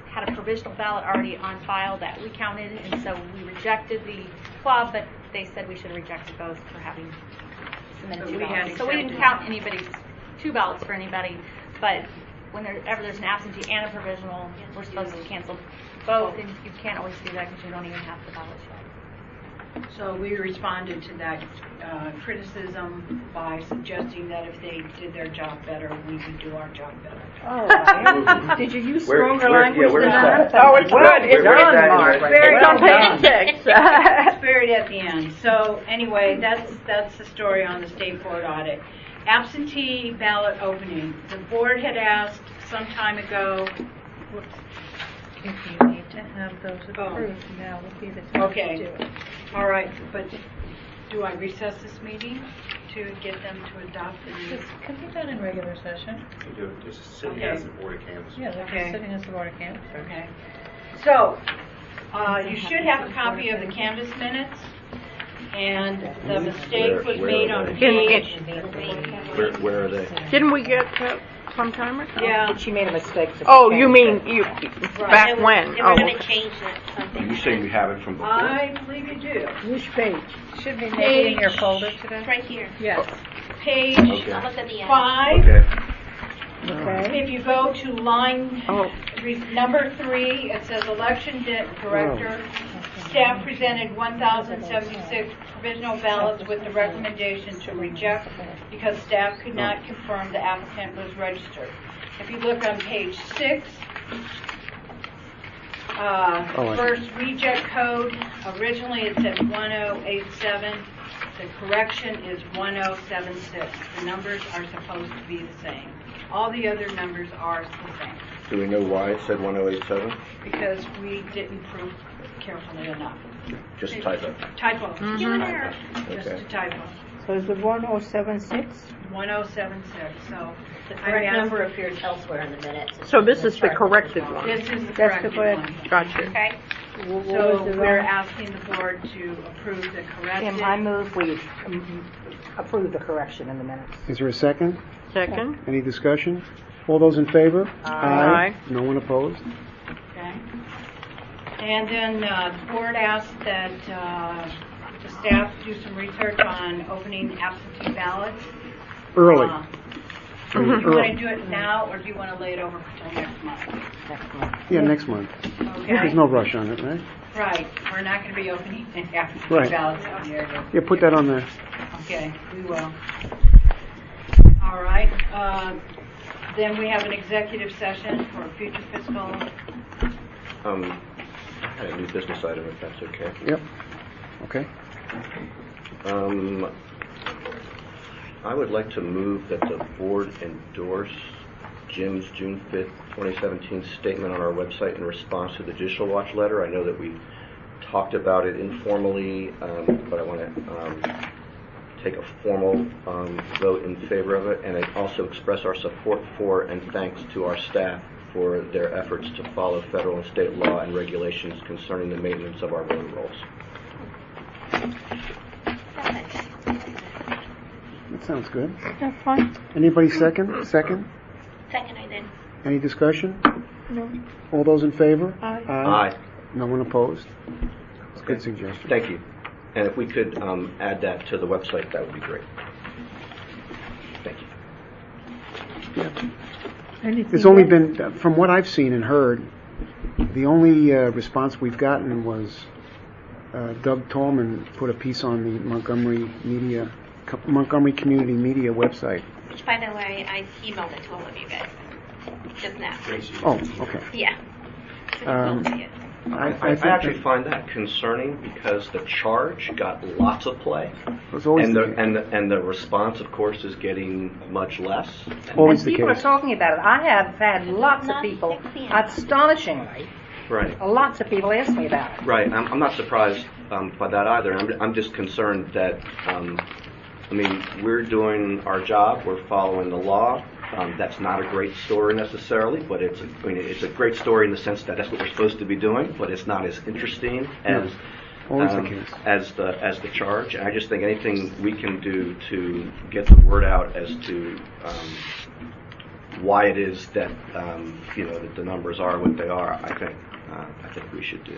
had a provisional ballot already on file that we counted, and so we rejected the FLOB, but they said we should have rejected both for having submitted two ballots. So we didn't count anybody's two ballots for anybody, but whenever there's an absentee and a provisional, we're supposed to cancel both, and you can't always do that because you don't even have the ballots yet. So we responded to that criticism by suggesting that if they did their job better, we could do our job better. Oh, did you use stronger language than that? Oh, it's good. It's done, Mark. It's on page 6. Spirit at the end. So anyway, that's the story on the state board audit. Absentee ballot opening. The board had asked some time ago. If you need to have those approved, now would be the time to do it. All right, but do I recess this meeting to get them to adopt the new? Can be done in regular session. You do it just sitting as the board of canvassers. Yeah, they're just sitting as the board of canvassers. Okay. So, you should have a copy of the canvas minutes. And the mistake was Where made are on they? page. Where are they? Didn't we get that some time ago? Yeah. She made a mistake. So Oh, she you changed mean it. back when? They were Oh, going to change that something. You say you have it from before? I believe you do. Which page? Should be maybe in your folder today. It's right here. Yes. Page Okay. I'll look at the end. 5. Okay. Okay. If you go to line Oh. number 3, it says election director. Staff presented 1,076 provisional ballots with the recommendation to reject because staff could not confirm the applicant was registered. If you look on page 6, first reject code, originally it said 1087. The correction is 1076. The numbers are supposed to be the same. All the other numbers are the same Do we know why it said 1087? because we didn't prove carefully enough. Just typo. Typo. Mm-hmm. Just Okay. a typo. So it's the 1076? 1076. So The I correct asked- number appears elsewhere in the minutes. So this is the corrected one. This is the That's corrected the correct. one. Gotcha. Okay. So we're asking the board to approve the corrected. Tim, I move we approve the correction in the minutes. Is there a second? Second? Any discussion? All those in favor? Aye. No one opposed? Okay. And then the board asked that the staff do some research on opening absentee ballots. Early. Do you want to do it now, or do you want to lay it over until next month? Next month. Yeah, next month. Okay. There's no rush on it, right? Right, we're not going to be opening absentee Right. ballots out here. Yeah, put that on there. Okay, we will. All right, then we have an executive session for future fiscal. I had a new business item, if that's okay. Yep. Okay. I would like to move that the board endorse Jim's June 5th, 2017 statement on our website in response to the Judicial Watch letter. I know that we talked about it informally, but I want to take a formal vote in favor of it, and I also express our support for and thanks to our staff for their efforts to follow federal and state law and regulations concerning the maintenance of our voting rolls. That sounds good. That's fine. Anybody second? Second? Second, I did. Any discussion? No. All those in favor? Aye. Aye. No one opposed? It's a good suggestion. Thank you. And if we could add that to the website, that would be great. Thank you. Anything It's only else? been, from what I've seen and heard, the only response we've gotten was Doug Tallman put a piece on the Montgomery Community Media website. Which, by the way, I emailed it to all of you guys just now. Oh, okay. Yeah. I think actually that- find that concerning because the charge got lots of play, It's always and the the case. and the response, of course, is getting much less. Always And the people are case. talking about it. I have had lots of people, astonishingly, Right. lots of people ask me about it. Right. I'm not surprised by that either. I'm just concerned that, I mean, we're doing our job. We're following the law. That's not a great story necessarily, but it's a great story in the sense that that's what we're supposed to be doing. But it's not as interesting as Always the case. as the charge. And I just think anything we can do to get the word out as to why it is that that the numbers are what they are. I think we should do.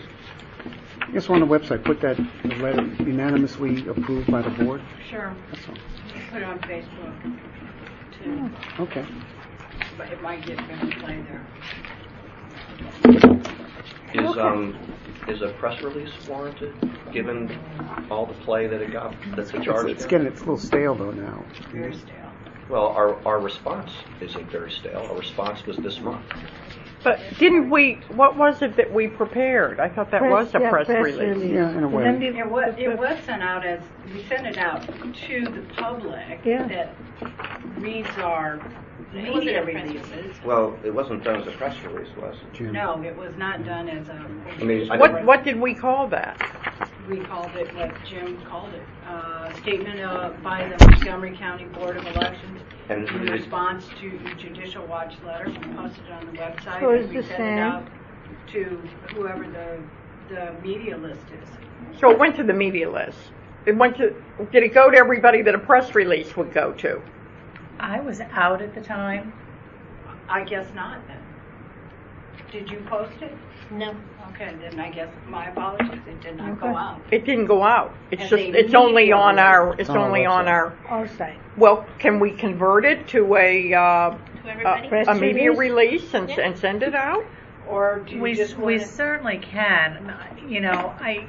I guess on the website, put that letter unanimously approved by the board. Sure. That's all. Put it on Facebook too, Okay. but it might get better play there. Is a press release warranted, given all the play that it got? That's the charge. It's getting, it's a little stale though now. Very stale. Well, our response isn't very stale. Our response was this month. But didn't we, what was it that we prepared? I thought that was a press release. Yeah, in a way. It was sent out as, we sent it out to the public that reads our media releases. Well, it wasn't done as a press release, was it? No, it was not done as a. I mean, What did we call that? We called it what Jim called it, statement by the Montgomery County Board of Elections And in response to the Judicial Watch letter. We posted it on the website So and it's we the sent same? it out to whoever the media list is. So it went to the media list. did it go to everybody that a press release would go to? I was out at the time. I guess not then. Did you post it? No. Okay, then I guess my apologies, it did not go out. It didn't go out. It's As just, a it's only media on our, release. it's on our only on website. our, Outside. well, can we convert it to Press a media release? release and send it out? Or do you We just we want to? certainly can. You know, I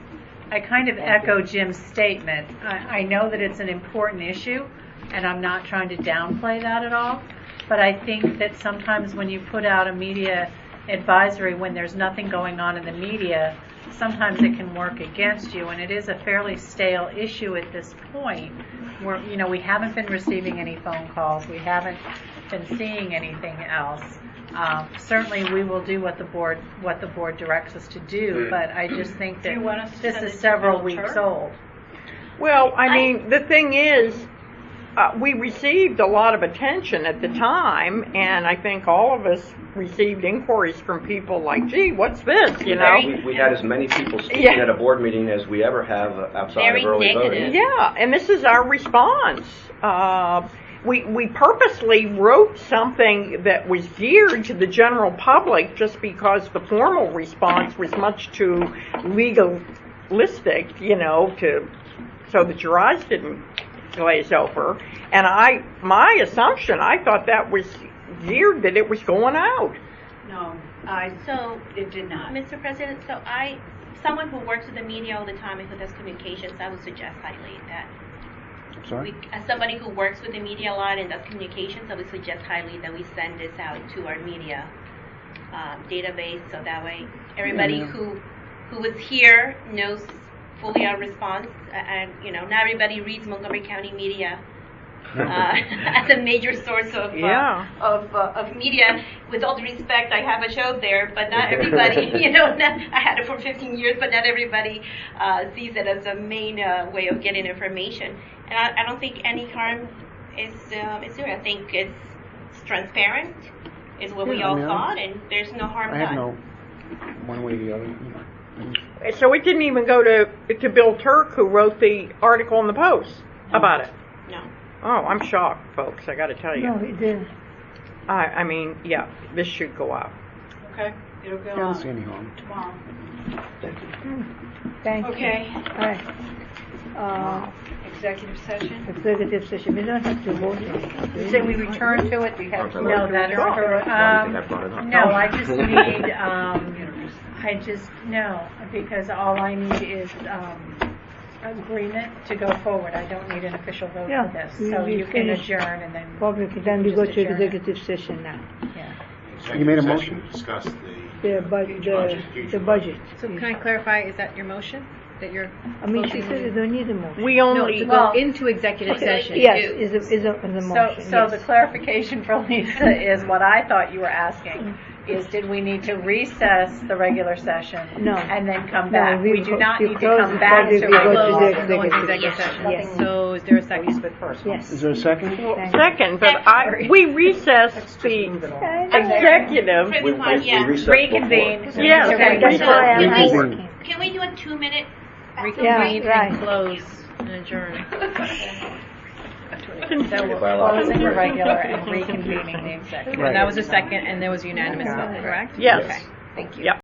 kind of echo Jim's statement. I know that it's an important issue, and I'm not trying to downplay that at all. But I think that sometimes when you put out a media advisory when there's nothing going on in the media, sometimes it can work against you. And it is a fairly stale issue at this point, where we haven't been receiving any phone calls, we haven't been seeing anything else. Certainly, we will do what the board directs us to do. But I just think that Do you want us to this send it is to several Bill weeks Turk? old. Well, I mean, the thing is, we received a lot of attention at the time, and I think all of us received inquiries from people like, gee, what's this, you know? We had as many people speaking Yeah. at a board meeting as we ever have outside Very of early negative. voting. Yeah, and this is our response. We purposely wrote something that was geared to the general public just because the formal response was much too legalistic, so that your eyes didn't glaze over. And my assumption, I thought that was geared that it was going out. No, it did not. Mr. President, someone who works with the media all the time and who does communications, I would suggest highly that. Sorry? As somebody who works with the media a lot and does communications, I would suggest highly that we send this out to our media database, so that way everybody who is here knows fully our response. And not everybody reads Montgomery County media as a major source of media. With all due respect, I have a show there, but not everybody. I had it for 15 years, but not everybody sees it as a main way of getting information. And I don't think any harm is there. I think it's transparent. Is what we all thought, and there's no harm I done. have no one way or the other. So it didn't even go to Bill Turk, who wrote the article in the Post about it. No. Oh, I'm shocked, folks. I got to tell you. No, it didn't. I mean, yeah, this should go out. Okay, it'll go I don't on see any harm. tomorrow. Thank you. Okay. All right. Executive session? Executive session, we don't have to vote. You say we return to it? We have to No, that I think I brought it up. no, I just need, no, because all I need is, agreement to go forward. I don't need an official vote Yeah, for this. we- So we you can finish adjourn and then. Public, then we go just to adjourn it. executive session now. Yeah. You made a Executive motion? session to discuss The budget. So can I clarify, is that your motion? That you're I mean, she voting said on? you don't need a motion. We No, only to go into executive session. Yes, is a motion. So yes. the clarification for Lisa is what I thought you were asking, is did we need to recess the regular session? No. And then come No, back? We do not we need to close come the back budget, to we go to regular the session. Go into executive executive session. Yes. So is there a second? Yes. Is there a second? second, but we recessed the executive. We recessed Reconvene. before. Yes. Okay. That's why I'm Reconvene. asking. Can we do a 2-minute? Reconvene right. and close and adjourn. So we're closing the regular and reconvening the executive. Right. And that was a second, and there was unanimous vote, correct? Yes. Okay, thank you. Yep.